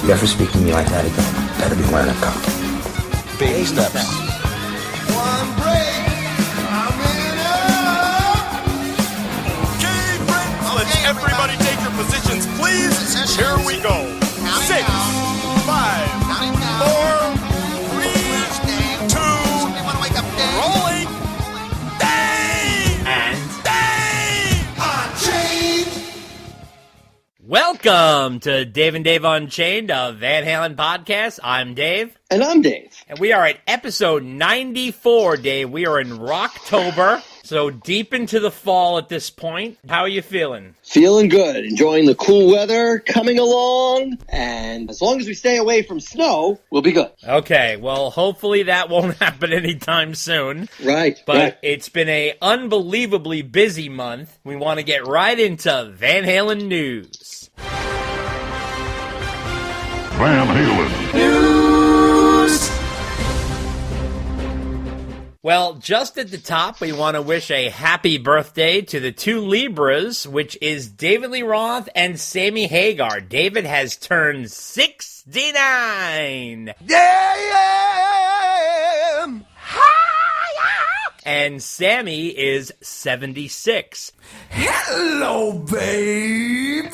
You ever speak to me like that again, better be wearing a cup. Baby steps. One break, I'm in up. Okay, friends, let's everybody take your positions, please. Here we go. 6, 5, 4, 3, 2, rolling. Dave! And Dave! Unchained. welcome to Dave and Dave Unchained, a Van Halen podcast. I'm Dave. And I'm Dave. And we are at episode 94, Dave. We are in Roctober, so deep into the fall at this point. How are you feeling? Feeling good. Enjoying the cool weather coming along. And as long as we stay away from snow, we'll be good. Okay, well, hopefully that won't happen anytime soon. Right. But right. it's been an unbelievably busy month. We want to get right into Van Halen news. Van Halen. Well, just at the top, we want to wish a happy birthday to the two Libras, which is David Lee Roth and Sammy Hagar. David has turned 69. Yeah. And Sammy is 76. Hello, baby.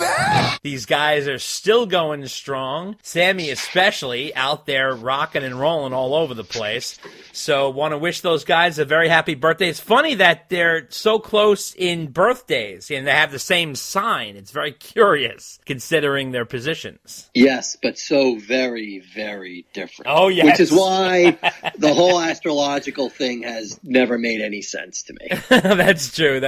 These guys are still going strong. Sammy especially out there rocking and rolling all over the place. So want to wish those guys a very happy birthday. It's funny that they're so close in birthdays and they have the same sign. It's very curious considering their positions. Yes, but so very, very different. Oh, yes. Which is why the whole astrological thing has never made any sense to me. That's true.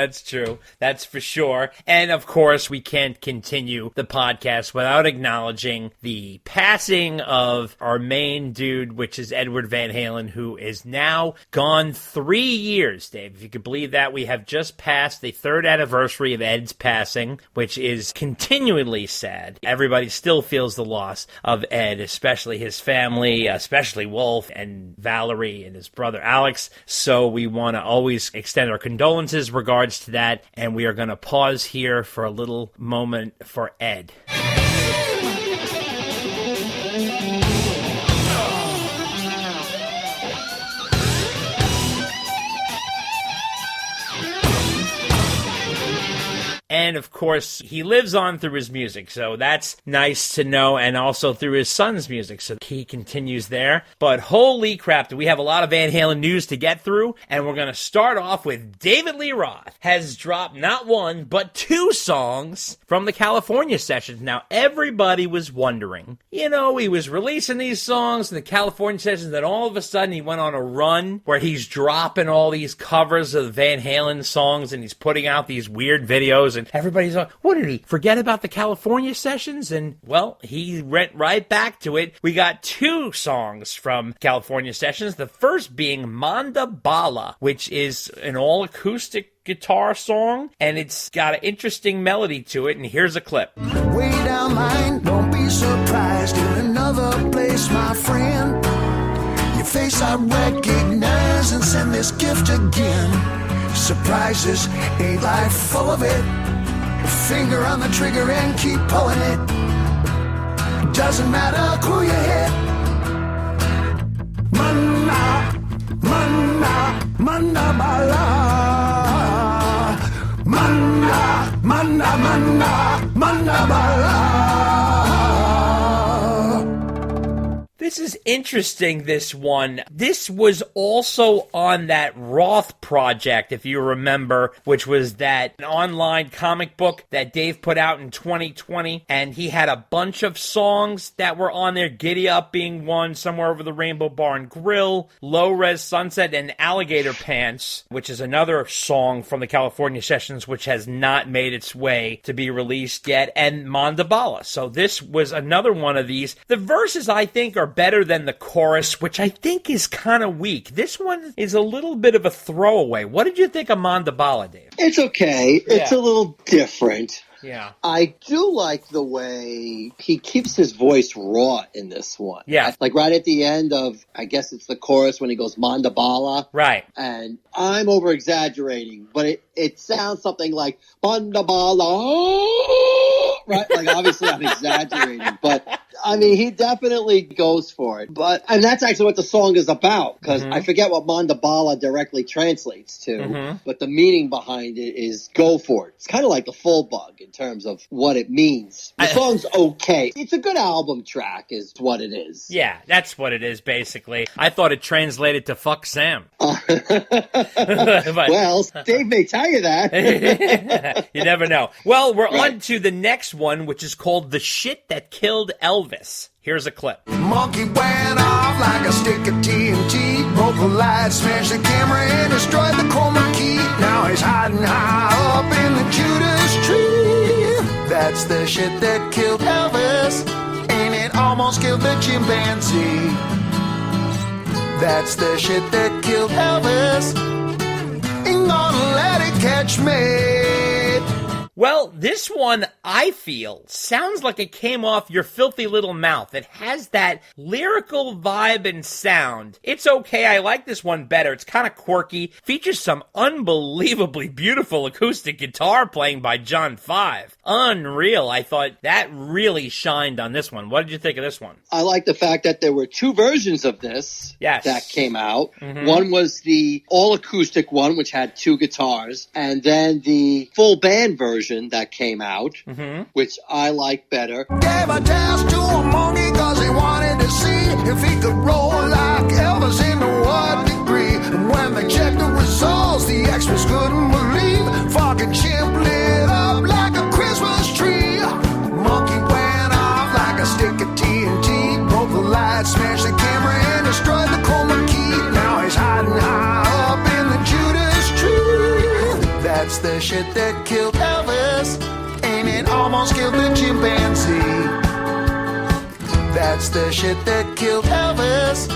That's for sure. And of course, we can't continue the podcast without acknowledging the passing of our main dude, which is Edward Van Halen, who is now gone 3 years, Dave. If you could believe that, we have just passed the 3rd anniversary of Ed's passing, which is continually sad. Everybody still feels the loss of Ed, especially his family, especially Wolf and Valerie and his brother Alex. So we want to always extend our condolences, regards to that, and we are going to pause here for a little moment for Ed. And, of course, he lives on through his music, so that's nice to know, and also through his son's music, so he continues there. But holy crap, do we have a lot of Van Halen news to get through, and we're going to start off with David Lee Roth has dropped not one, but 2 songs from the California sessions. Now, everybody was wondering, he was releasing these songs in the California sessions, then all of a sudden he went on a run where he's dropping all these covers of Van Halen songs, and he's putting out these weird videos, and everybody's like, what did he forget about the California sessions? And, well, he went right back to it. We got 2 songs from California sessions, the first being Manda Bala, which is an all-acoustic guitar song, and it's got an interesting melody to it, and here's a clip. Way down line, don't be surprised in another place, my friend. Your face I recognize and send this gift again. Surprises, ain't life full of it? Finger on the trigger and keep pulling it. Doesn't matter who you hit. Manna, manna, manna bala. Manna, manna, manna, manna bala. This is interesting, this one. This was also on that Roth project, if you remember, which was that online comic book that Dave put out in 2020, and he had a bunch of songs that were on there, Giddy Up being one, Somewhere Over the Rainbow Bar and Grill, Low Res Sunset, and Alligator Pants, which is another song from the California sessions, which has not made its way to be released yet, and Manda Bala. So this was another one of these. The verses, I think, are better than the chorus, which I think is kind of weak. This one is a little bit of a throwaway. What did you think of Manda Bala, Dave? It's okay. It's a little different. Yeah. I do like the way he keeps his voice raw in this one. Yeah. Like right at the end of, I guess it's the chorus when he goes Manda Bala. Right. And I'm over exaggerating, but it sounds something like Manda Bala. Right? Like obviously I'm exaggerating, but I mean, he definitely goes for it. And that's actually what the song is about, because I forget what Mandabala directly translates to, but the meaning behind it is go for it. It's kind of like the Full Bug in terms of what it means. The song's okay. It's a good album track is what it is. Yeah, that's what it is, basically. I thought it translated to fuck Sam. Well, Dave may tell you that. You never know. Well, we're on to the next one, which is called The Shit That Killed Elvis. Here's a clip. Monkey went off like a stick of TNT, broke the light, smashed the camera, and destroyed the chroma key. Now he's hiding high up in the Judas tree. That's the shit that killed Elvis, and it almost killed the chimpanzee. That's the shit that killed Elvis, ain't gonna let it catch me. Well, this one, I feel, sounds like it came off your filthy little mouth. It has that lyrical vibe and sound. It's okay. I like this one better. It's kind of quirky. Features some unbelievably beautiful acoustic guitar playing by John Five. Unreal. I thought that really shined on this one. What did you think of this one? I like the fact that there were two versions of this that came out. One was the all-acoustic one, which had two guitars, and then the full band version that came out, which I like better. Gave a test to a monkey cause he wanted to see if he could roll like Elvis in what degree. And when they checked the results, the experts couldn't believe. Fucking chimp lit up like a Christmas tree. Monkey went off like a stick of TNT, broke the light, smashed the camera, and destroyed the chroma key. Now he's hiding high up in the Judas tree. That's the shit that killed Elvis, and it almost killed the chimpanzee. That's the shit that killed Elvis,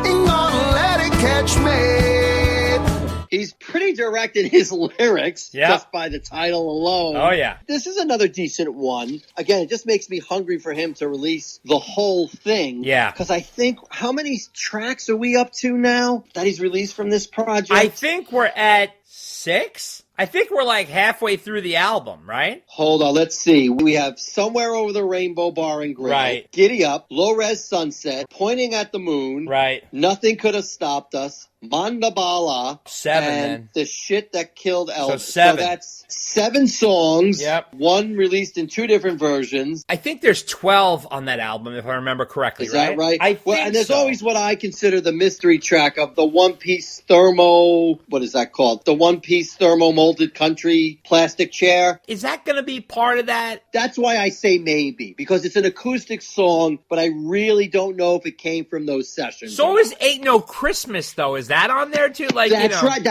ain't gonna let it catch me. He's pretty direct in his lyrics, just by the title alone. Oh, yeah. This is another decent one. Again, it just makes me hungry for him to release the whole thing. Yeah. Because I think, how many tracks are we up to now that he's released from this project? I think we're at 6? I think we're like halfway through the album, right? Hold on, let's see. We have Somewhere Over the Rainbow Bar and Grill, Right. Giddy Up, Low Res Sunset, Pointing at the Moon, Right. Nothing Could Have Stopped Us, Mandabala, 7 and then. The Shit That Killed Elvis. So 7. So that's 7 songs, one released in 2 different versions. I think there's 12 on that album, if I remember correctly, Is that right? I think and there's so. always what I consider the mystery track of the one-piece thermo, what is that called? The one-piece thermo-molded country plastic chair. Is that going to be part of that? That's why I say maybe, because it's an acoustic song, but I really don't know if it came from those sessions. So is Ain't No Christmas, though. Is that on there, too? Like, That's right.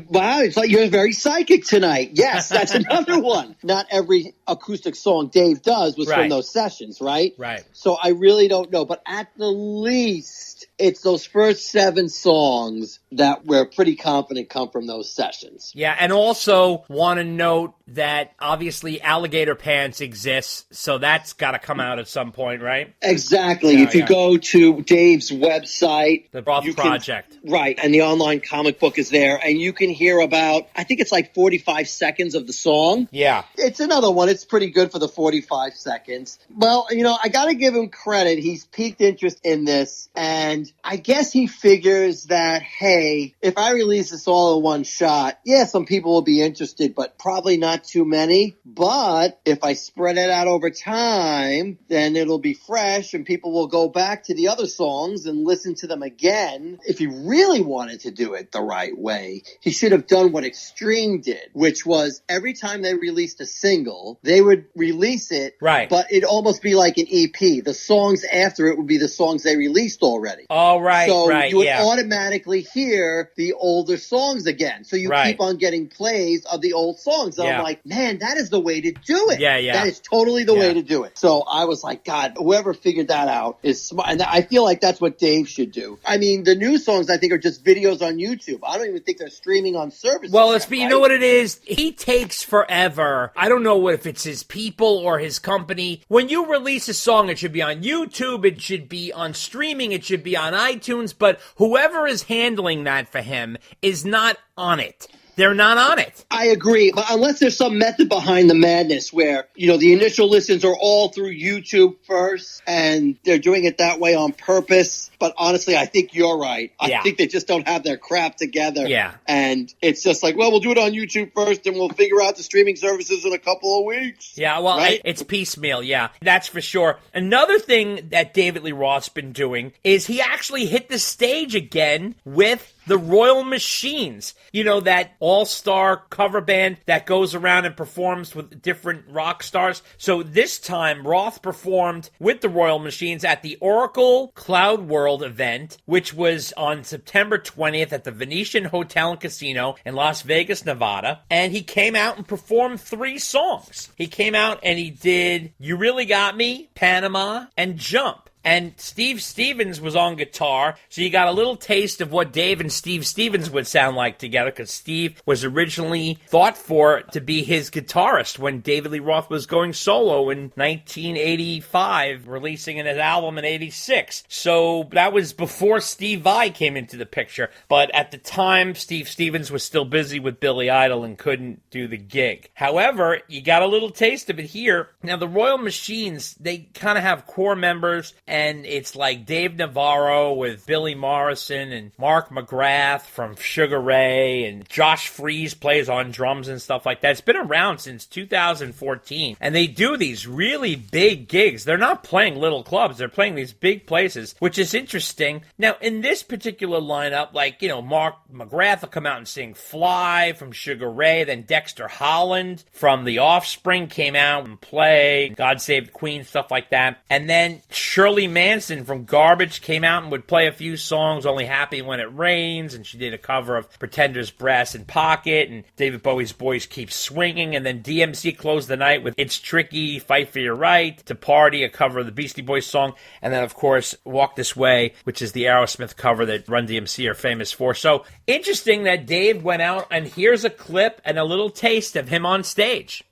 Wow, it's like you're very psychic tonight. Yes, that's another one. Not every acoustic song Dave does was from those sessions, right? Right. So I really don't know, but at the least, it's those first 7 songs that we're pretty confident come from those sessions. Yeah, and also want to note that obviously Alligator Pants exists, so that's got to come out at some point, right? Exactly. Yeah, if you go to Dave's website, The Broth Project. Right, and the online comic book is there, and you can hear about, I think it's like 45 seconds of the song. Yeah. It's another one. It's pretty good for the 45 seconds. Well, I got to give him credit. He's piqued interest in this, and I guess he figures that, hey, if I release this all in one shot, yeah, some people will be interested, but probably not too many. But if I spread it out over time, then it'll be fresh, and people will go back to the other songs and listen to them again. If he really wanted to do it the right way, he should have done what Extreme did, which was every time they released a single, they would release it, but it'd almost be like an EP. The songs after it would be the songs they released already. Oh, right, so right, you would yeah. automatically hear the older songs again. So you keep on getting plays of the old songs. And I'm like, man, that is the way to do it. Yeah. That is totally the way to do it. So I was like, God, whoever figured that out is smart. And I feel like that's what Dave should do. I mean, the new songs, I think, are just videos on YouTube. I don't even think they're streaming on services. Well, you know what it is? He takes forever. I don't know if it's his people or his company. When you release a song, it should be on YouTube, it should be on streaming, it should be on iTunes, but whoever is handling that for him is not on it. they're not on it. I agree, but unless there's some method behind the madness where, the initial listens are all through YouTube first, and they're doing it that way on purpose. But honestly, I think you're right. I think they just don't have their crap together. Yeah. And it's just like, well, we'll do it on YouTube first, and we'll figure out the streaming services in a couple of weeks. Yeah, well, right? It's piecemeal, yeah. That's for sure. Another thing that David Lee Roth's been doing is he actually hit the stage again with the Royal Machines. That all-star cover band that goes around and performs with different rock stars. So this time, Roth performed with the Royal Machines at the Oracle Cloud World event, which was on September 20th at the Venetian Hotel and Casino in Las Vegas, Nevada. And he came out and performed 3 songs. He came out and he did You Really Got Me, Panama, and Jump. And Steve Stevens was on guitar, so you got a little taste of what Dave and Steve Stevens would sound like together, because Steve was originally thought for to be his guitarist when David Lee Roth was going solo in 1985, releasing an album in 86. So that was before Steve Vai came into the picture, but at the time, Steve Stevens was still busy with Billy Idol and couldn't do the gig. However, you got a little taste of it here. Now, the Royal Machines, they kind of have core members, and it's like Dave Navarro with Billy Morrison and Mark McGrath from Sugar Ray, and Josh Freese plays on drums and stuff like that. It's been around since 2014, and they do these really big gigs. They're not playing little clubs. They're playing these big places, which is interesting. Now, in this particular lineup, Mark McGrath will come out and sing Fly from Sugar Ray, then Dexter Holland from The Offspring came out and played God Save the Queen, stuff like that. And then Shirley Manson from Garbage came out and would play a few songs, Only Happy When It Rains, and she did a cover of Pretenders, Brass and Pocket, and David Bowie's Boys Keep Swinging, and then DMC closed the night with It's Tricky, Fight for Your Right, To Party, a cover of the Beastie Boys song, and then, of course, Walk This Way, which is the Aerosmith cover that Run DMC are famous for. So, interesting that Dave went out, and here's a clip and a little taste of him on stage.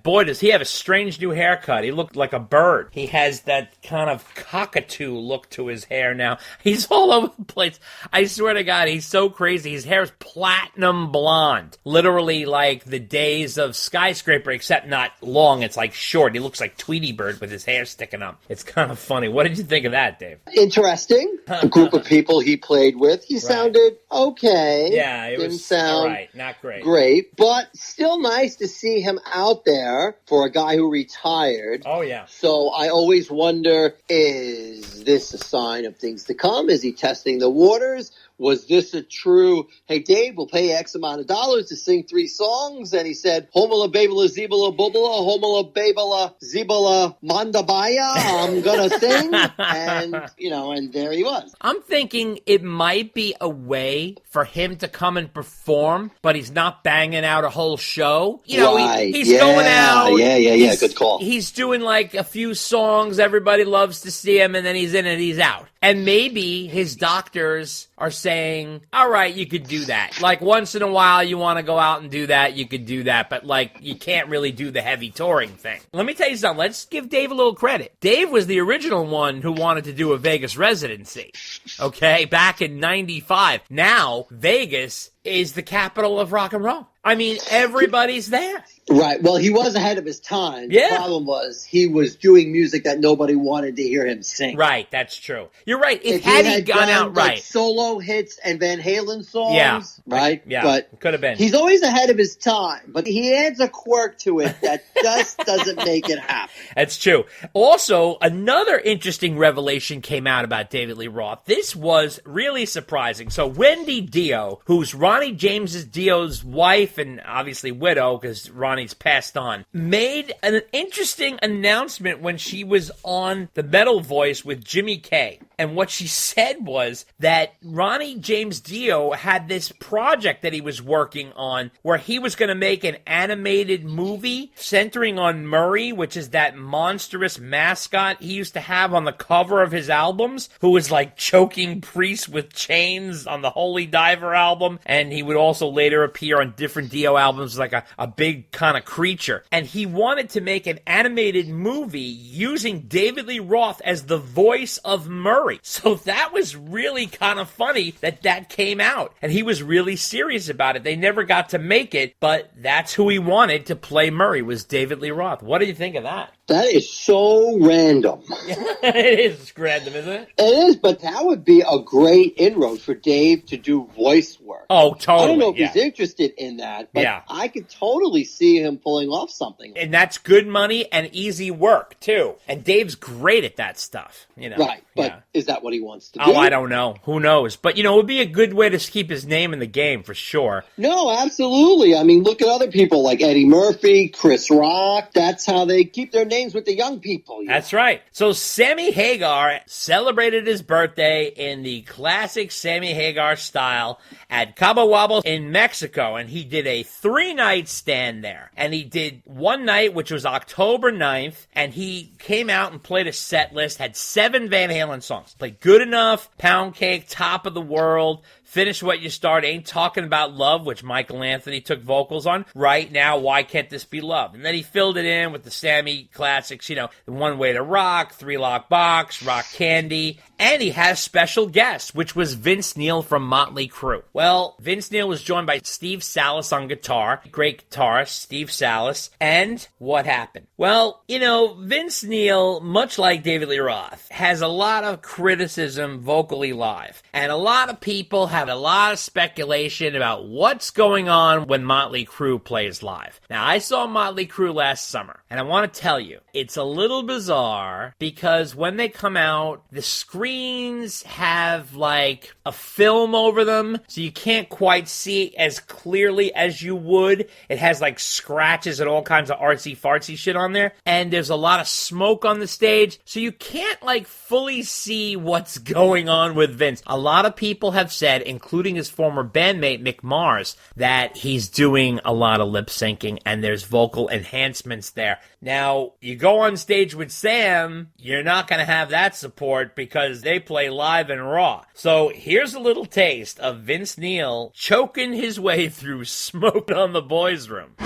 Boy, does he have a strange new haircut. He looked like a bird. He has that kind of cockatoo look to his hair now. He's all over the place. I swear to God, he's so crazy. His hair is platinum blonde. Literally like the days of Skyscraper, except not long. It's like short. He looks like Tweety Bird with his hair sticking up. It's kind of funny. What did you think of that, Dave? Interesting. A group of people he played with. He sounded okay. Yeah, it Didn't was sound all right. Not great. Great, but still nice to see him out there. rare for a guy who retired. Oh, yeah. So I always wonder, is this a sign of things to come? Is he testing the waters? Was this a true, hey, Dave, we'll pay X amount of dollars to sing 3 songs? And he said, Homala Babala Zebala Bubala, Homala Babala Zebala Mandabaya, I'm going to sing. And, and there he was. I'm thinking it might be a way for him to come and perform, but he's not banging out a whole show. Right. He's going out. Yeah, good call. He's doing like a few songs. Everybody loves to see him, and then he's in and he's out. And maybe his doctors are saying, all right, you could do that. Like once in a while you want to go out and do that, you could do that. But like you can't really do the heavy touring thing. Let me tell you something. Let's give Dave a little credit. Dave was the original one who wanted to do a Vegas residency. Okay, back in 95. Now, Vegas is the capital of rock and roll. I mean, everybody's there. Right. Well, he was ahead of his time. Yeah. The problem was he was doing music that nobody wanted to hear him sing. Right. That's true. You're right. If he had had gone out like right. solo hits and Van Halen songs, Yeah. right? Yeah. But could have been. He's always ahead of his time, but he adds a quirk to it that just doesn't make it happen. That's true. Also, another interesting revelation came out about David Lee Roth. This was really surprising. So Wendy Dio, who's Ronnie James Dio's wife and obviously widow because Ronnie's passed on, made an interesting announcement when she was on The Metal Voice with Jimmy Kay. And what she said was that Ronnie James Dio had this project that he was working on where he was going to make an animated movie centering on Murray, which is that monstrous mascot he used to have on the cover of his albums, who was like choking priests with chains on the Holy Diver album. And he would also later appear on different Dio albums like a big kind of creature. And he wanted to make an animated movie using David Lee Roth as the voice of Murray. So that was really kind of funny that came out. And he was really serious about it. They never got to make it, but that's who he wanted to play Murray, was David Lee Roth. What do you think of that? That is so random. It is random, isn't it? It is, but that would be a great inroad for Dave to do voice work. Oh, totally. I don't know if he's interested in that, but I could totally see him pulling off something. And that's good money and easy work, too. And Dave's great at that stuff, Right, but is that what he wants to do? Oh, I don't know. Who knows? But, it would be a good way to keep his name in the game, for sure. No, absolutely. I mean, look at other people like Eddie Murphy, Chris Rock. That's how they keep their names with the young people. That's right. So Sammy Hagar celebrated his birthday in the classic Sammy Hagar style at Cabo Wabo in Mexico, and he did a 3-night stand there. And he did one night, which was October 9th, and he came out and played a set list, had 7 Van Halen songs. Played Good Enough, Pound Cake, Top of the World, Finish What You Start, Ain't Talking About Love, which Michael Anthony took vocals on. Right Now, Why Can't This Be Love? And then he filled it in with the Sammy classics, The One Way to Rock, 3 Lock Box, Rock Candy, and he had a special guest, which was Vince Neil from Motley Crue. Well, Vince Neil was joined by Steve Salas on guitar, great guitarist, Steve Salas, and what happened? Well, Vince Neil, much like David Lee Roth, has a lot of criticism vocally live, and a lot of people have a lot of speculation about what's going on when Motley Crue plays live. Now, I saw Motley Crue last summer, and I want to tell you, it's a little bizarre because when they come out, the screens have like a film over them, so you can't quite see as clearly as you would. It has like scratches and all kinds of artsy-fartsy shit on there, and there's a lot of smoke on the stage, so you can't like fully see what's going on with Vince. A lot of people have said, including his former bandmate Mick Mars, that he's doing a lot of lip syncing and there's vocal enhancements there. Now, you go on stage with Sam, you're not going to have that support because they play live and raw. So here's a little taste of Vince Neil choking his way through Smoke on the Boys Room.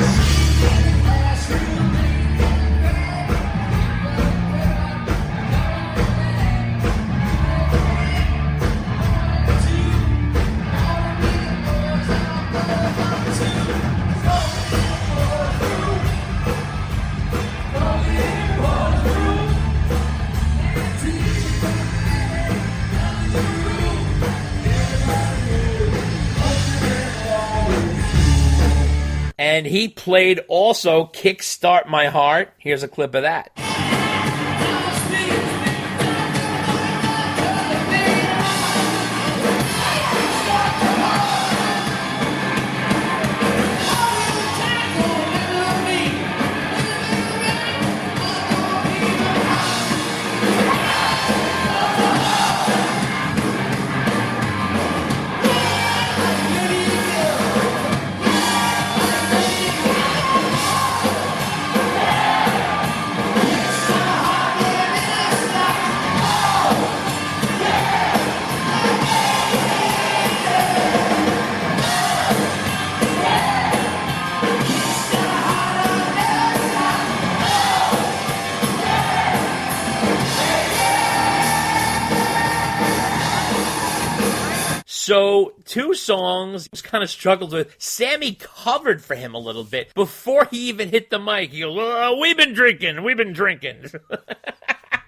And he played also Kickstart My Heart. Here's a clip of that. So, two songs he kind of struggled with. Sammy covered for him a little bit before he even hit the mic. He goes, we've been drinking.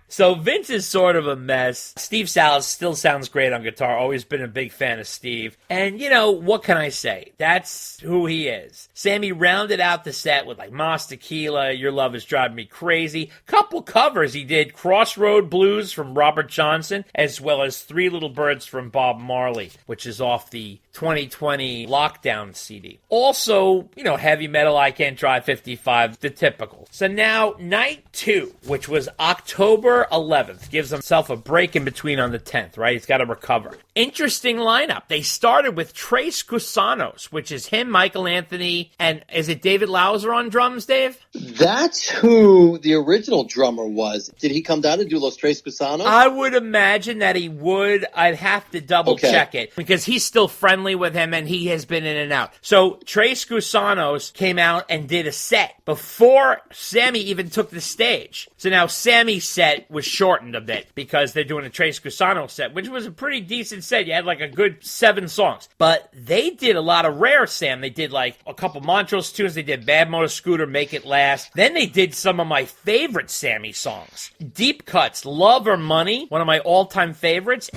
So Vince is sort of a mess. Steve Salas still sounds great on guitar. Always been a big fan of Steve. And, what can I say? That's who he is. Sammy rounded out the set with, Mas Tequila, Your Love Is Driving Me Crazy. Couple covers. He did Crossroad Blues from Robert Johnson, as well as Three Little Birds from Bob Marley, which is off the 2020 Lockdown CD. Also, heavy metal, I Can't Drive 55, the typical. So now, night 2, which was October 11th, gives himself a break in between on the 10th, right? He's got to recover. Interesting lineup. They started with Tres Gusanos, which is him, Michael Anthony, and is it David Lauser on drums, Dave? That's who the original drummer was. Did he come down and do Los Tres Gusanos? I would imagine that he would. I'd have to double check it because he's still friendly with him and he has been in and out. So Tres Gusanos came out and did a set before Sammy even took the stage. So now Sammy's set was shortened a bit because they're doing a Tres Gusanos set, which was a pretty decent set. You had a good 7 songs. But they did a lot of rare Sam. They did a couple Montrose tunes. They did Bad Motor Scooter, Make It Last. Then they did some of my favorite Sammy songs. Deep Cuts, Love or Money, one of my all-time favorites.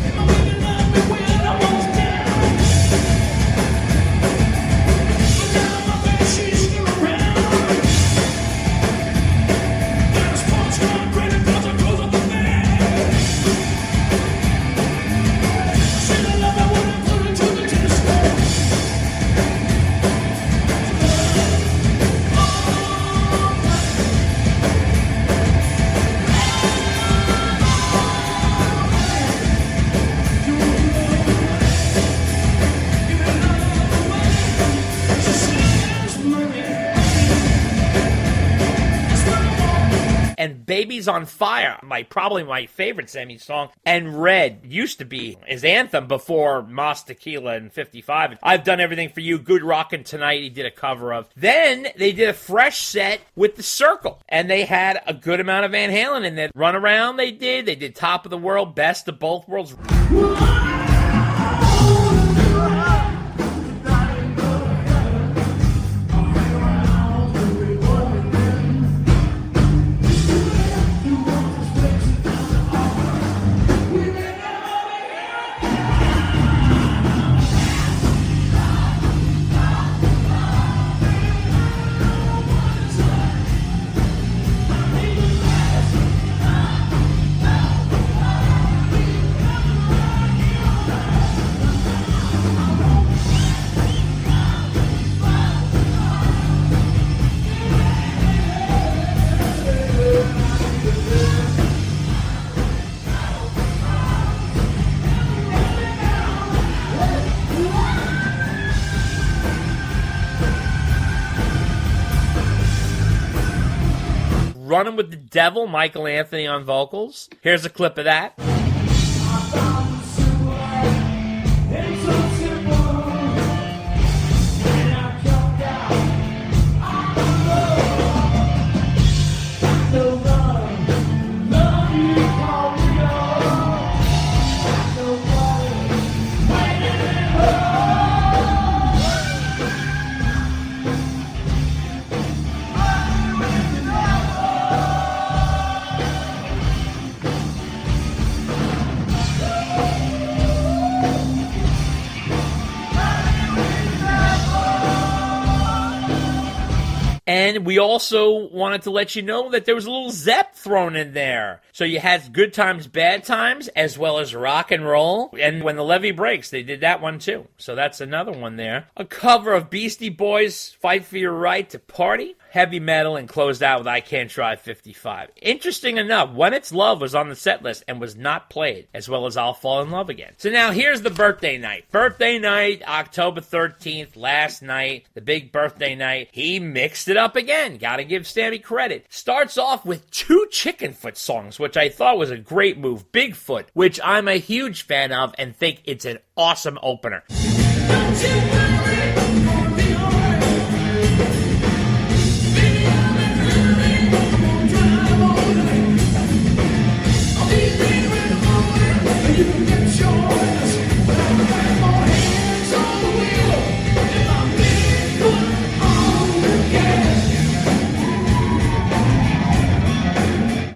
And Baby's on Fire, probably my favorite Sammy song. And Red used to be his anthem before Mas Tequila in 55. I've Done Everything for You, Good Rockin' Tonight, he did a cover of. Then they did a fresh set with The Circle. And they had a good amount of Van Halen in that Run Around they did Top of the World, Best of Both Worlds. Running with the Devil, Michael Anthony on vocals. Here's a clip of that. And we also wanted to let you know that there was a little Zepp thrown in there. So you had Good Times, Bad Times, as well as Rock and Roll. And When the Levee Breaks, they did that one too. So that's another one there. A cover of Beastie Boys' Fight for Your Right to Party, heavy metal, and closed out with I Can't Drive 55. Interesting enough, When It's Love was on the set list and was not played, as well as I'll Fall in Love Again. So now here's the birthday night. Birthday night, October 13th, last night, the big birthday night. He mixed it up again. Gotta give Sammy credit. Starts off with 2 Chickenfoot songs, which I thought was a great move. Bigfoot, which I'm a huge fan of and think it's an awesome opener.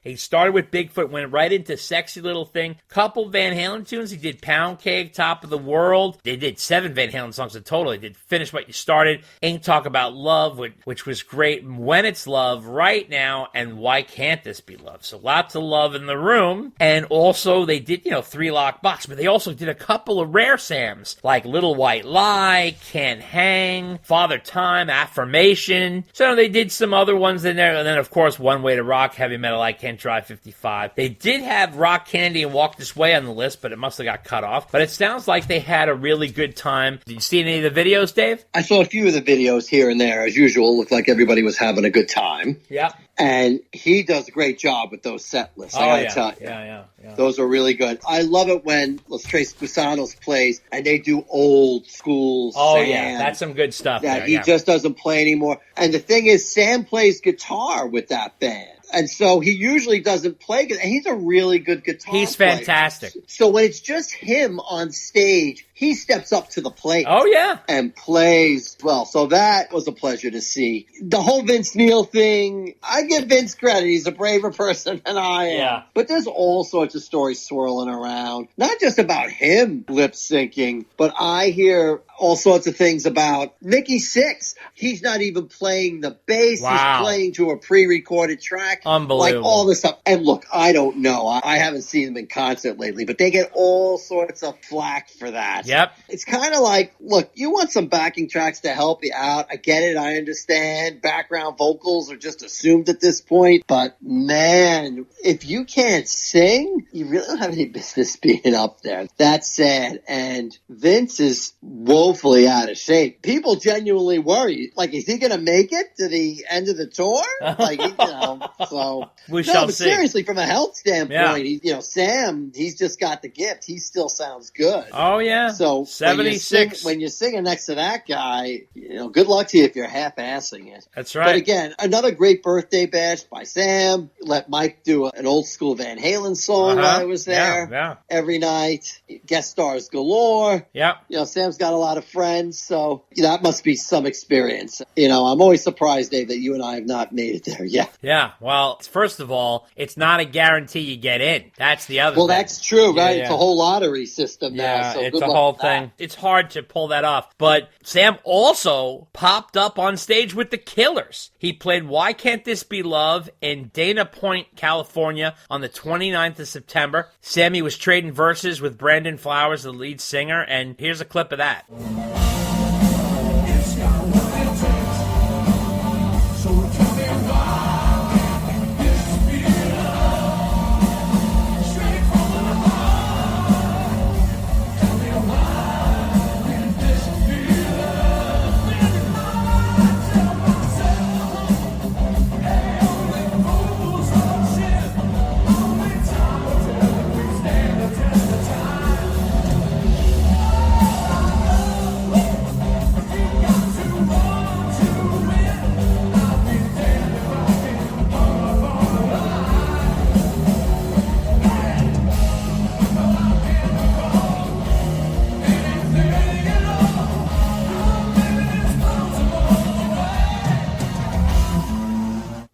He started with Bigfoot, went right into Sexy Little Thing. Couple Van Halen tunes. He did Pound Cake, Top of the World. They did 7 Van Halen songs in total. He did Finish What You Started, Ain't Talk About Love, which was great. When It's Love, Right Now, and Why Can't This Be Love? So lots of love in the room. And also they did, 3 Lock Box, but they also did a couple of rare Sams, like Little White Lie, Can't Hang, Father Time, Affirmation. So they did some other ones in there. And then, of course, One Way to Rock, Heavy Metal, I Can't Drive 55. They did have Rock Candy and Walk This Way on the list, but it must have got cut off. But it sounds like they had a really good time. Did you see any of the videos, Dave? I saw a few of the videos here and there. As usual, looked like everybody was having a good time. Yeah. And he does a great job with those set lists. I gotta tell you. Yeah. Those are really good. I love it when Los Tres Gusanos plays and they do old school Sam. Yeah, that's some good stuff that there, he just doesn't play anymore. And the thing is, Sam plays guitar with that band. And so he usually doesn't play guitar. And he's a really good guitar player. He's fantastic. So when it's just him on stage, he steps up to the plate. Oh, yeah. And plays well. So that was a pleasure to see. The whole Vince Neil thing, I give Vince credit. He's a braver person than I am. Yeah. But there's all sorts of stories swirling around. Not just about him lip syncing, but I hear all sorts of things about Mickey Six. He's not even playing the bass. Wow. He's playing to a pre-recorded track. Unbelievable. Like all this stuff. And look, I don't know. I haven't seen them in concert lately, but they get all sorts of flack for that. Yep. It's kind of like, look, you want some backing tracks to help you out. I get it. I understand. Background vocals are just assumed at this point. But, man, if you can't sing, you really don't have any business being up there. That's sad. And Vince is woefully out of shape. People genuinely worry. Like, is he going to make it to the end of the tour? Like, so. We shall but see. Seriously, from a health standpoint, Yeah. Sam, he's just got the gift. He still sounds good. Oh, yeah. So 76. when you're singing next to that guy, good luck to you if you're half-assing it. That's right. But again, another great birthday bash by Sam. Let Mike do an old school Van Halen song while I was there. Yeah. Every night. Guest stars galore. Yep. Sam's got a lot of friends, so that must be some experience. I'm always surprised, Dave, that you and I have not made it there yet. Yeah. Well, first of all, it's not a guarantee you get in. That's the other thing. Well, that's true, right? Yeah. It's a whole lottery system now. Yeah, So it's good a luck whole with that. thing. It's hard to pull that off. But Sam also popped up on stage with the Killers. He played Why Can't This Be Love in Dana Point, California on the 29th of September. Sammy was trading verses with Brandon Flowers, the lead singer, and here's a clip of that.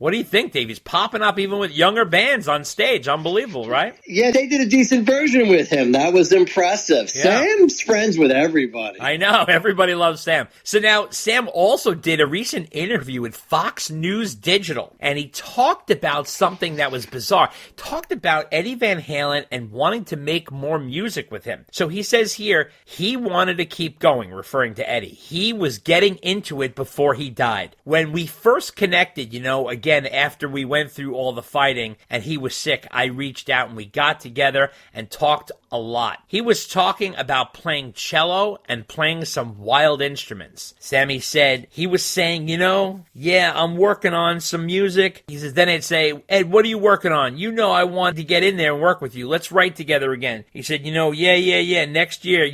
What do you think, Dave? He's popping up even with younger bands on stage. Unbelievable, right? Yeah, they did a decent version with him. That was impressive. Yeah. Sam's friends with everybody. I know. Everybody loves Sam. So now Sam also did a recent interview with Fox News Digital, and he talked about something that was bizarre. Talked about Eddie Van Halen and wanting to make more music with him. So he says here he wanted to keep going, referring to Eddie. He was getting into it before he died. When we first connected, again, after we went through all the fighting and he was sick, I reached out and we got together and talked a lot. He was talking about playing cello and playing some wild instruments. Sammy said, he was saying, yeah, I'm working on some music. He says, then I'd say, Ed, what are you working on? I wanted to get in there and work with you. Let's write together again. He said, yeah. Next year,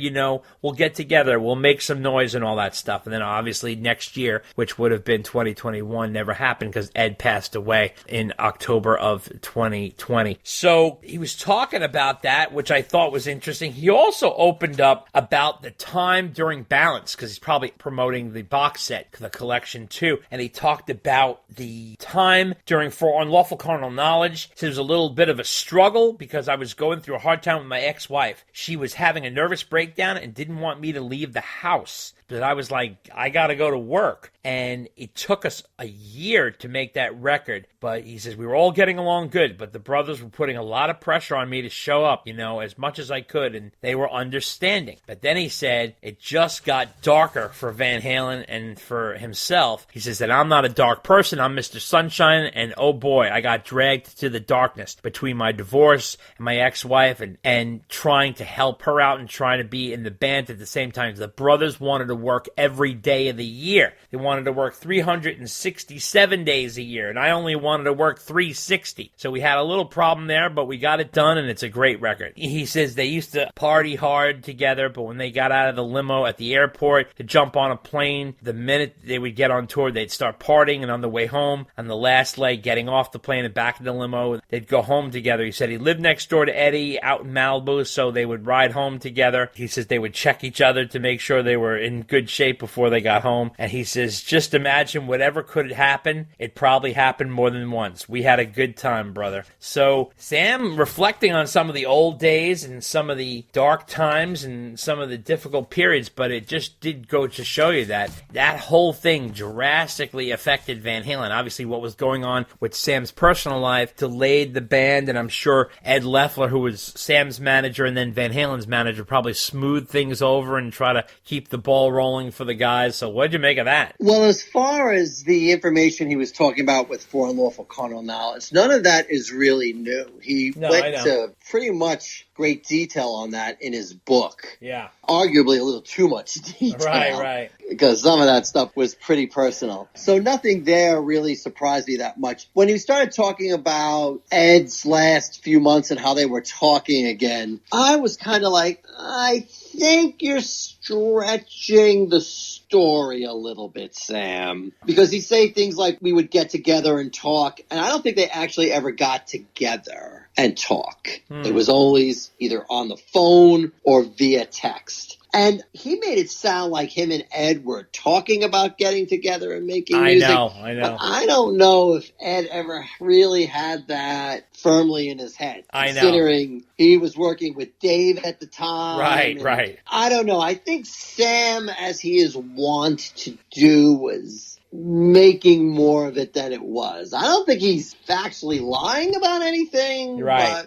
we'll get together. We'll make some noise and all that stuff. And then obviously next year, which would have been 2021, never happened because Ed passed away in October of 2020. So he was talking about that, which I thought was interesting. He also opened up about the time during Balance, because he's probably promoting the box set, the collection too. And he talked about the time during For Unlawful Carnal Knowledge. So there's a little bit of a struggle because I was going through a hard time with my ex-wife. She was having a nervous breakdown and didn't want me to leave the house. But I was like, I got to go to work. And it took us a year to make that record. But he says, we were all getting along good, but the brothers were putting a lot of pressure on me to show up, as much as I could, and they were understanding. But then he said, it just got darker for Van Halen and for himself. He says that I'm not a dark person, I'm Mr. Sunshine, and oh boy, I got dragged to the darkness between my divorce and my ex-wife and trying to help her out and trying to be in the band at the same time. The brothers wanted to work every day of the year. They wanted to work 367 days a year, and I only wanted to work 360. So we had a little problem there, but we got it done, and it's a great record. He says they used to party hard together, but when they got out of the limo at the airport to jump on a plane, the minute they would get on tour, they'd start partying, and on the way home, on the last leg, getting off the plane and back in the limo, they'd go home together. He said he lived next door to Eddie out in Malibu, so they would ride home together. He says they would check each other to make sure they were in good shape before they got home. And he says, just imagine whatever could happen, it probably happened more than once. We had a good time, brother. So Sam reflecting on some of the old days and some of the dark times and some of the difficult periods, but it just did go to show you that whole thing drastically affected Van Halen. Obviously what was going on with Sam's personal life delayed the band, and I'm sure Ed Loeffler, who was Sam's manager and then Van Halen's manager, probably smoothed things over and try to keep the ball rolling for the guys. So what'd you make of that? Well, as far as the information he was talking about with For Unlawful Carnal Knowledge, none of that is really new. He went to pretty much great detail on that in his book. Yeah. Arguably a little too much detail. Right. Because some of that stuff was pretty personal. So nothing there really surprised me that much. When he started talking about Ed's last few months and how they were talking again, I was kind of like, I think you're stretching the story a little bit, Sam. Because he'd say things like we would get together and talk, and I don't think they actually ever got together and talk. It was always either on the phone or via text. And he made it sound like him and Ed were talking about getting together and making music. I know. But I don't know if Ed ever really had that firmly in his head. Considering he was working with Dave at the time. Right. I don't know. I think Sam, as he is wont to do, was making more of it than it was. I don't think he's factually lying about anything. Right.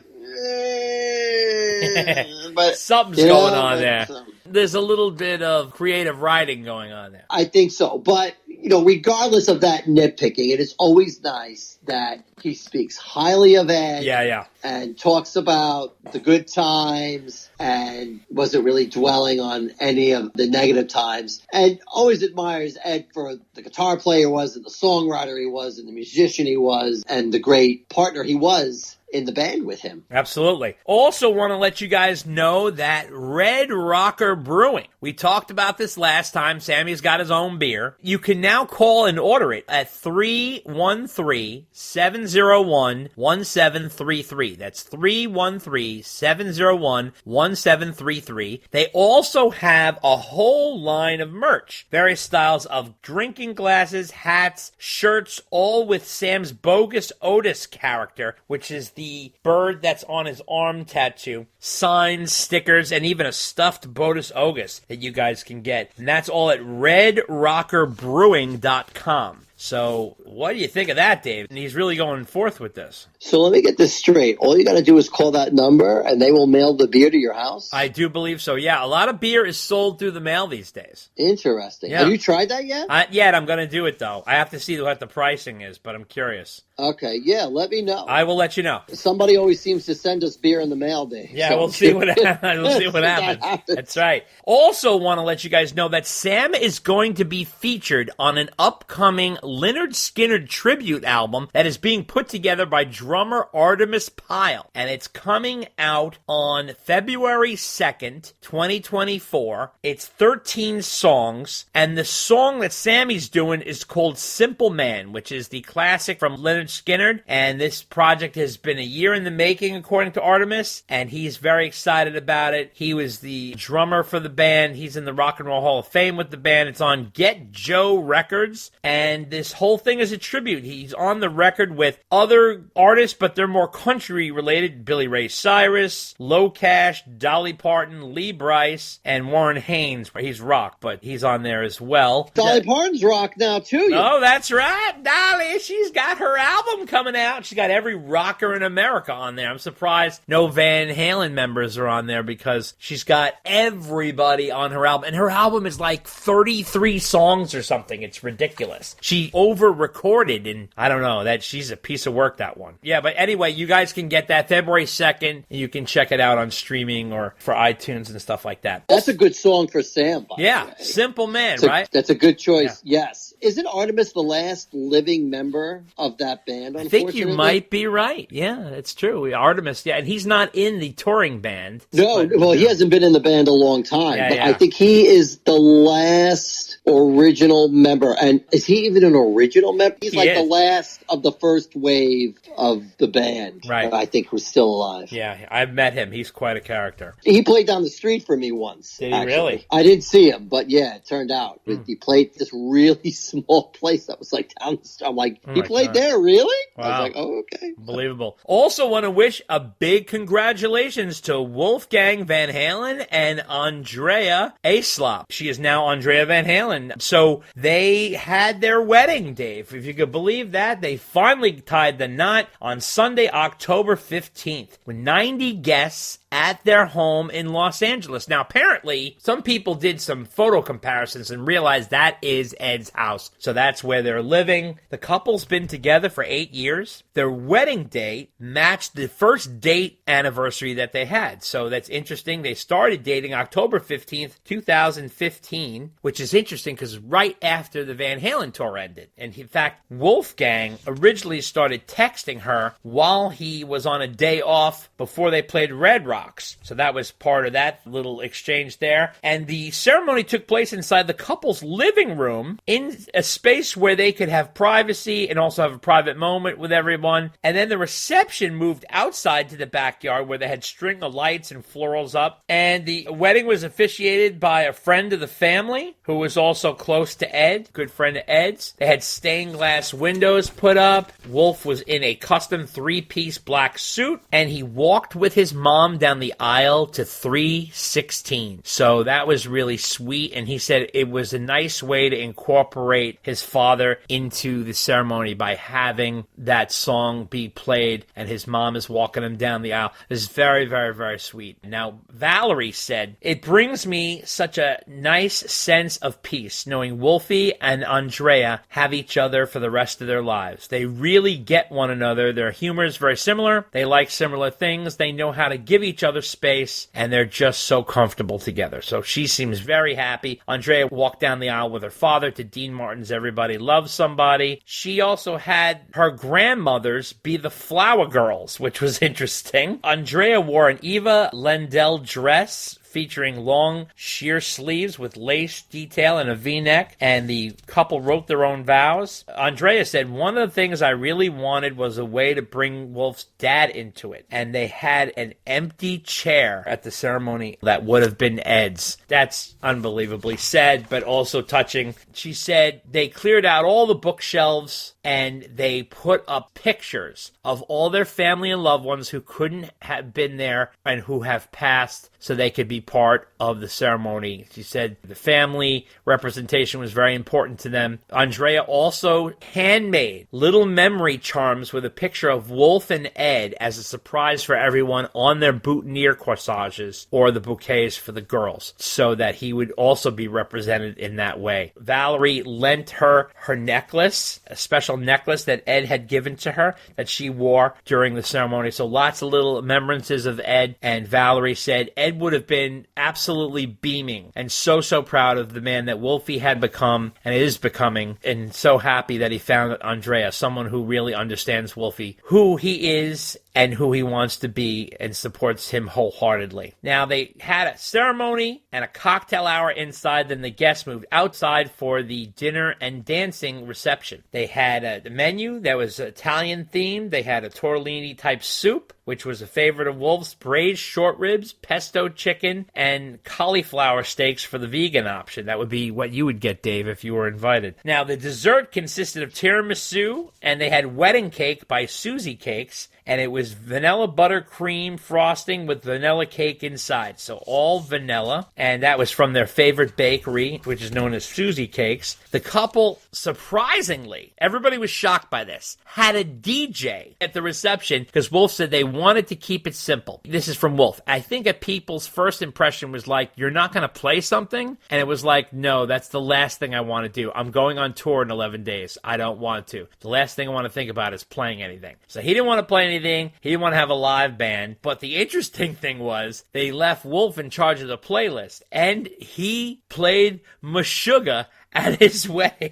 But something's going on there. There's a little bit of creative writing going on there. I think so. But, regardless of that nitpicking, it is always nice that he speaks highly of Ed. Yeah. And talks about the good times and wasn't really dwelling on any of the negative times. And always admires Ed for the guitar player he was and the songwriter he was and the musician he was and the great partner he was in the band with him. Absolutely. Also want to let you guys know that Red Rocker Brewing, we talked about this last time. Sammy's got his own beer. You can now call and order it at 313-701-1733. That's 313-701-1733. They also have a whole line of merch. Various styles of drinking glasses, hats, shirts, all with Sam's bogus Otis character, which is the bird that's on his arm tattoo, signs, stickers, and even a stuffed Botus Ogus that you guys can get. And that's all at redrockerbrewing.com. So what do you think of that, Dave? And he's really going forth with this. So let me get this straight. All you got to do is call that number, and they will mail the beer to your house? I do believe so, yeah. A lot of beer is sold through the mail these days. Interesting. Yeah. Have you tried that yet? Yet. I'm going to do it, though. I have to see what the pricing is, but I'm curious. Okay, yeah, let me know. I will let you know. Somebody always seems to send us beer in the mail, Dave. Yeah, so we'll see what happens. We'll see what happens. That's right. Also want to let you guys know that Sam is going to be featured on an upcoming Lynyrd Skynyrd tribute album that is being put together by drummer Artemis Pyle. And it's coming out on February 2nd, 2024. It's 13 songs. And the song that Sammy's doing is called Simple Man, which is the classic from Lynyrd Skynyrd. And this project has been a year in the making, according to Artemis. And he's very excited about it. He was the drummer for the band. He's in the Rock and Roll Hall of Fame with the band. It's on Get Joe Records. And this whole thing is a tribute. He's on the record with other artists, but they're more country related. Billy Ray Cyrus, Low Cash, Dolly Parton, Lee Brice, and Warren Haynes. He's rock, but he's on there as well. Dolly Parton's rock now, too. Oh, that's right. Dolly, she's got her album coming out. She's got every rocker in America on there. I'm surprised no Van Halen members are on there because she's got everybody on her album. And her album is like 33 songs or something. It's ridiculous. She over-recorded, and I don't know, that she's a piece of work, that one. Yeah, but anyway, you guys can get that February 2nd, and you can check it out on streaming or for iTunes and stuff like that. That's a good song for Sam, by the way. Simple Man, right? That's a good choice, yes. Isn't Artemis the last living member of that band, I think you might be right. Yeah, it's true. Artemis, yeah, and he's not in the touring band. No, well, he hasn't been in the band a long time, but I think he is the last original member. And is he even an original member? He's like the last of the first wave of the band, right? I think who's still alive. Yeah, I've met him. He's quite a character. He played down the street for me once. Did he really? I didn't see him, but yeah, it turned out. He played this really small place that was like down the street. I'm like, he played there, really? Wow. I was like, oh, okay. Unbelievable. Also want to wish a big congratulations to Wolfgang Van Halen and Andrea Aslop. She is now Andrea Van Halen. So they had their wedding, Dave. If you could believe that, they finally tied the knot on Sunday, October 15th, with 90 guests at their home in Los Angeles. Now, apparently, some people did some photo comparisons and realized that is Ed's house. So that's where they're living. The couple's been together for 8 years. Their wedding date matched the first date anniversary that they had. So that's interesting. They started dating October 15th, 2015, which is interesting because right after the Van Halen tour ended. And in fact, Wolfgang originally started texting her while he was on a day off before they played Red Rocks. So that was part of that little exchange there. And the ceremony took place inside the couple's living room in a space where they could have privacy and also have a private moment with everyone. And then the reception moved outside to the backyard where they had string of lights and florals up. And the wedding was officiated by a friend of the family who was also close to Ed, good friend of Ed's. They had stained glass windows put up. Wolf was in a custom 3-piece black suit, and he walked with his mom down the aisle to 316. So that was really sweet, and he said it was a nice way to incorporate his father into the ceremony by having that song be played, and his mom is walking him down the aisle. It's very, very, very sweet. Now, Valerie said, "It brings me such a nice sense of peace knowing Wolfie and Andrea have each other for the rest of their lives. They really get one another. Their humor is very similar. They like similar things. They know how to give each other space, and they're just so comfortable together. So she seems very happy. Andrea walked down the aisle with her father to Dean Martin's Everybody Loves Somebody. She also had her grandmothers be the Flower Girls, which was interesting. Andrea wore an Eva Lendl dress featuring long sheer sleeves with lace detail and a V-neck, and the couple wrote their own vows. Andrea said, one of the things I really wanted was a way to bring Wolf's dad into it, and they had an empty chair at the ceremony that would have been Ed's. That's unbelievably sad, but also touching. She said they cleared out all the bookshelves and they put up pictures of all their family and loved ones who couldn't have been there and who have passed, so they could be part of the ceremony. She said the family representation was very important to them. Andrea also handmade little memory charms with a picture of Wolf and Ed as a surprise for everyone on their boutonniere corsages or the bouquets for the girls, so that he would also be represented in that way. Valerie lent her necklace, a special necklace that Ed had given to her that she wore during the ceremony. So lots of little remembrances of Ed, and Valerie said Ed would have been absolutely beaming and so proud of the man that Wolfie had become and is becoming, and so happy that he found Andrea, someone who really understands Wolfie, who he is and who he wants to be, and supports him wholeheartedly. Now, they had a ceremony and a cocktail hour inside, then the guests moved outside for the dinner and dancing reception. They had a menu that was Italian themed. They had a tortellini type soup, which was a favorite of Wolf's, braised short ribs, pesto chicken, and cauliflower steaks for the vegan option. That would be what you would get, Dave, if you were invited. Now, the dessert consisted of tiramisu, and they had wedding cake by Susie Cakes, and it was vanilla buttercream frosting with vanilla cake inside. So all vanilla, and that was from their favorite bakery, which is known as Susie Cakes. The couple, surprisingly, everybody was shocked by this, had a DJ at the reception, because Wolf said they wanted to keep it simple. This is from Wolf. I think that people's first impression was like, you're not going to play something? And it was like, no, that's the last thing I want to do. I'm going on tour in 11 days. I don't want to. The last thing I want to think about is playing anything. So he didn't want to play anything. He didn't want to have a live band. But the interesting thing was they left Wolf in charge of the playlist, and he played Meshuggah at his wedding.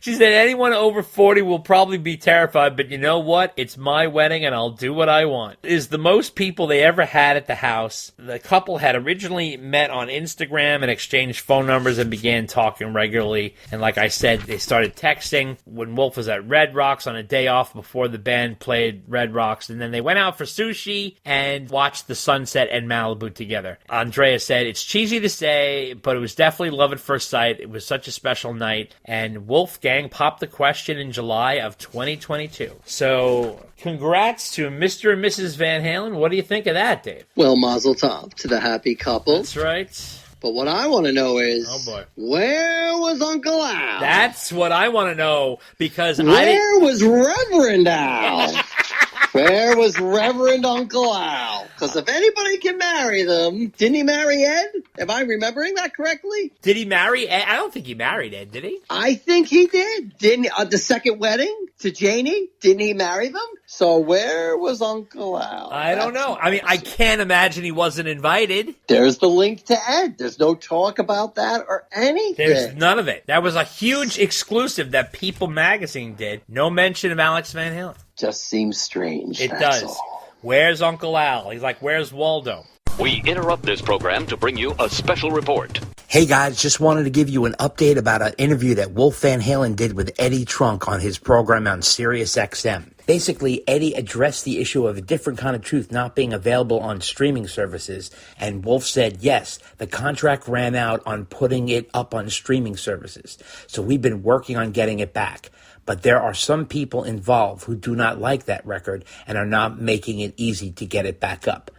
She said anyone over 40 will probably be terrified, but you know what? It's my wedding and I'll do what I want. It is the most people they ever had at the house. The couple had originally met on Instagram and exchanged phone numbers and began talking regularly. And like I said, they started texting when Wolf was at Red Rocks on a day off before the band played Red Rocks. And then they went out for sushi and watched the sunset in Malibu together. Andrea said, it's cheesy to say, but it was definitely love at first sight. It was such a special night. And Wolfgang popped the question in July of 2022. So, congrats to Mr. and Mrs. Van Halen. What do you think of that, Dave? Well, mazel tov to the happy couple. That's right. But what I want to know is, oh boy, where was Uncle Al? That's what I want to know, because where was Reverend Al? Where was Reverend Uncle Al? Because if anybody can marry them, didn't he marry Ed? Am I remembering that correctly? Did he marry Ed? I don't think he married Ed, did he? I think he did. Didn't the second wedding to Janie? Didn't he marry them? So where was Uncle Al? I don't know. I mean, I can't imagine he wasn't invited. There's the link to Ed. There's no talk about that or anything. There's none of it. That was a huge exclusive that People Magazine did. No mention of Alex Van Halen. Just seems strange. It does. All. Where's Uncle Al? He's like, where's Waldo? We interrupt this program to bring you a special report. Hey guys, just wanted to give you an update about an interview that Wolf Van Halen did with Eddie Trunk on his program on Sirius XM. Basically, Eddie addressed the issue of a different kind of truth not being available on streaming services, and Wolf said, yes, the contract ran out on putting it up on streaming services, so we've been working on getting it back. But there are some people involved who do not like that record and are not making it easy to get it back up.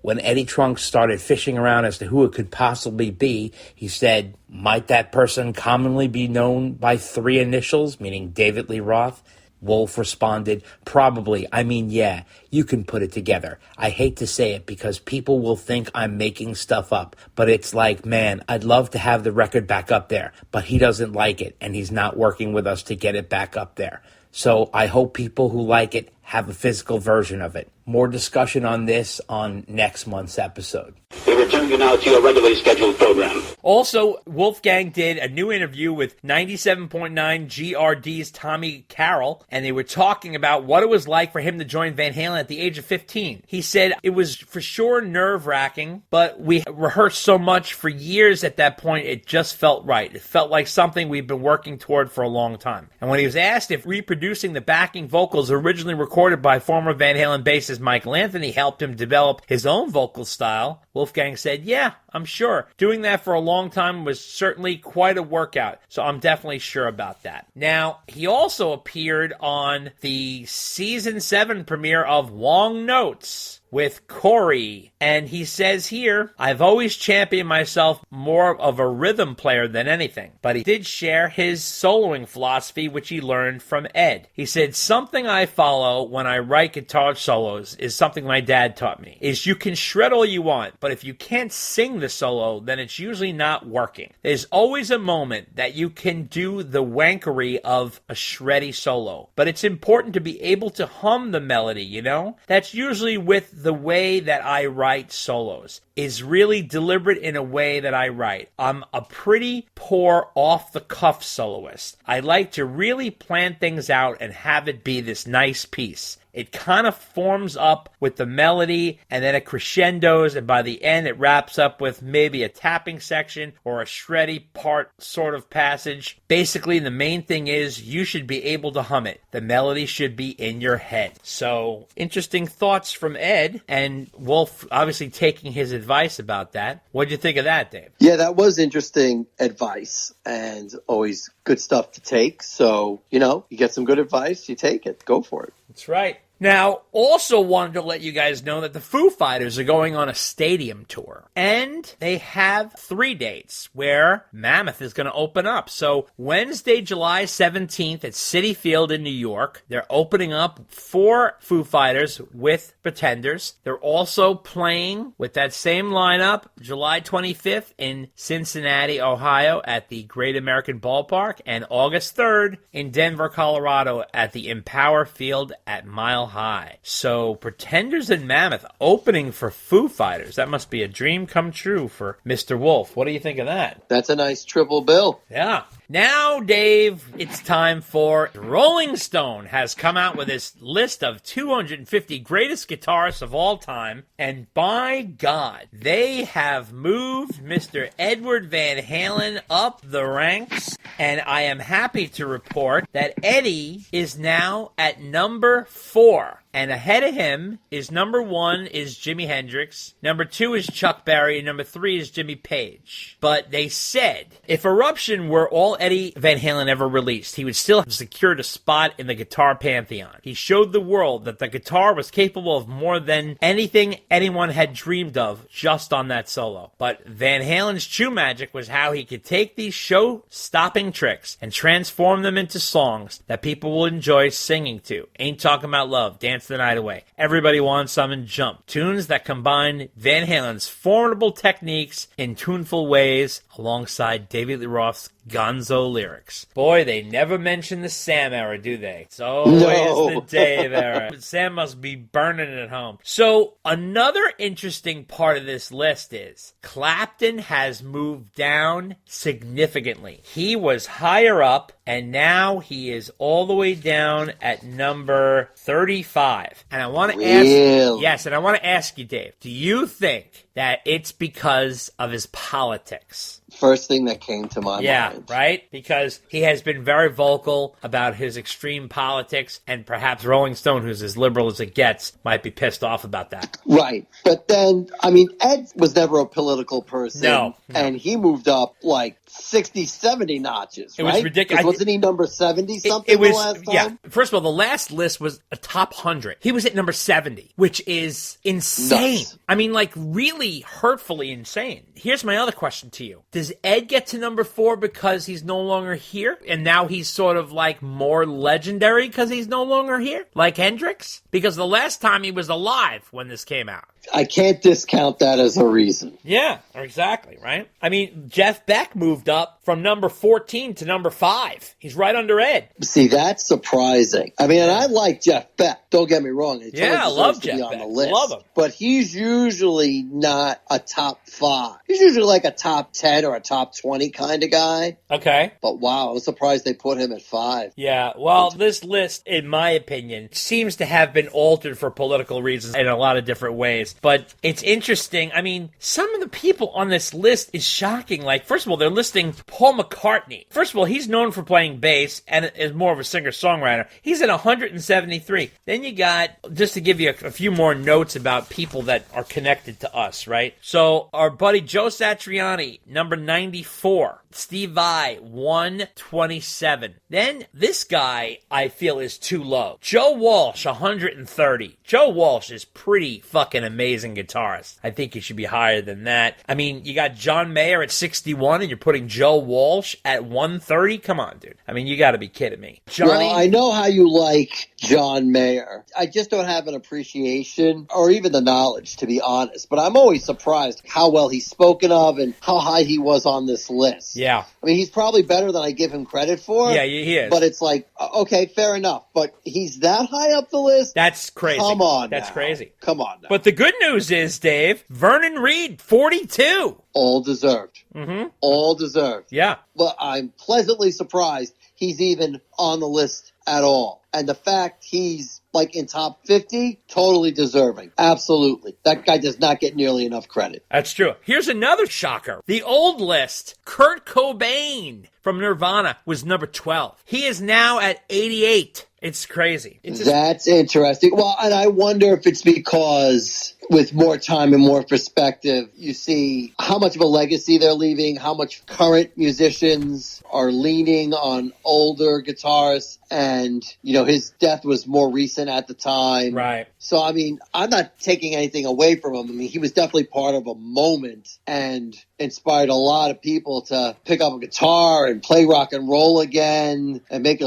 When Eddie Trunk started fishing around as to who it could possibly be, he said, might that person commonly be known by 3 initials, meaning David Lee Roth? Wolf responded, probably. I mean, yeah, you can put it together. I hate to say it because people will think I'm making stuff up, but it's like, man, I'd love to have the record back up there, but he doesn't like it, and he's not working with us to get it back up there. So I hope people who like it have a physical version of it. More discussion on this on next month's episode. We return you now to your regularly scheduled program. Also, Wolfgang did a new interview with 97.9 GRD's Tommy Carroll, and they were talking about what it was like for him to join Van Halen at the age of 15. He said it was for sure nerve-wracking, but we rehearsed so much for years at that point, it just felt right. It felt like something we've been working toward for a long time. And when he was asked if reproducing the backing vocals originally recorded by former Van Halen bassist Michael Anthony helped him develop his own vocal style, Wolfgang said, yeah, I'm sure. Doing that for a long time was certainly quite a workout, so I'm definitely sure about that. Now, he also appeared on the Season 7 premiere of Long Notes with Corey, and he says here, I've always championed myself more of a rhythm player than anything, but he did share his soloing philosophy, which he learned from Ed. He said, something I follow when I write guitar solos is something my dad taught me, is you can shred all you want, but if you can't sing the solo, then it's usually not working. There's always a moment that you can do the wankery of a shreddy solo, but it's important to be able to hum the melody, you know? That's usually with the way that I write solos, is really deliberate in a way that I write. I'm a pretty poor off-the-cuff soloist. I like to really plan things out and have it be this nice piece. It kind of forms up with the melody, and then it crescendos, and by the end it wraps up with maybe a tapping section or a shreddy part sort of passage. Basically, the main thing is you should be able to hum it. The melody should be in your head. So, interesting thoughts from Ed, and Wolf obviously taking his advice about that. What'd you think of that, Dave? Yeah, that was interesting advice and always good stuff to take. So, you get some good advice, you take it. Go for it. That's right. Now, also wanted to let you guys know that the Foo Fighters are going on a stadium tour. And they have 3 dates where Mammoth is going to open up. So, Wednesday, July 17th at Citi Field in New York, they're opening up for Foo Fighters with Pretenders. They're also playing with that same lineup July 25th in Cincinnati, Ohio at the Great American Ballpark, and August 3rd in Denver, Colorado at the Empower Field at Mile High. So, Pretenders and Mammoth opening for Foo Fighters. That must be a dream come true for Mr. Wolf. What do you think of that? That's a nice triple bill. Yeah. Now, Dave, it's time for Rolling Stone has come out with this list of 250 greatest guitarists of all time, and by God, they have moved Mr. Edward Van Halen up the ranks, and I am happy to report that Eddie is now at number 4. And ahead of him is number 1 is Jimi Hendrix, number 2 is Chuck Berry, and number 3 is Jimmy Page. But they said if Eruption were all Eddie Van Halen ever released, he would still have secured a spot in the guitar pantheon. He showed the world that the guitar was capable of more than anything anyone had dreamed of just on that solo. But Van Halen's true magic was how he could take these show-stopping tricks and transform them into songs that people will enjoy singing to. Ain't Talking About Love, Dance the Night Away, Everybody Wants Some, and Jump. Tunes that combine Van Halen's formidable techniques in tuneful ways alongside David Lee Roth's gonzo lyrics. Boy, they never mention the Sam era, do they? It's always the Dave era. Sam must be burning at home. So, another interesting part of this list is Clapton has moved down significantly. He was higher up, and now he is all the way down at number 35. And I want to ask, yes, and I want to ask you, Dave, do you think that it's because of his politics? First thing that came to my mind. Yeah, right? Because he has been very vocal about his extreme politics, and perhaps Rolling Stone, who's as liberal as it gets, might be pissed off about that. Right. But then, Ed was never a political person. No. And he moved up like 60, 70 notches, It right? was ridiculous. Wasn't he number 70 something It was, the last time? yeah. First of all, the last list was a top 100. He was at number 70, which is insane. Nuts. I mean, like, really hurtfully insane. Here's my other question to you. Does Ed get to number 4 because he's no longer here? And now he's sort of like more legendary because he's no longer here? Like Hendrix? Because the last time he was alive when this came out. I can't discount that as a reason. Yeah, exactly, right? I mean, Jeff Beck moved up from number 14 to number 5. He's right under Ed. See, that's surprising. I mean, and I like Jeff Beck. Don't get me wrong. He totally I love deserves to be Jeff on Beck. the list. Love him. But he's usually not a top 5. He's usually like a top 10 or a top 20 kind of guy. Okay. But wow, I was surprised they put him at 5. Yeah, well, this list, in my opinion, seems to have been altered for political reasons in a lot of different ways. But it's interesting. I mean, some of the people on this list is shocking. Like, first of all, they're listing Paul McCartney. First of all, he's known for playing bass and is more of a singer-songwriter. He's at 173. Then you got, just to give you a few more notes about people that are connected to us, right? So, our buddy Joe Satriani, number 94. Steve Vai, 127. Then, this guy, I feel, is too low. Joe Walsh, 130. Joe Walsh is pretty fucking amazing guitarist. I think he should be higher than that. I mean, you got John Mayer at 61, and you're putting Joe Walsh at 130? Come on, dude. I mean, you gotta be kidding me. Johnny? Well, I know how you like John Mayer. I just don't have an appreciation or even the knowledge, to be honest. But I'm always surprised how well he's spoken of and how high he was on this list. Yeah. I mean, he's probably better than I give him credit for. Yeah, he is. But it's like, okay, fair enough. But he's that high up the list? That's crazy. Come on That's now. crazy. Come on now. But the good news is, Dave, Vernon Reid, 42. All deserved. Mm-hmm. All deserved. Yeah. But I'm pleasantly surprised he's even on the list at all. And the fact he's like in top 50, totally deserving. Absolutely. That guy does not get nearly enough credit. That's true. Here's another shocker. The old list, Kurt Cobain from Nirvana was number 12. He is now at 88. It's crazy. That's interesting. Well, and I wonder if it's because with more time and more perspective, you see how much of a legacy they're leaving, how much current musicians are leaning on older guitarists. And, you know, his death was more recent at the time. Right. So, I mean, I'm not taking anything away from him. I mean, he was definitely part of a moment and inspired a lot of people to pick up a guitar and play rock and roll again and make it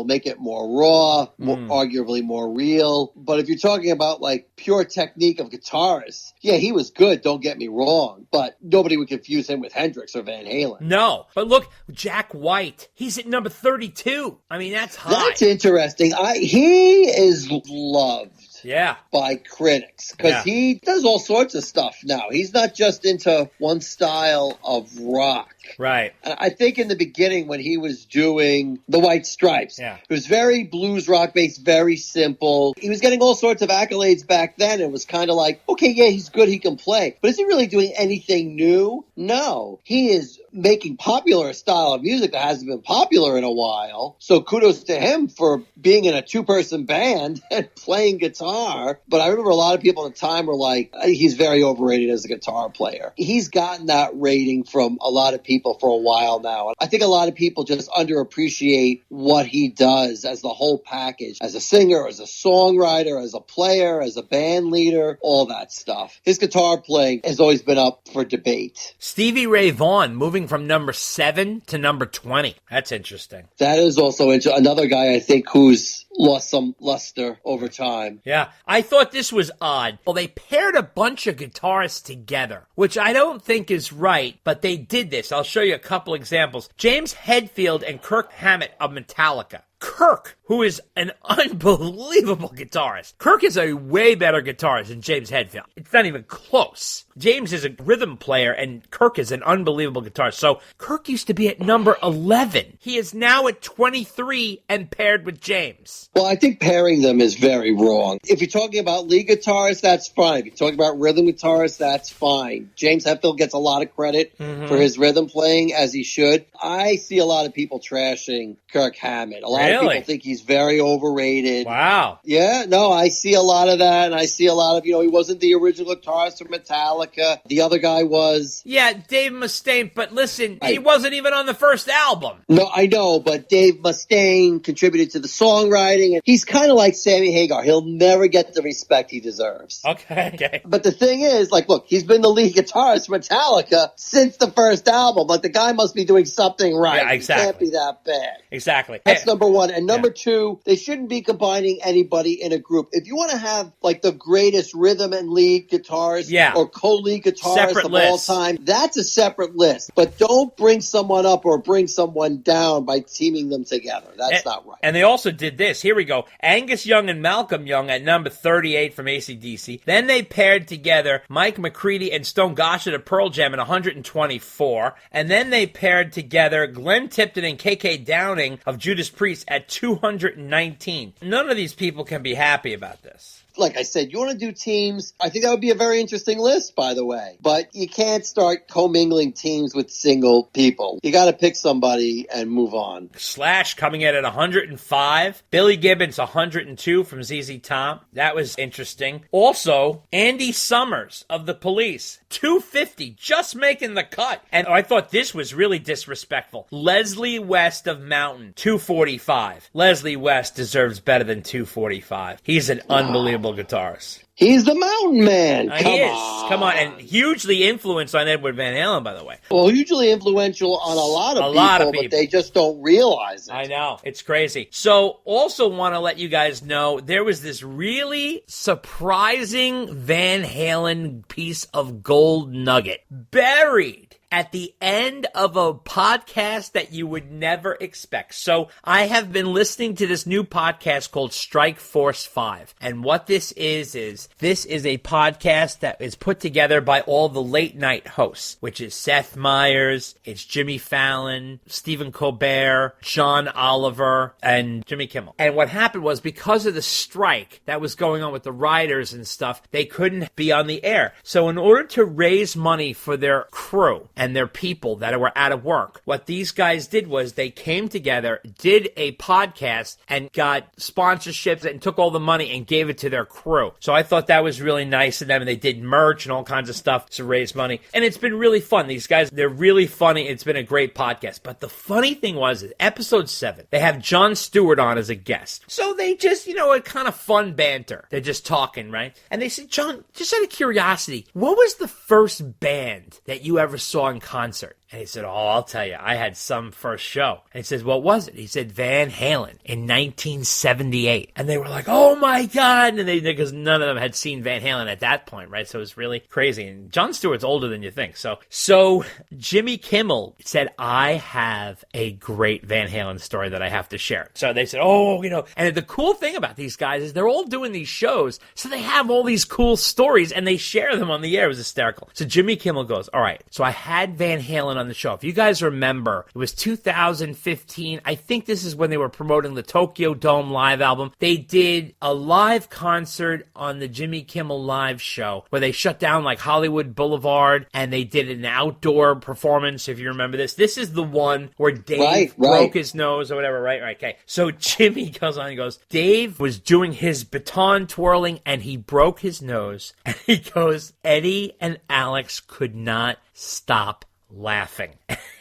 make it more raw, arguably more real. But if you're talking about like pure technique of guitarists, yeah, he was good, don't get me wrong, but nobody would confuse him with Hendrix or Van Halen. No, but look, Jack White, he's at number 32. I mean, that's high. That's interesting. He is loved. Yeah. By critics because he does all sorts of stuff now. He's not just into one style of rock. Right. And I think in the beginning when he was doing the White Stripes, it was very blues rock based, very simple. He was getting all sorts of accolades back then. It was kind of like, okay, yeah, he's good, he can play. But is he really doing anything new? No. He is making popular a style of music that hasn't been popular in a while. So kudos to him for being in a 2-person band and playing guitar. But I remember a lot of people at the time were like, he's very overrated as a guitar player. He's gotten that rating from a lot of people for a while now. I think a lot of people just underappreciate what he does as the whole package, as a singer, as a songwriter, as a player, as a band leader, all that stuff. His guitar playing has always been up for debate. Stevie Ray Vaughan moving from number 7 to number 20. That's interesting. That is also another guy I think who's lost some luster over time. Yeah. I thought this was odd. Well, they paired a bunch of guitarists together, which I don't think is right, but they did this. I'll show you a couple examples. James Hetfield and Kirk Hammett of Metallica. Kirk, who is an unbelievable guitarist. Kirk is a way better guitarist than James Hetfield. It's not even close. James is a rhythm player, and Kirk is an unbelievable guitarist. So Kirk used to be at number 11. He is now at 23 and paired with James. Well, I think pairing them is very wrong. If you're talking about lead guitarists, that's fine. If you're talking about rhythm guitarists, that's fine. James Hetfield gets a lot of credit for his rhythm playing, as he should. I see a lot of people trashing Kirk Hammett. A lot of Really? people think he's very overrated. Wow. Yeah, no, I see a lot of that, and I see a lot of, he wasn't the original guitarist for Metallica. The other guy was. Yeah, Dave Mustaine, but listen, he Right. wasn't even on the first album. No, I know, but Dave Mustaine contributed to the songwriting, and he's kind of like Sammy Hagar. He'll never get the respect he deserves. Okay. But the thing is, look, he's been the lead guitarist for Metallica since the first album. Like, the guy must be doing something right. Yeah, exactly. He can't be that bad. Exactly. That's number one. And number two, they shouldn't be combining anybody in a group. If you want to have, the greatest rhythm and lead guitars or co-lead guitarists Separate of lists. all time, that's a separate list. But don't bring someone up or bring someone down by teaming them together. That's not right. And they also did this. Here we go. Angus Young and Malcolm Young at number 38 from AC/DC. Then they paired together Mike McCready and Stone Gossard of Pearl Jam at 124. And then they paired together Glenn Tipton and KK Downing of Judas Priest at 219. None of these people can be happy about this. Like I said, you want to do teams. I think that would be a very interesting list, by the way. But you can't start commingling teams with single people. You got to pick somebody and move on. Slash coming in at 105. Billy Gibbons, 102 from ZZ Top. That was interesting. Also, Andy Summers of The Police, 250, just making the cut. And I thought this was really disrespectful. Leslie West of Mountain, 245. Leslie West deserves better than 245. He's an unbelievable guitarist. He's the Mountain Man. Come on. And hugely influenced on Edward Van Halen, by the way. Well, hugely influential on a lot of people, but they just don't realize it. I know. It's crazy. So, also want to let you guys know, there was this really surprising Van Halen piece of gold nugget buried at the end of a podcast that you would never expect. So I have been listening to this new podcast called Strike Force 5. And what this is this is a podcast that is put together by all the late night hosts, which is Seth Meyers, it's Jimmy Fallon, Stephen Colbert, John Oliver, and Jimmy Kimmel. And what happened was, because of the strike that was going on with the writers and stuff, they couldn't be on the air. So in order to raise money for their crew and their people that were out of work, what these guys did was they came together, did a podcast, and got sponsorships and took all the money and gave it to their crew. So I thought that was really nice of them, and they did merch and all kinds of stuff to raise money. And it's been really fun. These guys, they're really funny. It's been a great podcast. But the funny thing was, episode 7, they have Jon Stewart on as a guest. So they just, a kind of fun banter. They're just talking, right? And they said, John, just out of curiosity, what was the first band that you ever saw in concert? And he said, I'll tell you, I had some first show. And he says, what was it? He said, Van Halen in 1978. And they were like, oh my God. And because none of them had seen Van Halen at that point, right? So it was really crazy. And Jon Stewart's older than you think. So Jimmy Kimmel said, I have a great Van Halen story that I have to share. So they said, and the cool thing about these guys is they're all doing these shows. So they have all these cool stories and they share them on the air. It was hysterical. So Jimmy Kimmel goes, all right, so I had Van Halen on the show. If you guys remember, it was 2015. I think this is when they were promoting the Tokyo Dome live album. They did a live concert on the Jimmy Kimmel Live show where they shut down like Hollywood Boulevard and they did an outdoor performance, if you remember this. This is the one where Dave broke his nose or whatever, right? Okay. So Jimmy goes on and goes, Dave was doing his baton twirling and he broke his nose. And he goes, Eddie and Alex could not stop laughing.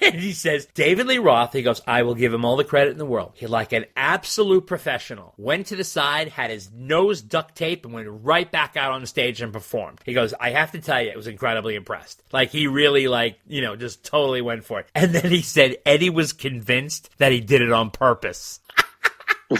And he says, David Lee Roth, he goes, I will give him all the credit in the world. He, like an absolute professional, went to the side, had his nose duct taped, and went right back out on stage and performed. He goes, I have to tell you, I was incredibly impressed. Like, he really, just totally went for it. And then he said Eddie was convinced that he did it on purpose.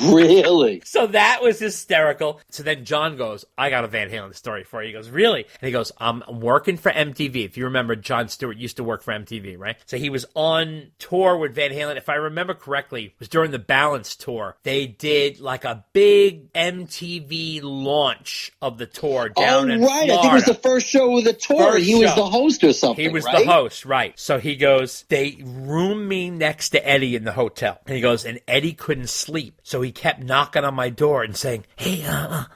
Really? So that was hysterical. So then John goes, I got a Van Halen story for you. He goes, really? And he goes, I'm working for MTV. If you remember, Jon Stewart used to work for MTV, right? So he was on tour with Van Halen. If I remember correctly, it was during the Balance tour. They did like a big MTV launch of the tour down in Florida. I think it was the first show of the tour. He was the host or something, He was the host, right. So he goes, they roomed me next to Eddie in the hotel. And he goes, and Eddie couldn't sleep. So he kept knocking on my door and saying, hey,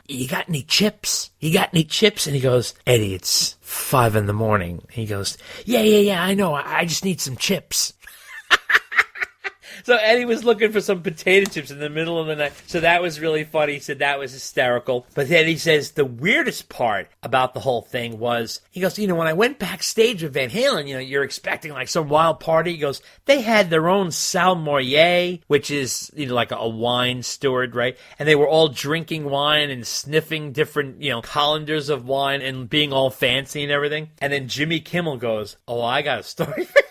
you got any chips? You got any chips? And he goes, Eddie, it's 5 a.m. He goes, yeah, I know. I just need some chips. So Eddie was looking for some potato chips in the middle of the night. So that was really funny. He said that was hysterical. But then he says the weirdest part about the whole thing was, he goes, when I went backstage with Van Halen, you're expecting like some wild party. He goes, they had their own Salmoyer, which is, like a wine steward, right? And they were all drinking wine and sniffing different, colanders of wine and being all fancy and everything. And then Jimmy Kimmel goes, oh, I got a story for you.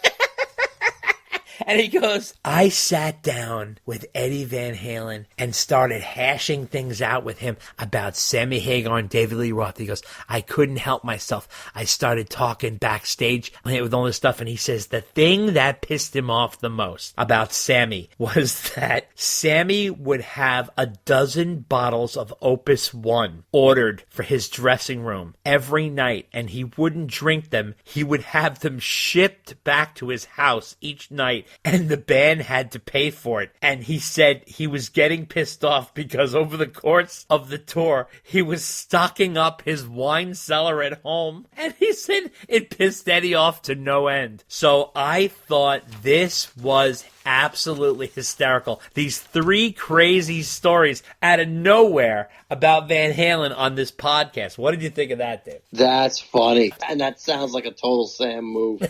And he goes, I sat down with Eddie Van Halen and started hashing things out with him about Sammy Hagar and David Lee Roth. He goes, I couldn't help myself. I started talking backstage with all this stuff. And he says the thing that pissed him off the most about Sammy was that Sammy would have 12 bottles of Opus One ordered for his dressing room every night. And he wouldn't drink them. He would have them shipped back to his house each night. And the band had to pay for it. And he said he was getting pissed off because over the course of the tour, he was stocking up his wine cellar at home. And he said it pissed Eddie off to no end. So I thought this was absolutely hysterical. These 3 crazy stories out of nowhere about Van Halen on this podcast. What did you think of that, Dave? That's funny. And that sounds like a total Sam move.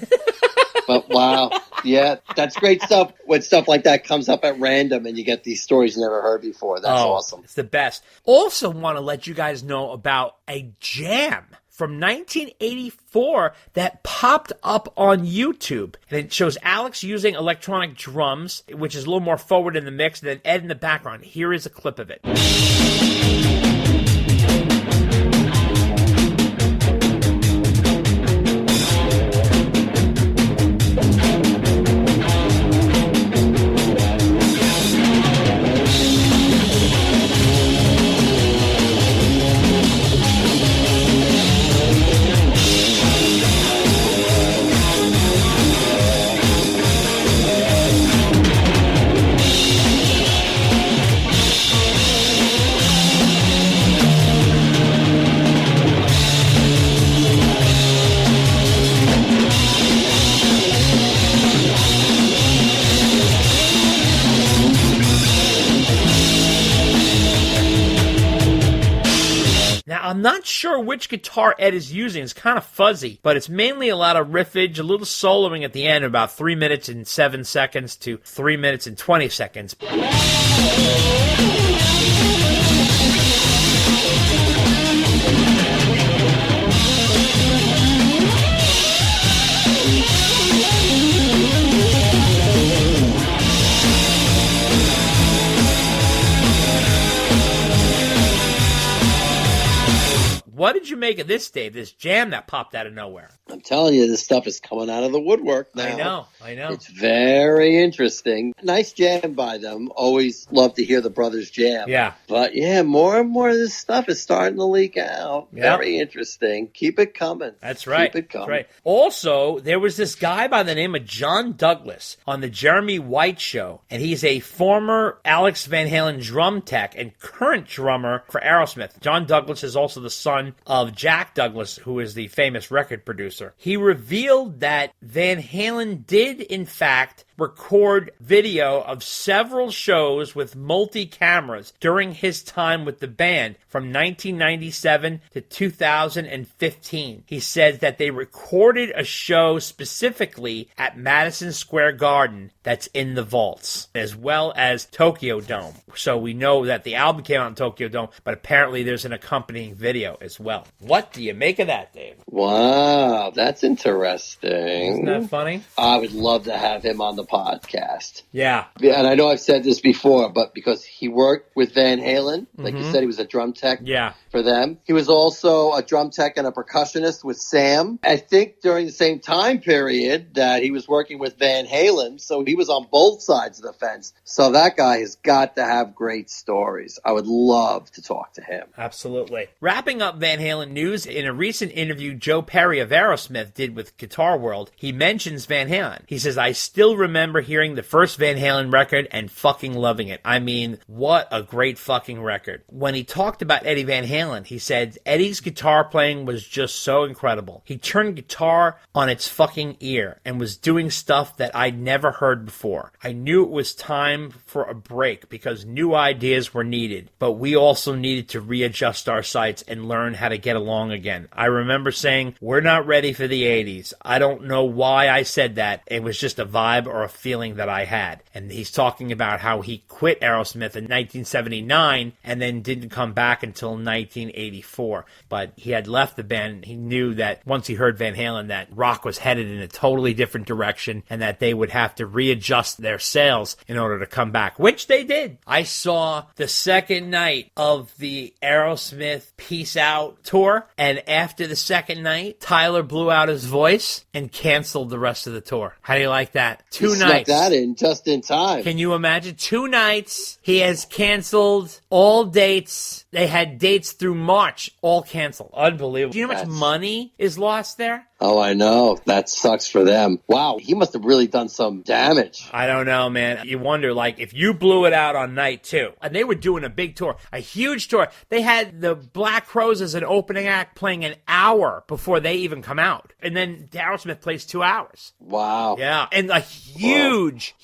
But wow. Yeah, that's great stuff when stuff like that comes up at random and you get these stories you never heard before. That's awesome. It's the best. Also want to let you guys know about a jam from 1984 that popped up on YouTube. And it shows Alex using electronic drums, which is a little more forward in the mix, and then Ed in the background. Here is a clip of it. I'm not sure which guitar Ed is using. It's kind of fuzzy, but it's mainly a lot of riffage, a little soloing at the end, about 3 minutes and 7 seconds to 3 minutes and 20 seconds. What did you make of this, Dave? This jam that popped out of nowhere? I'm telling you, this stuff is coming out of the woodwork now. I know. It's very interesting. Nice jam by them. Always love to hear the brothers jam. Yeah. But yeah, more and more of this stuff is starting to leak out. Yep. Very interesting. Keep it coming. That's right. Keep it coming. That's right. Also, there was this guy by the name of John Douglas on the Jeremy White Show, and he's a former Alex Van Halen drum tech and current drummer for Aerosmith. John Douglas is also the son of Jack Douglas, who is the famous record producer. He revealed that Van Halen did, in fact, record video of several shows with multi-cameras during his time with the band from 1997 to 2015. He said that they recorded a show specifically at Madison Square Garden that's in the vaults, as well as Tokyo Dome. So we know that the album came out in Tokyo Dome, but apparently there's an accompanying video as well. What do you make of that, Dave? Wow, that's interesting. Isn't that funny? I would love to have him on the podcast. Yeah. And I know I've said this before, but because he worked with Van Halen, like you said, he was a drum tech for them. He was also a drum tech and a percussionist with Sam. I think during the same time period that he was working with Van Halen, so he was on both sides of the fence. So that guy has got to have great stories. I would love to talk to him. Absolutely. Wrapping up Van Halen news, in a recent interview Joe Perry of Aerosmith did with Guitar World, he mentions Van Halen. He says, I still remember remember hearing the first Van Halen record and fucking loving it. I mean, what a great fucking record. When he talked about Eddie Van Halen, he said Eddie's guitar playing was just so incredible. He turned guitar on its fucking ear and was doing stuff that I'd never heard before. I knew it was time for a break because new ideas were needed, but we also needed to readjust our sights and learn how to get along again. I remember saying, we're not ready for the 80s. I don't know why I said that. It was just a vibe or a feeling that I had. And he's talking about how he quit Aerosmith in 1979 and then didn't come back until 1984. But he had left the band. He knew that once he heard Van Halen that rock was headed in a totally different direction and that they would have to readjust their sails in order to come back, which they did. I saw the second night of the Aerosmith Peace Out tour, and after the second night, Tyler blew out his voice and canceled the rest of the tour. How do you like that? Two nights. Snuck that in just in time. Can you imagine? 2 nights. He has canceled all dates. They had dates through March, all canceled. Unbelievable. Do you know how much money is lost there? Oh, I know. That sucks for them. Wow, he must have really done some damage. I don't know, man. You wonder, like, if you blew it out on night 2, and they were doing a big tour, a huge tour. They had the Black Crowes as an opening act playing an hour before they even come out. And then Aerosmith plays 2 hours. Wow. Yeah, and a huge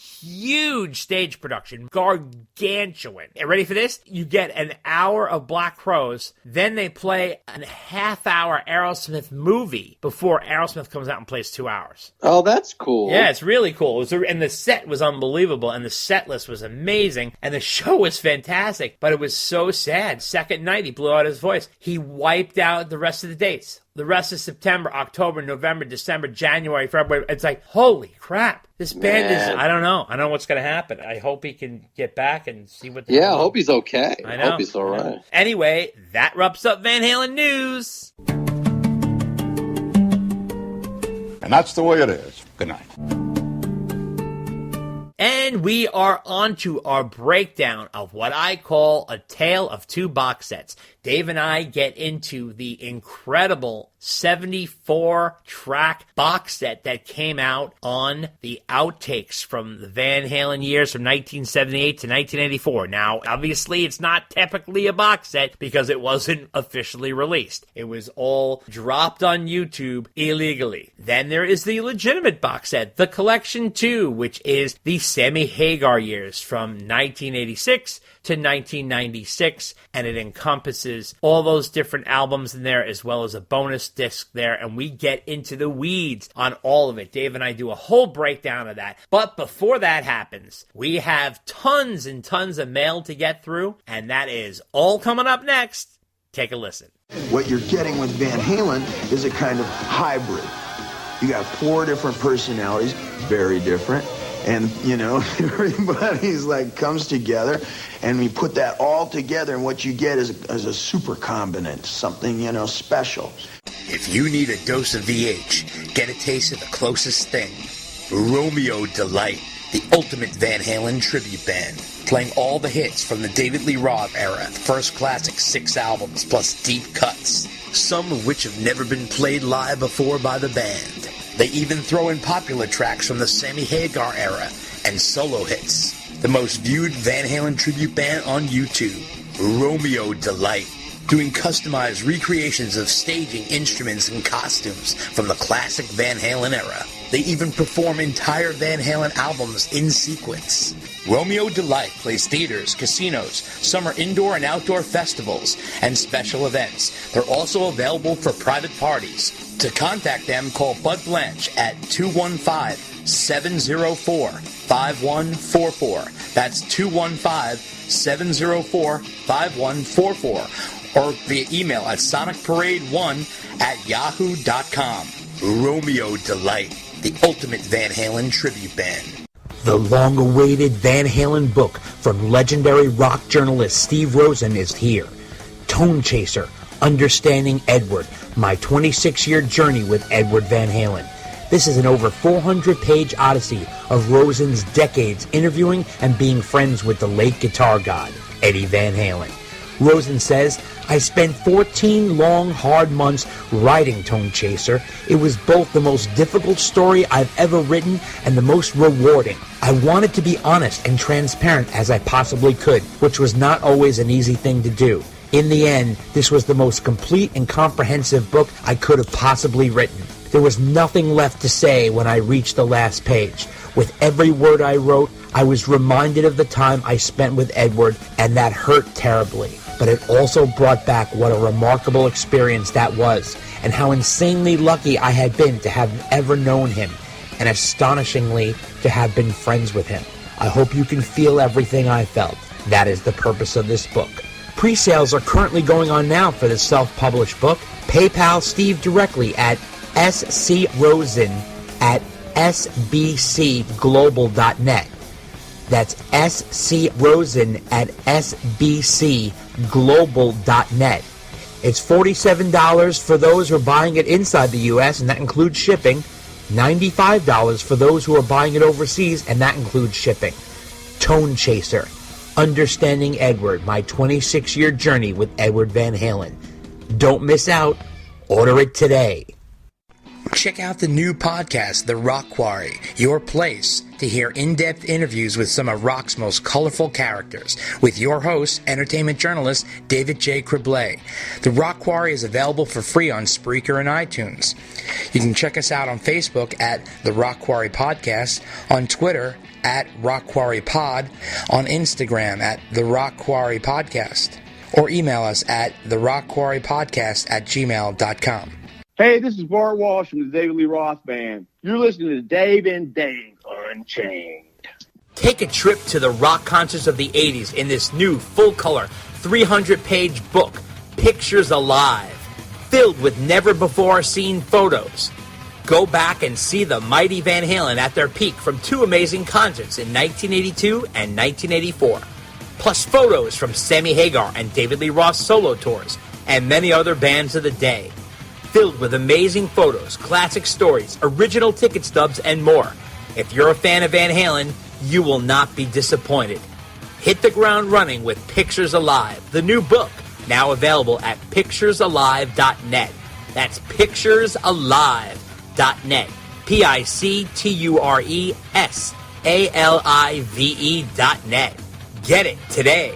stage production. Gargantuan. And ready for this? You get an hour of Black Crowes, then they play a half-hour Aerosmith movie before Aerosmith comes out and plays 2 hours. Oh, that's cool. Yeah, it's really cool. And the set was unbelievable, and the set list was amazing, and the show was fantastic, but it was so sad. Second night, he blew out his voice. He wiped out the rest of the dates. The rest of September, October, November, December, January, February. It's like, holy crap. This band is, I don't know. I don't know what's going to happen. I hope he can get back and see what I hope he's okay. I know. Hope he's all right. Anyway, that wraps up Van Halen news. And that's the way it is. Good night. And we are on to our breakdown of what I call a tale of 2 box sets. Dave and I get into the incredible 74-track box set that came out on the outtakes from the Van Halen years from 1978 to 1984. Now, obviously, it's not typically a box set because it wasn't officially released. It was all dropped on YouTube illegally. Then there is the legitimate box set, the Collection 2, which is the Sammy Hagar years from 1986 to 1996, and it encompasses all those different albums in there as well as a bonus disc there, and we get into the weeds on all of it. Dave and I do a whole breakdown of that. But before that happens, we have tons and tons of mail to get through, and that is all coming up next. Take a listen. What you're getting with Van Halen is a kind of hybrid. You got 4 different personalities, very different. And, you know, everybody's like comes together, and we put that all together, and what you get is a super combinant, something, you know, special. If you need a dose of VH, get a taste of the closest thing. Romeo Delight, the ultimate Van Halen tribute band, playing all the hits from the David Lee Roth era, first classic 6 albums, plus deep cuts, some of which have never been played live before by the band. They even throw in popular tracks from the Sammy Hagar era and solo hits. The most viewed Van Halen tribute band on YouTube, Romeo Delight, doing customized recreations of staging, instruments, and costumes from the classic Van Halen era. They even perform entire Van Halen albums in sequence. Romeo Delight plays theaters, casinos, summer indoor and outdoor festivals, and special events. They're also available for private parties. To contact them, call Bud Blanche at 215-704-5144. That's 215-704-5144. Or via email at sonicparade1@yahoo.com. Romeo Delight, the ultimate Van Halen tribute band. The long-awaited Van Halen book from legendary rock journalist Steve Rosen is here. Tone Chaser, Understanding Edward, my 26-year journey with Edward Van Halen. This is an over 400-page odyssey of Rosen's decades interviewing and being friends with the late guitar god, Eddie Van Halen. Rosen says, I spent 14 long, hard months writing Tone Chaser. It was both the most difficult story I've ever written and the most rewarding. I wanted to be honest and transparent as I possibly could, which was not always an easy thing to do. In the end, this was the most complete and comprehensive book I could have possibly written. There was nothing left to say when I reached the last page. With every word I wrote, I was reminded of the time I spent with Edward, and that hurt terribly. But it also brought back what a remarkable experience that was, and how insanely lucky I had been to have ever known him, and astonishingly to have been friends with him. I hope you can feel everything I felt. That is the purpose of this book. Pre-sales are currently going on now for the self-published book. PayPal Steve directly at scrosen@sbcglobal.net. That's scrosen@sbcglobal.net. It's $47 for those who are buying it inside the U.S., and that includes shipping. $95 for those who are buying it overseas, and that includes shipping. Tone Chaser. Understanding Edward, my 26-year journey with Edward Van Halen. Don't miss out. Order it today. Check out the new podcast, The Rock Quarry, your place to hear in-depth interviews with some of rock's most colorful characters, with your host, entertainment journalist David J. Criblay. The Rock Quarry is available for free on Spreaker and iTunes. You can check us out on Facebook at The Rock Quarry Podcast, on Twitter at Rock Quarry Pod, on Instagram at The Rock Quarry Podcast, or email us at therockquarrypodcast@gmail.com. Hey, this is Bart Walsh from the David Lee Roth Band. You're listening to Dave and Dave Unchained. Take a trip to the rock concerts of the 80s in this new full-color 300-page book, Pictures Alive, filled with never-before-seen photos. Go back and see the mighty Van Halen at their peak from two amazing concerts in 1982 and 1984, plus photos from Sammy Hagar and David Lee Roth's solo tours, and many other bands of the day. Filled with amazing photos, classic stories, original ticket stubs, and more. If you're a fan of Van Halen, you will not be disappointed. Hit the ground running with Pictures Alive, the new book, now available at picturesalive.net. That's picturesalive.net. picturesalive.net. Get it today.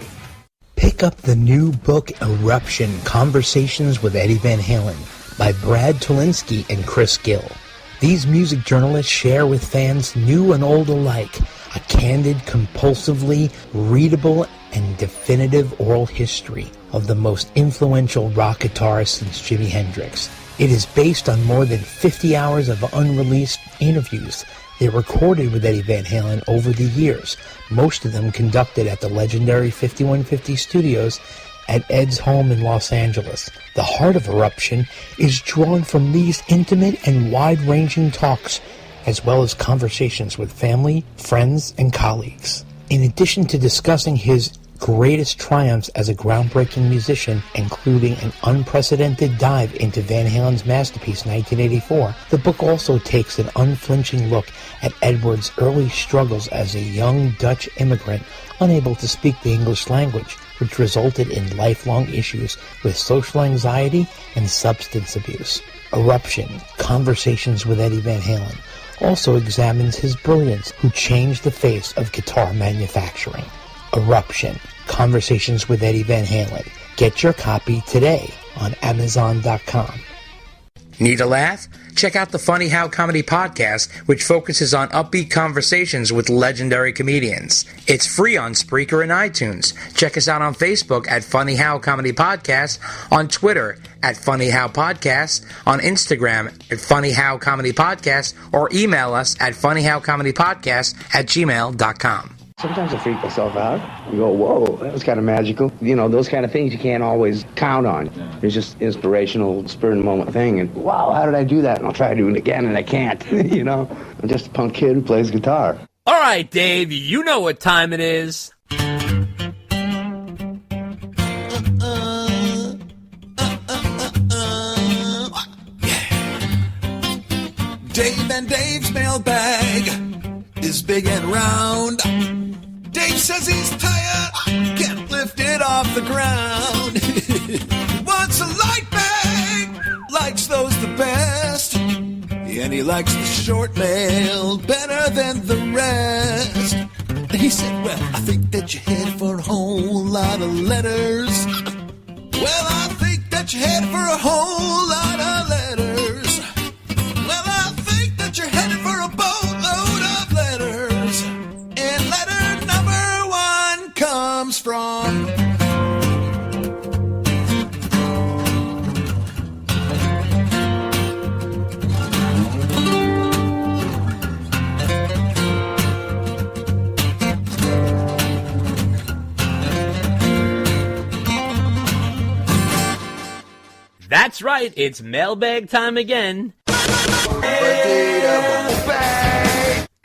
Pick up the new book, Eruption, Conversations with Eddie Van Halen, by Brad Tolinski and Chris Gill. These music journalists share with fans new and old alike a candid, compulsively readable, and definitive oral history of the most influential rock guitarist since Jimi Hendrix. It is based on more than 50 hours of unreleased interviews they recorded with Eddie Van Halen over the years, most of them conducted at the legendary 5150 Studios at Ed's home in Los Angeles. The heart of Eruption is drawn from these intimate and wide-ranging talks, as well as conversations with family, friends, and colleagues. In addition to discussing his greatest triumphs as a groundbreaking musician, including an unprecedented dive into Van Halen's masterpiece 1984, the book also takes an unflinching look at Edward's early struggles as a young Dutch immigrant unable to speak the English language, which resulted in lifelong issues with social anxiety and substance abuse. Eruption, Conversations with Eddie Van Halen, also examines his brilliance, who changed the face of guitar manufacturing. Eruption, Conversations with Eddie Van Halen. Get your copy today on Amazon.com. Need a laugh? Check out the Funny How Comedy Podcast, which focuses on upbeat conversations with legendary comedians. It's free on Spreaker and iTunes. Check us out on Facebook at Funny How Comedy Podcast, on Twitter at Funny How Podcast, on Instagram at Funny How Comedy Podcast, or email us at funnyhowcomedypodcast@gmail.com. Sometimes I freak myself out. You go, whoa, that was kind of magical. You know, those kind of things you can't always count on. It's just inspirational, spur-of-the-moment thing. And, wow, how did I do that? And I'll try to do it again, and I can't. You know, I'm just a punk kid who plays guitar. All right, Dave, you know what time it is. Dave and Dave's mailbag is big and round. Dave says he's tired, can't lift lift it off the ground. He wants a light bag, likes those the best. And he likes the short mail better than the rest. And he said, well, I think that you're headed for a whole lot of letters. Well, I think that you're headed for a whole lot of letters. Well, I think that you're headed for a boatload of letters. And letter number 1 comes from... That's right, it's mailbag time again.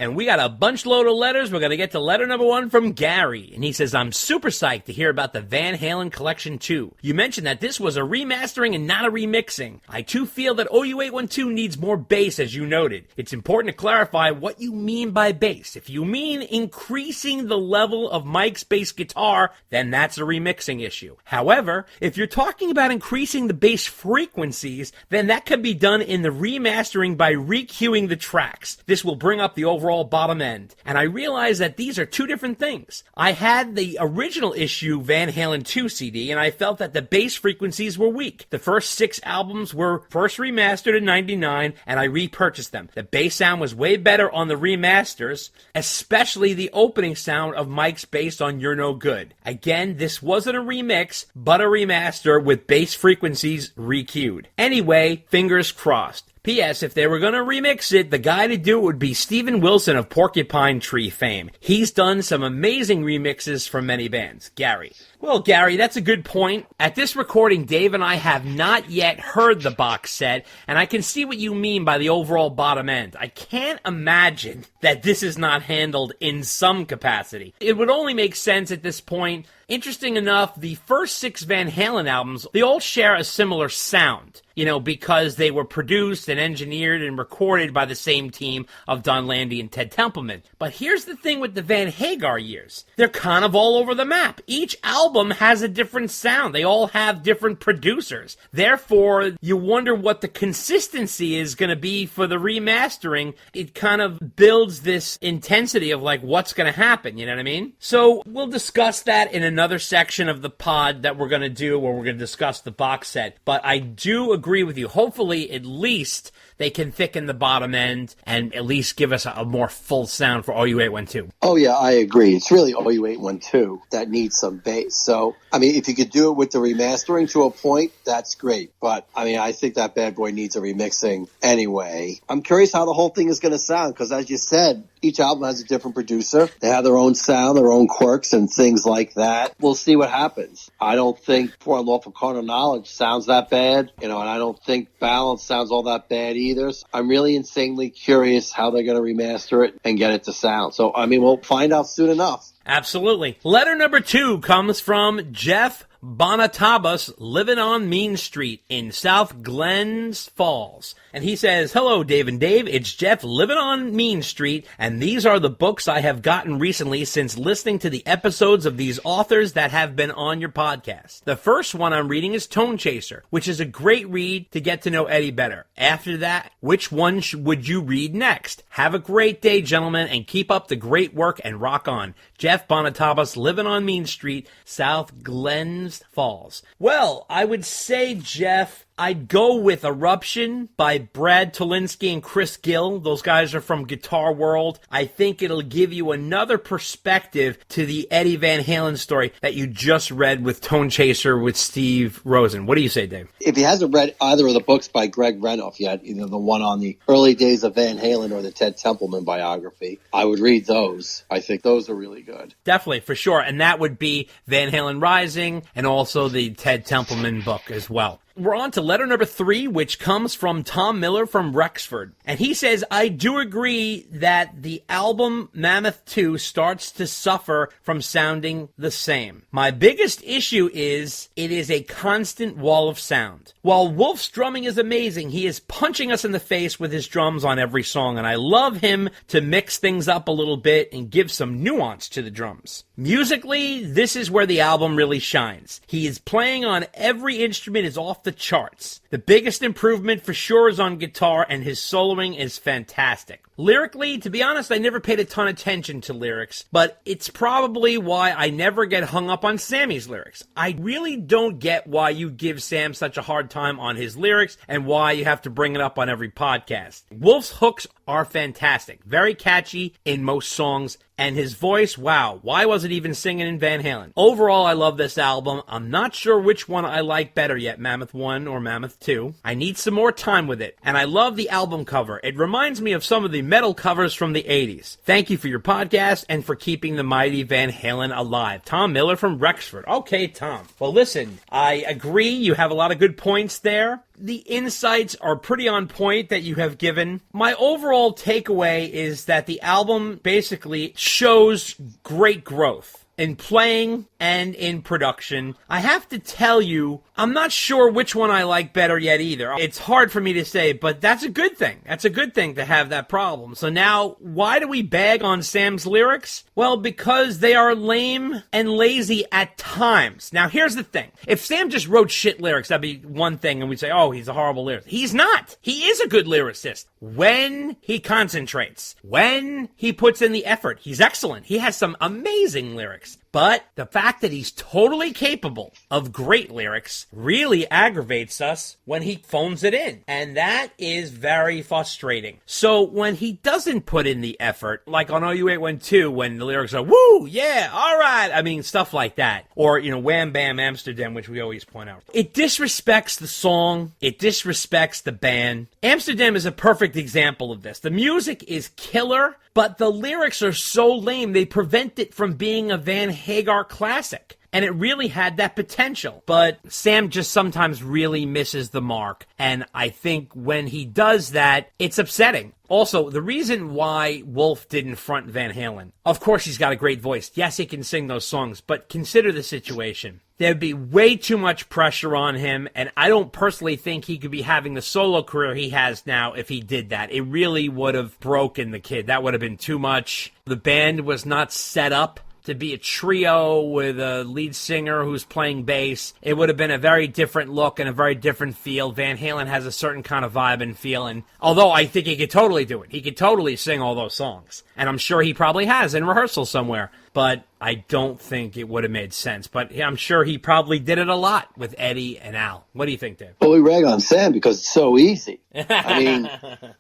And we got a bunch load of letters. We're going to get to letter number 1 from Gary. And he says, I'm super psyched to hear about the Van Halen Collection 2. You mentioned that this was a remastering and not a remixing. I too feel that OU812 needs more bass, as you noted. It's important to clarify what you mean by bass. If you mean increasing the level of Mike's bass guitar, then that's a remixing issue. However, if you're talking about increasing the bass frequencies, then that could be done in the remastering by re-queuing the tracks. This will bring up the overall bottom end. And I realize that these are two different things. I had the original issue Van Halen 2 CD, and I felt that the bass frequencies were weak. The first 6 albums were first remastered in 99, and I repurchased them. The bass sound was way better on the remasters, especially the opening sound of Mike's bass on You're No Good. Again, this wasn't a remix, but a remaster with bass frequencies re-queued. Anyway, fingers crossed. P.S. If they were going to remix it, the guy to do it would be Steven Wilson of Porcupine Tree fame. He's done some amazing remixes for many bands. Gary. Well, Gary, that's a good point. At this recording, Dave and I have not yet heard the box set, and I can see what you mean by the overall bottom end. I can't imagine that this is not handled in some capacity. It would only make sense at this point. Interesting enough, the first 6 Van Halen albums, they all share a similar sound, because they were produced and engineered and recorded by the same team of Don Landy and Ted Templeman. But here's the thing with the Van Hagar years. They're kind of all over the map. Each album has a different sound. They all have different producers. Therefore, you wonder what the consistency is going to be for the remastering. It kind of builds this intensity of what's going to happen, you know what I mean? So we'll discuss that in another section of the pod that we're going to do where we're going to discuss the box set. But I do agree with you. Hopefully, at least they can thicken the bottom end and at least give us a more full sound for OU812. Oh, yeah, I agree. It's really OU812 that needs some bass. So, if you could do it with the remastering to a point, that's great. But, I think that bad boy needs a remixing anyway. I'm curious how the whole thing is going to sound because, as you said, each album has a different producer. They have their own sound, their own quirks, and things like that. We'll see what happens. I don't think For Unlawful Carnal Knowledge sounds that bad, and I don't think Balance sounds all that bad either. So I'm really insanely curious how they're going to remaster it and get it to sound. So, we'll find out soon enough. Absolutely. Letter number 2 comes from Jeff Bonatabas, living on Mean Street in South Glens Falls. And he says, hello, Dave and Dave. It's Jeff living on Mean Street, and these are the books I have gotten recently since listening to the episodes of these authors that have been on your podcast. The first one I'm reading is Tone Chaser, which is a great read to get to know Eddie better. After that, which one would you read next? Have a great day, gentlemen, and keep up the great work and rock on. Jeff Bonatabas, living on Mean Street, South Glens Falls. Well, I would say, Jeff, I'd go with Eruption by Brad Tolinsky and Chris Gill. Those guys are from Guitar World. I think it'll give you another perspective to the Eddie Van Halen story that you just read with Tone Chaser with Steve Rosen. What do you say, Dave? If he hasn't read either of the books by Greg Renoff yet, either the one on the early days of Van Halen or the Ted Templeman biography, I would read those. I think those are really good. Definitely, for sure. And that would be Van Halen Rising and also the Ted Templeman book as well. we're on to letter number 3, which comes from Tom Miller from Rexford. And he says, I do agree that the album Mammoth 2 starts to suffer from sounding the same. My biggest issue is it is a constant wall of sound. While Wolf's drumming is amazing, he is punching us in the face with his drums on every song, and I love him to mix things up a little bit and give some nuance to the drums. Musically, this is where the album really shines. He is playing on every instrument is off the charts. The biggest improvement for sure is on guitar, and his soloing is fantastic. Lyrically, to be honest, I never paid a ton of attention to lyrics, but it's probably why I never get hung up on Sammy's lyrics. I really don't get why you give Sam such a hard time on his lyrics and why you have to bring it up on every podcast. Wolf's hooks are fantastic, very catchy in most songs, and his voice, wow, why was it even singing in Van Halen? Overall, I love this album. I'm not sure which one I like better yet, Mammoth 1 or Mammoth 2. I need some more time with it, and I love the album cover. It reminds me of some of the metal covers from the 80s. Thank you for your podcast and for keeping the mighty Van Halen alive. Tom Miller from Rexford. Okay, Tom. Well, listen, I agree. You have a lot of good points there. The insights are pretty on point that you have given. My overall takeaway is that the album basically shows great growth in playing and in production. I have to tell you, I'm not sure which one I like better yet either. It's hard for me to say, but that's a good thing. That's a good thing to have that problem. So now, why do we bag on Sam's lyrics? Well, because they are lame and lazy at times. Now, here's the thing. If Sam just wrote shit lyrics, that'd be one thing, and we'd say, oh, he's a horrible lyricist. He's not. He is a good lyricist. When he concentrates, when he puts in the effort, he's excellent. He has some amazing lyrics. But the fact that he's totally capable of great lyrics really aggravates us when he phones it in. And that is very frustrating. So when he doesn't put in the effort, like on OU812, when the lyrics are, woo, yeah, all right. I mean, stuff like that. Or, Wham Bam Amsterdam, which we always point out. It disrespects the song. It disrespects the band. Amsterdam is a perfect example of this. The music is killer, but the lyrics are so lame, they prevent it from being a Van Hagar classic. And it really had that potential. But Sam just sometimes really misses the mark. And I think when he does that, it's upsetting. Also, the reason why Wolf didn't front Van Halen, of course he's got a great voice. Yes, he can sing those songs, but consider the situation. There'd be way too much pressure on him, and I don't personally think he could be having the solo career he has now if he did that. It really would have broken the kid. That would have been too much. The band was not set up to be a trio with a lead singer who's playing bass. It would have been a very different look and a very different feel. Van Halen has a certain kind of vibe and feel, and although I think he could totally do it. He could totally sing all those songs. And I'm sure he probably has in rehearsal somewhere. But I don't think it would have made sense. But I'm sure he probably did it a lot with Eddie and Al. What do you think, Dave? Well, we rag on Sam because it's so easy. I mean,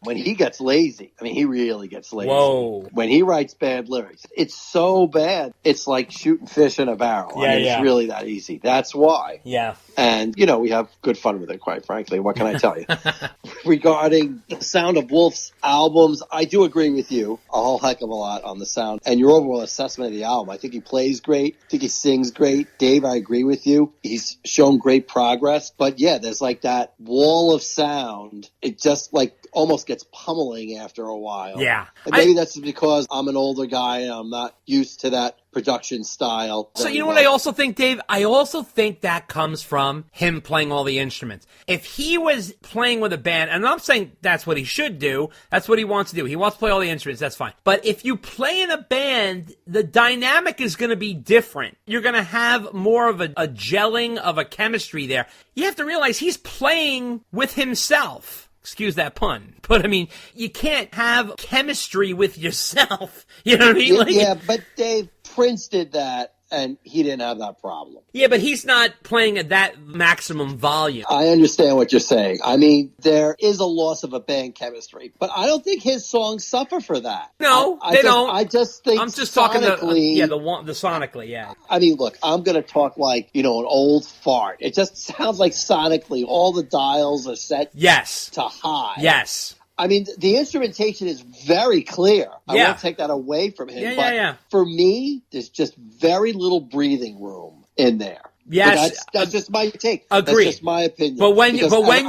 when he gets lazy, he really gets lazy. Whoa. When he writes bad lyrics, it's so bad. It's like shooting fish in a barrel. It's really that easy. That's why. Yeah. And, we have good fun with it, quite frankly. What can I tell you? Regarding the sound of Wolf's albums, I do agree with you a whole heck of a lot on the sound. And your overall assessment of the album, I think he plays great. I think he sings great. Dave, I agree with you. He's shown great progress. But yeah, there's like that wall of sound. It just almost gets pummeling after a while. Yeah. And maybe that's because I'm an older guy and I'm not used to that production style. So you know what I also think, Dave? I also think that comes from him playing all the instruments. If he was playing with a band, and I'm not saying that's what he should do, that's what he wants to do. He wants to play all the instruments, that's fine. But if you play in a band, the dynamic is going to be different. You're going to have more of a gelling of a chemistry there. You have to realize he's playing with himself. Excuse that pun. But, you can't have chemistry with yourself. You know what I mean? Yeah, but Dave, Prince did that, and he didn't have that problem. Yeah, but he's not playing at that maximum volume. I understand what you're saying. There is a loss of a band chemistry, but I don't think his songs suffer for that. No, they don't. I just think I'm just sonically, talking the sonically, yeah. Look, I'm going to talk like, an old fart. It just sounds like sonically all the dials are set to high. Yes. The instrumentation is very clear. I won't take that away from him. But for me, there's just very little breathing room in there. Yes, that's just my take. Agreed. That's just my opinion. But when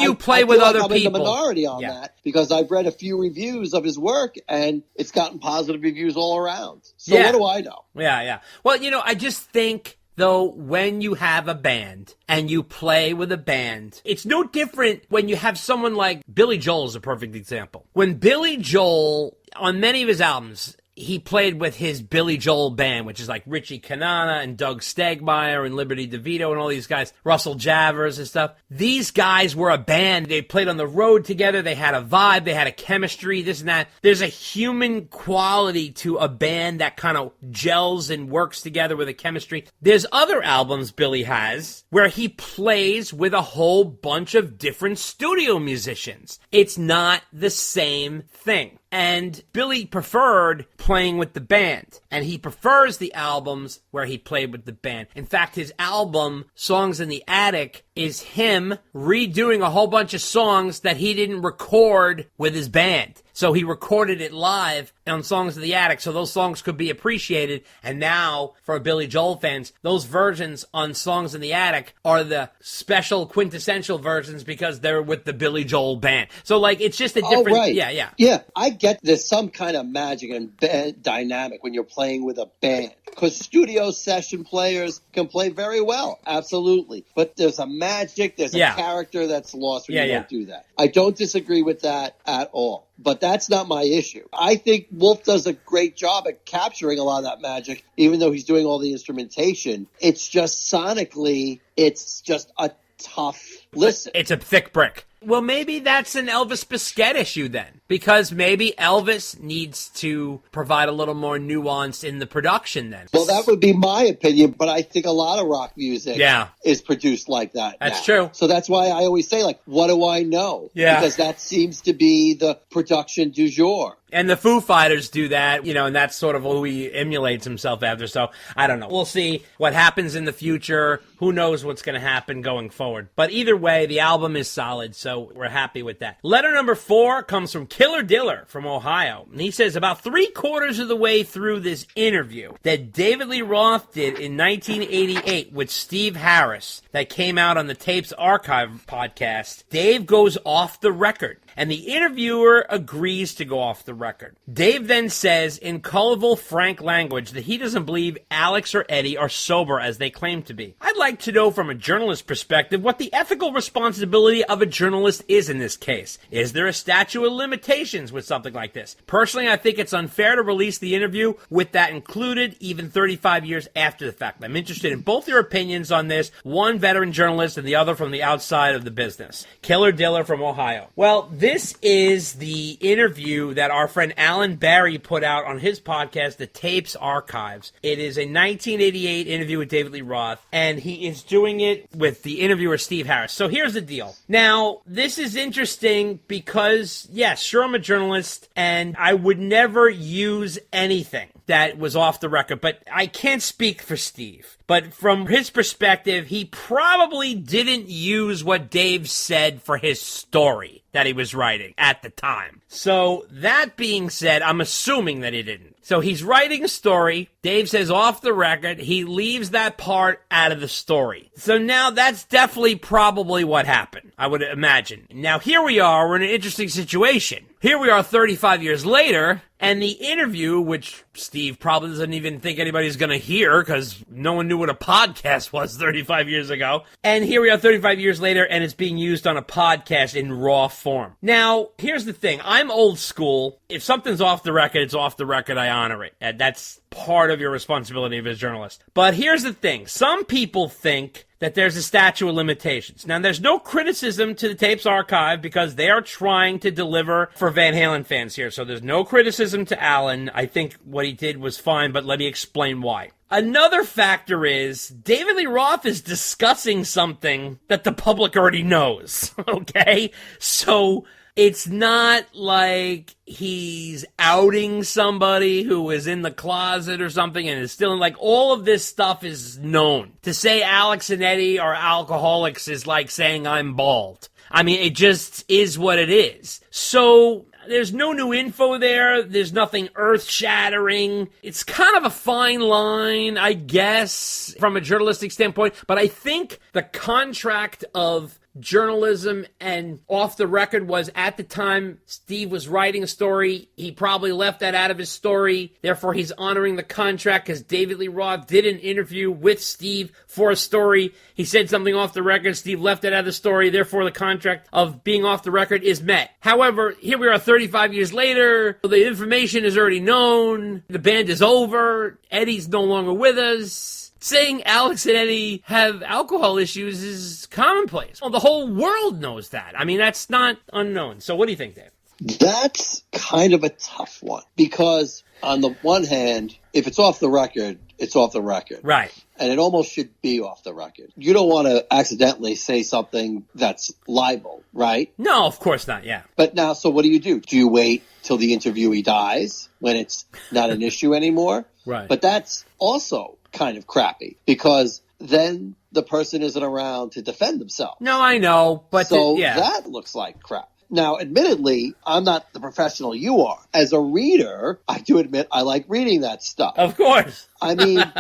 you play with other people, I'm in the minority on that because I've read a few reviews of his work and it's gotten positive reviews all around. So what do I know? Yeah. Well, I just think, though, when you have a band and you play with a band, it's no different when you have someone like Billy Joel is a perfect example. When Billy Joel, on many of his albums, he played with his Billy Joel band, which is like Richie Canana and Doug Stegmeyer and Liberty DeVito and all these guys, Russell Javers and stuff. These guys were a band. They played on the road together. They had a vibe. They had a chemistry, this and that. There's a human quality to a band that kind of gels and works together with a chemistry. There's other albums Billy has where he plays with a whole bunch of different studio musicians. It's not the same thing. And Billy preferred playing with the band, and he prefers the albums where he played with the band. In fact, his album, Songs in the Attic, is him redoing a whole bunch of songs that he didn't record with his band. So he recorded it live on Songs in the Attic so those songs could be appreciated. And now, for Billy Joel fans, those versions on Songs in the Attic are the special quintessential versions because they're with the Billy Joel band. So, it's just a different... right. Yeah. Yeah, I get there's some kind of magic and dynamic when you're playing with a band. Because studio session players can play very well, absolutely. But there's a magic, there's a character that's lost when you don't do that. I don't disagree with that at all. But that's not my issue. I think Wolf does a great job at capturing a lot of that magic, even though he's doing all the instrumentation. It's just sonically, it's just a tough listen. It's a thick brick. Well, maybe that's an Elvis Biscuit issue then, because maybe Elvis needs to provide a little more nuance in the production then. Well, that would be my opinion, but I think a lot of rock music is produced like that. That's true. So that's why I always say, what do I know? Yeah. Because that seems to be the production du jour. And the Foo Fighters do that, and that's sort of who he emulates himself after. So, I don't know. We'll see what happens in the future. Who knows what's going to happen going forward. But either way, the album is solid, so we're happy with that. Letter number 4 comes from Killer Diller from Ohio. And he says, about 3/4 of the way through this interview that David Lee Roth did in 1988 with Steve Harris that came out on the Tapes Archive podcast, Dave goes off the record. And the interviewer agrees to go off the record. Dave then says in colorful, frank language that he doesn't believe Alex or Eddie are sober as they claim to be. I'd like to know from a journalist's perspective what the ethical responsibility of a journalist is in this case. Is there a statute of limitations with something like this? Personally, I think it's unfair to release the interview with that included, even 35 years after the fact. I'm interested in both your opinions on this, one veteran journalist and the other from the outside of the business. Killer Diller from Ohio. Well, this is the interview that our friend Alan Barry put out on his podcast, The Tapes Archives. It is a 1988 interview with David Lee Roth, and he is doing it with the interviewer Steve Harris. So here's the deal. Now, this is interesting because, yes, sure, I'm a journalist, and I would never use anything that was off the record, but I can't speak for Steve. But from his perspective, he probably didn't use what Dave said for his story that he was writing at the time. So that being said, I'm assuming that he didn't. So he's writing a story. Dave says off the record, he leaves that part out of the story. So now that's definitely probably what happened, I would imagine. Now here we are, we're in an interesting situation. Here we are 35 years later, and the interview, which Steve probably doesn't even think anybody's going to hear because no one knew what a podcast was 35 years ago. And here we are 35 years later, and it's being used on a podcast in raw form. Now, here's the thing. I'm old school. If something's off the record, it's off the record. I honor it. And that's part of your responsibility as a journalist. But here's the thing. Some people think that there's a statute of limitations. Now, there's no criticism to the Tapes Archive because they are trying to deliver for Van Halen fans here. So there's no criticism to Alan. I think what he did was fine, but let me explain why. Another factor is David Lee Roth is discussing something that the public already knows, okay? So it's not like he's outing somebody who is in the closet or something and is still in, all of this stuff is known. To say Alex and Eddie are alcoholics is like saying I'm bald. I mean, it just is what it is. So there's no new info there. There's nothing earth-shattering. It's kind of a fine line, I guess, from a journalistic standpoint. But I think the contract of journalism and off the record was, at the time Steve was writing a story, he probably left that out of his story. Therefore, he's honoring the contract because David Lee Roth did an interview with Steve for a story. He said something off the record. Steve left it out of the story. Therefore, the contract of being off the record is met. However, here we are 35 years later. The information is already known. The band is over. Eddie's no longer with us. Saying Alex and Eddie have alcohol issues is commonplace. Well, the whole world knows that. I mean, that's not unknown. So what do you think, Dave? That's kind of a tough one because on the one hand, if it's off the record, it's off the record. Right. And it almost should be off the record. You don't want to accidentally say something that's libel, right? No, of course not, yeah. But now, so what do? Do you wait till the interviewee dies when it's not an issue anymore? Right. But that's also kind of crappy because then the person isn't around to defend themselves. No, I know, but so yeah. That looks like crap. Now, admittedly, I'm not the professional you are. As a reader, I do admit I like reading that stuff. Of course. I mean,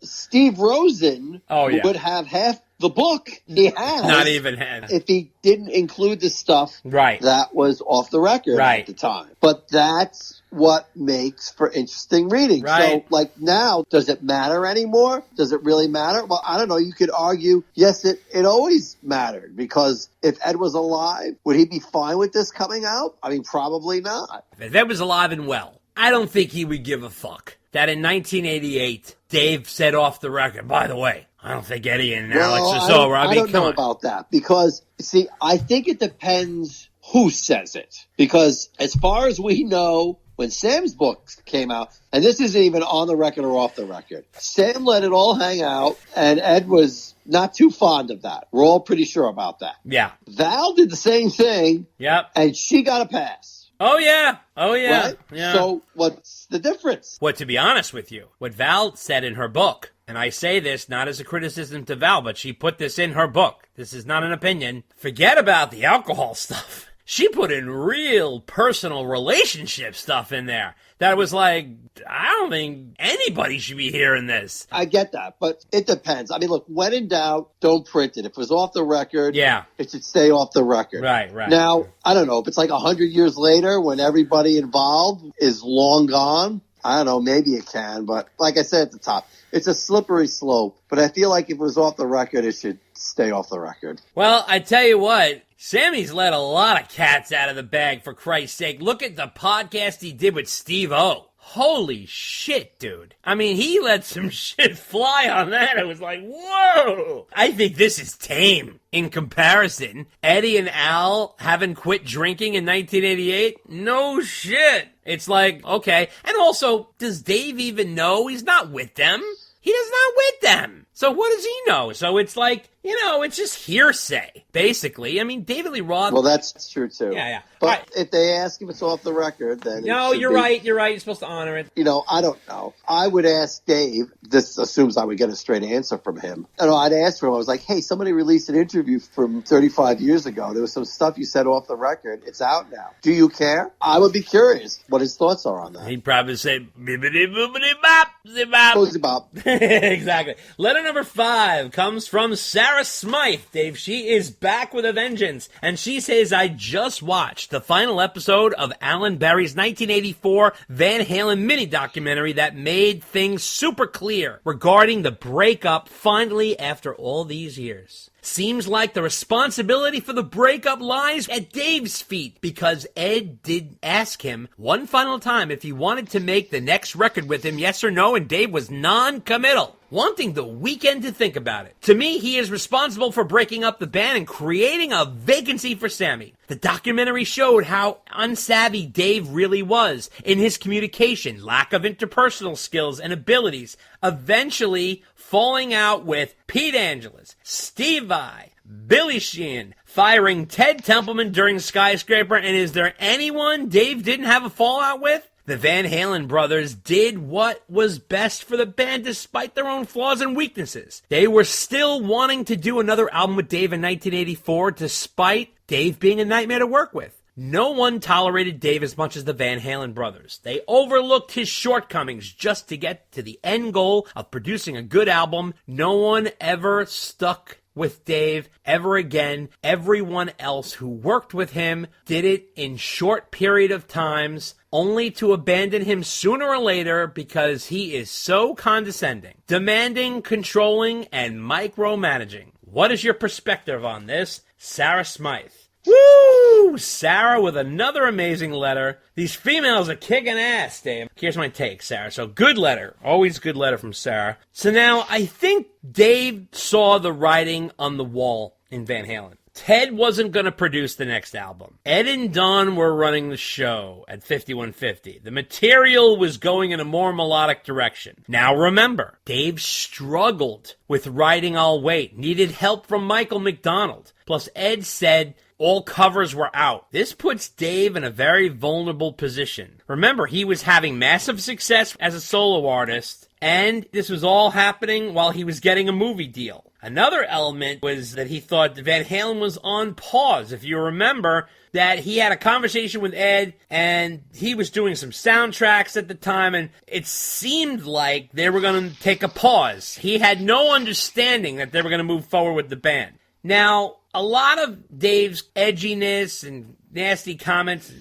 Steve Rosen would have half the book he has. Not even half. If he didn't include the stuff right. that was off the record right. at the time. But that's what makes for interesting reading. Right. So, like now, does it matter anymore? Does it really matter? Well, I don't know. You could argue, yes, it always mattered because if Ed was alive, would he be fine with this coming out? I mean, probably not. If Ed was alive and well, I don't think he would give a fuck that in 1988, Dave said off the record, by the way, I don't think Eddie and Alex are sober. I don't know about that because, see, I think it depends who says it. Because as far as we know, when Sam's book came out, and this isn't even on the record or off the record, Sam let it all hang out, and Ed was not too fond of that. We're all pretty sure about that. Yeah. Val did the same thing. Yep. And she got a pass. Oh, yeah. Oh, yeah. Right? Yeah. So what's the difference? Well, to be honest with you, what Val said in her book, and I say this not as a criticism to Val, but she put this in her book. This is not an opinion. Forget about the alcohol stuff. She put in real personal relationship stuff in there. That was like, I don't think anybody should be hearing this. I get that, but it depends. I mean, look, when in doubt, don't print it. If it was off the record, it should stay off the record. Right. Now, I don't know, if it's like 100 years later when everybody involved is long gone, I don't know, maybe it can, but like I said at the top, it's a slippery slope. But I feel like if it was off the record, it should stay off the record. Well, I tell you what, Sammy's let a lot of cats out of the bag, for Christ's sake. Look at the podcast he did with Steve-O. Holy shit, dude. I mean, he let some shit fly on that. It was like, whoa. I think this is tame in comparison. Eddie and Al haven't quit drinking in 1988? No shit. It's like, okay. And also, does Dave even know he's not with them? He is not with them. So what does he know? So it's like, it's just hearsay, basically. I mean, David Lee Roth. Well, that's true, too. Yeah. But if they ask if it's off the record, then no, you're right. You're right. You're supposed to honor it. I don't know. I would ask Dave. This assumes I would get a straight answer from him. I'd ask for him. I was like, hey, somebody released an interview from 35 years ago. There was some stuff you said off the record. It's out now. Do you care? I would be curious what his thoughts are on that. He'd probably say, bibbidi boobidi bop, zibop. Bop. Exactly. Letter number 5 comes from Sarah Smythe, Dave. She is back with a vengeance. And she says, I just watched the final episode of Alan Berry's 1984 Van Halen mini-documentary that made things super clear regarding the breakup finally after all these years. Seems like the responsibility for the breakup lies at Dave's feet because Ed did ask him one final time if he wanted to make the next record with him, yes or no, and Dave was non-committal, wanting the weekend to think about it. To me, he is responsible for breaking up the band and creating a vacancy for Sammy. The documentary showed how unsavvy Dave really was in his communication, lack of interpersonal skills and abilities, eventually falling out with Pete Angeles, Steve Vai, Billy Sheehan, firing Ted Templeman during Skyscraper, and is there anyone Dave didn't have a fallout with? The Van Halen brothers did what was best for the band despite their own flaws and weaknesses. They were still wanting to do another album with Dave in 1984 despite Dave being a nightmare to work with. No one tolerated Dave as much as the Van Halen brothers. They overlooked his shortcomings just to get to the end goal of producing a good album. No one ever stuck with Dave ever again. Everyone else who worked with him did it in short period of times, only to abandon him sooner or later because he is so condescending, demanding, controlling, and micromanaging. What is your perspective on this? Sarah Smythe. Woo! Sarah with another amazing letter. These females are kicking ass, Dave. Here's my take, Sarah. So good letter. Always good letter from Sarah. So now I think Dave saw the writing on the wall in Van Halen. Ted wasn't going to produce the next album. Ed and Don were running the show at 5150. The material was going in a more melodic direction. Now remember, Dave struggled with writing I'll Wait, needed help from Michael McDonald. Plus Ed said all covers were out. This puts Dave in a very vulnerable position. Remember, he was having massive success as a solo artist, and this was all happening while he was getting a movie deal. Another element was that he thought Van Halen was on pause. If you remember that he had a conversation with Ed, and he was doing some soundtracks at the time, and it seemed like they were going to take a pause. He had no understanding that they were going to move forward with the band. Now, a lot of Dave's edginess and nasty comments,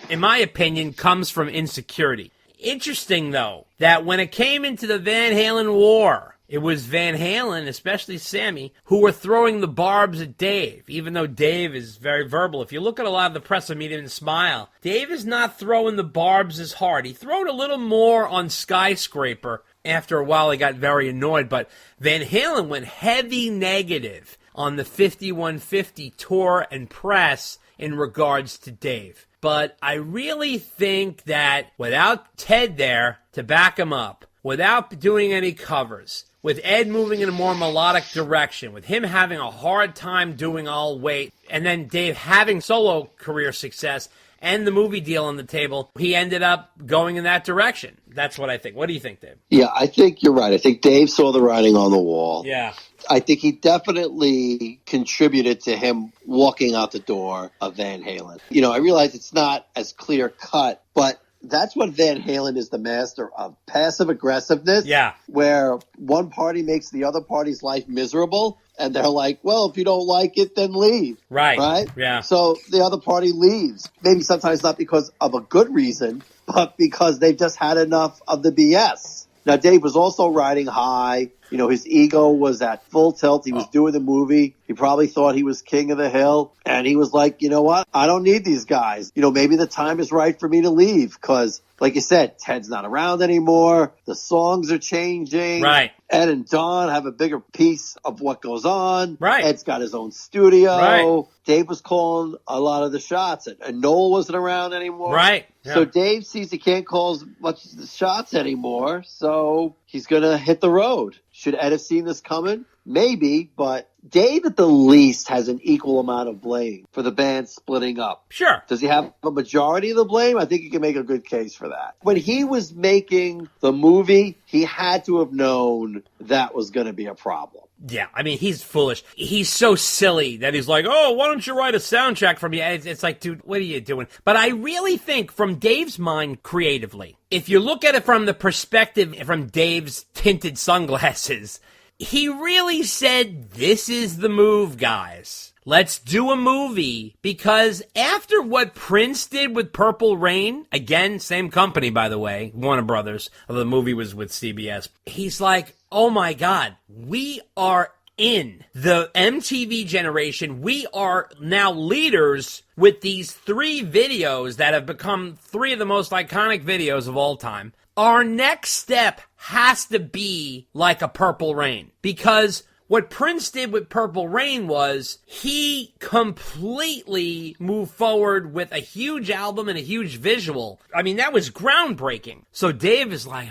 in my opinion, comes from insecurity. Interesting, though, that when it came into the Van Halen war, it was Van Halen, especially Sammy, who were throwing the barbs at Dave, even though Dave is very verbal. If you look at a lot of the press of Meet and Smile, Dave is not throwing the barbs as hard. He threw it a little more on Skyscraper. After a while, he got very annoyed, but Van Halen went heavy negative on the 5150 tour and press in regards to Dave. But I really think that without Ted there to back him up, without doing any covers, with Ed moving in a more melodic direction, with him having a hard time doing I'll Wait, and then Dave having solo career success and the movie deal on the table, he ended up going in that direction. That's what I think. What do you think, Dave? Yeah, I think you're right. I think Dave saw the writing on the wall. Yeah. I think he definitely contributed to him walking out the door of Van Halen. You know, I realize it's not as clear cut, but that's what Van Halen is the master of. Passive aggressiveness. Yeah. Where one party makes the other party's life miserable, and they're like, well, if you don't like it, then leave. Right. Right? Yeah. So the other party leaves. Maybe sometimes not because of a good reason, but because they've just had enough of the BS. Now, Dave was also riding high. You know, his ego was at full tilt. He was doing the movie. He probably thought he was king of the hill. And he was like, you know what? I don't need these guys. You know, maybe the time is right for me to leave because, like you said, Ted's not around anymore. The songs are changing. Right. Ed and Don have a bigger piece of what goes on. Right. Ed's got his own studio. Right. Dave was calling a lot of the shots, and Noel wasn't around anymore. Right. Yeah. So Dave sees he can't call as much of the shots anymore, so he's going to hit the road. Should Ed have seen this coming? Maybe, but Dave at the least has an equal amount of blame for the band splitting up. Sure. Does he have a majority of the blame? I think he can make a good case for that. When he was making the movie, he had to have known that was going to be a problem. Yeah, I mean, he's foolish. He's so silly that he's like, oh, why don't you write a soundtrack for me? It's like, dude, what are you doing? But I really think from Dave's mind creatively, if you look at it from the perspective from Dave's tinted sunglasses, he really said, this is the move, guys. Let's do a movie, because after what Prince did with Purple Rain, again, same company, by the way, Warner Brothers, the movie was with CBS, he's like, oh my God, we are in the MTV generation. We are now leaders with these 3 videos that have become 3 of the most iconic videos of all time. Our next step has to be like a Purple Rain, because what Prince did with Purple Rain was he completely moved forward with a huge album and a huge visual. I mean, that was groundbreaking. So Dave is like,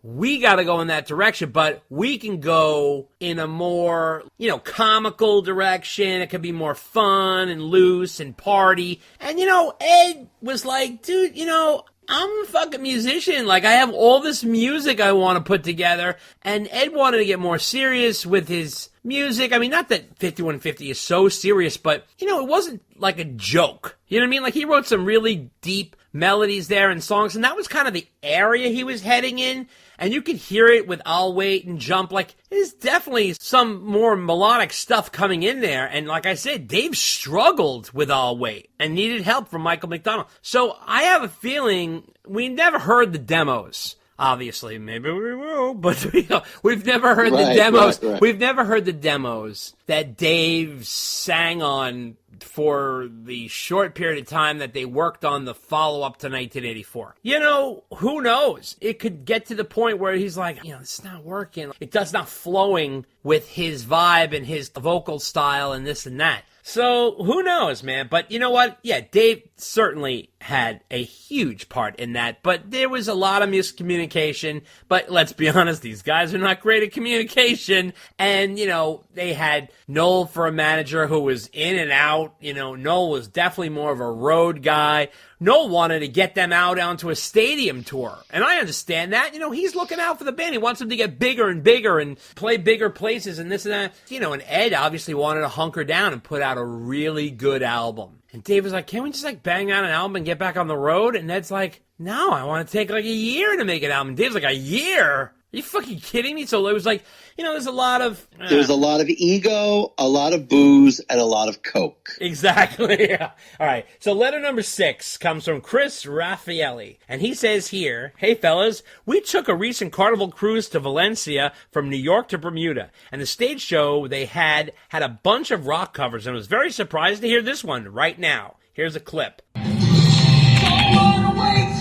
we got to go in that direction, but we can go in a more, comical direction. It could be more fun and loose and party. And, Ed was like, dude, I'm a fucking musician. Like, I have all this music I want to put together, and Ed wanted to get more serious with his music. I mean, not that 5150 is so serious, but, you know, it wasn't like a joke. You know what I mean? Like, he wrote some really deep melodies there and songs, and that was kind of the area he was heading in. And you could hear it with I'll Wait and Jump. Like, there's definitely some more melodic stuff coming in there. And like I said, Dave struggled with I'll Wait and needed help from Michael McDonald. So I have a feeling we never heard the demos. Obviously, maybe we will, but we've never heard the demos. Right. We've never heard the demos that Dave sang on for the short period of time that they worked on the follow-up to 1984. You know, who knows? It could get to the point where he's like, you know, it's not working. It's not flowing with his vibe and his vocal style and this and that. So, who knows, man? But you know what? Yeah, Dave certainly had a huge part in that, but there was a lot of miscommunication. But let's be honest, these guys are not great at communication. And, you know, they had Noel for a manager who was in and out. You know, Noel was definitely more of a road guy. Noel wanted to get them out onto a stadium tour. And I understand that. You know, he's looking out for the band. He wants them to get bigger and bigger and play bigger places and this and that. You know, and Ed obviously wanted to hunker down and put out a really good album. And Dave was like, can't we just like bang out an album and get back on the road? And Ed's like, no, I want to take like a year to make an album. And Dave's like, a year? Are you fucking kidding me? So it was like, you know, there's a lot of... There's a lot of ego, a lot of booze, and a lot of coke. Exactly. Yeah. All right. So letter number 6 comes from Chris Raffaelli. And he says here, hey, fellas, we took a recent Carnival cruise to Valencia from New York to Bermuda. And the stage show they had a bunch of rock covers. And I was very surprised to hear this one right now. Here's a clip. Don't wanna wait.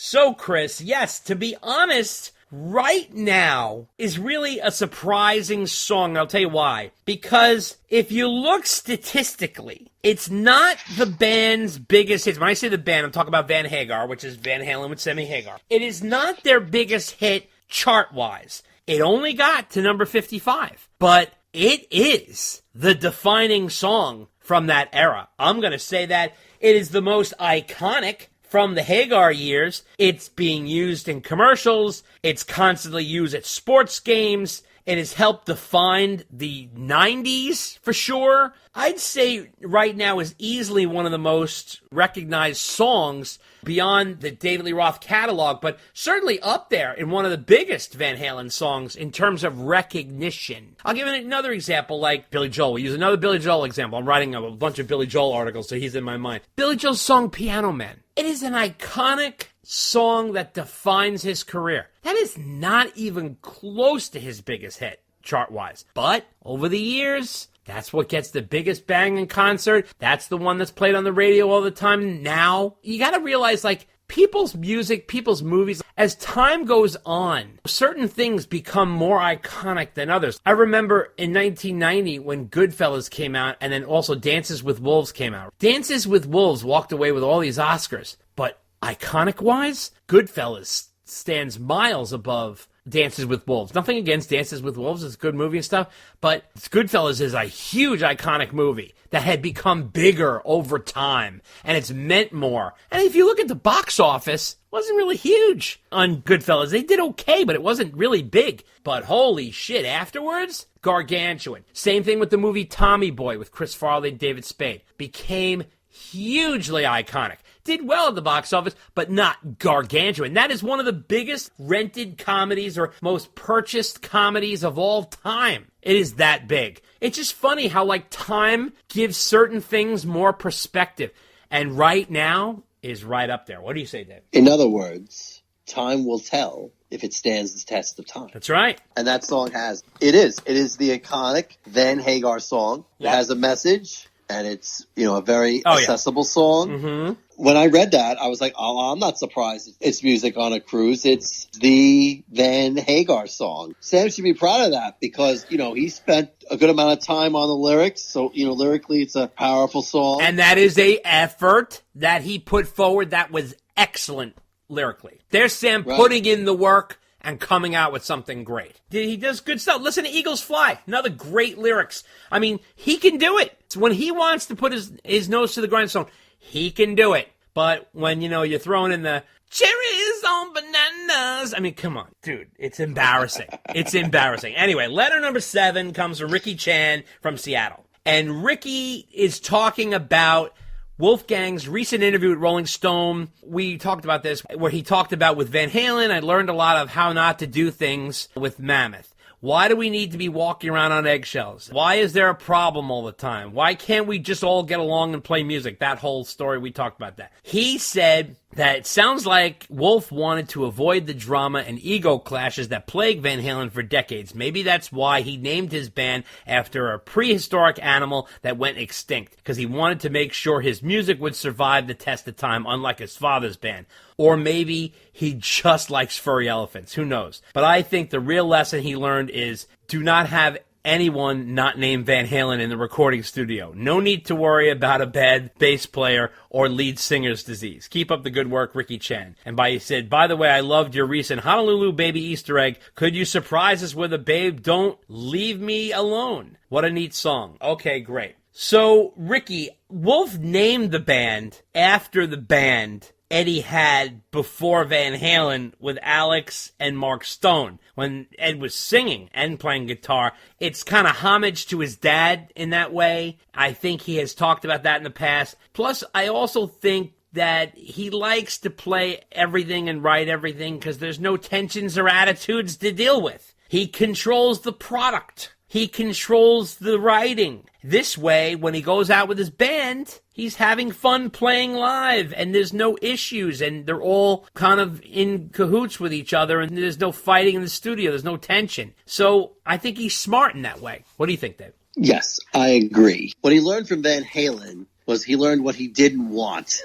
So, Chris, yes, to be honest, Right Now is really a surprising song. I'll tell you why. Because if you look statistically, it's not the band's biggest hits. When I say the band, I'm talking about Van Hagar, which is Van Halen with Sammy Hagar. It is not their biggest hit chart-wise. It only got to number 55. But it is the defining song from that era. I'm going to say that it is the most iconic from the Hagar years. It's being used in commercials. It's constantly used at sports games. It has helped define the 90s for sure. I'd say Right Now is easily one of the most recognized songs beyond the David Lee Roth catalog, but certainly up there in one of the biggest Van Halen songs in terms of recognition. I'll give another example like Billy Joel. We use another Billy Joel example. I'm writing a bunch of Billy Joel articles, so he's in my mind. Billy Joel's song Piano Man. It is an iconic song that defines his career. That is not even close to his biggest hit, chart-wise. But over the years, that's what gets the biggest bang in concert. That's the one that's played on the radio all the time now. You gotta realize, like, people's music, people's movies, as time goes on, certain things become more iconic than others. I remember in 1990 when Goodfellas came out and then also Dances with Wolves came out. Dances with Wolves walked away with all these Oscars, but iconic-wise, Goodfellas stands miles above Dances with Wolves. Nothing against Dances with Wolves. It's a good movie and stuff, but Goodfellas is a huge iconic movie that had become bigger over time, and it's meant more. And if you look at the box office, it wasn't really huge on Goodfellas. They did okay, but it wasn't really big. But holy shit, afterwards, gargantuan. Same thing with the movie Tommy Boy with Chris Farley and David Spade. Became hugely iconic. did well at the box office, but not gargantuan. That is one of the biggest rented comedies or most purchased comedies of all time. It is that big. It's just funny how, like, time gives certain things more perspective. And right now is right up there. What do you say, Dave? In other words, time will tell if it stands the test of time. That's right. And that song has. It is the iconic Van Hagar song. Yep. It has a message, and it's, a very accessible song. Mm-hmm. When I read that, I was like, oh, I'm not surprised it's music on a cruise. It's the Van Hagar song. Sam should be proud of that because, he spent a good amount of time on the lyrics. So, lyrically, it's a powerful song. And that is a effort that he put forward that was excellent lyrically. There's Sam putting in the work and coming out with something great. He does good stuff. Listen to Eagles Fly. Another great lyrics. I mean, he can do it. When he wants to put his nose to the grindstone, he can do it. But when, you're throwing in the cherries on bananas, I mean, come on, dude. It's embarrassing. It's embarrassing. Anyway, letter number 7 comes from Ricky Chan from Seattle. And Ricky is talking about Wolfgang's recent interview with Rolling Stone. We talked about this, where he talked about with Van Halen, I learned a lot of how not to do things with Mammoth. Why do we need to be walking around on eggshells? Why is there a problem all the time? Why can't we just all get along and play music? That whole story, we talked about that. He said that it sounds like Wolf wanted to avoid the drama and ego clashes that plague Van Halen for decades. Maybe that's why he named his band after a prehistoric animal that went extinct, because he wanted to make sure his music would survive the test of time, unlike his father's band. Or maybe he just likes furry elephants. Who knows? But I think the real lesson he learned is do not have anyone not named Van Halen in the recording studio. No need to worry about a bad bass player or lead singer's disease. Keep up the good work, Ricky Chan. And he said, by the way, I loved your recent Honolulu baby Easter egg. Could you surprise us with a babe? Don't leave me alone. What a neat song. Okay, great. So, Ricky, Wolf named the band after the band Eddie had before Van Halen with Alex and Mark Stone. When Ed was singing and playing guitar, it's kind of homage to his dad in that way. I think he has talked about that in the past. Plus, I also think that he likes to play everything and write everything because there's no tensions or attitudes to deal with. He controls the product. He controls the writing. This way, when he goes out with his band, he's having fun playing live, and there's no issues, and they're all kind of in cahoots with each other, and there's no fighting in the studio. There's no tension. So I think he's smart in that way. What do you think, Dave? Yes, I agree. What he learned from Van Halen was he learned what he didn't want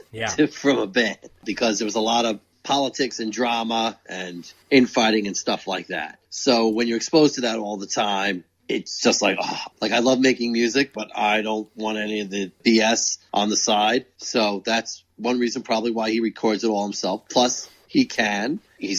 from a band, because there was a lot of politics and drama and infighting and stuff like that. So when you're exposed to that all the time, it's just like I love making music, but I don't want any of the BS on the side. So that's one reason probably why he records it all himself. Plus, he's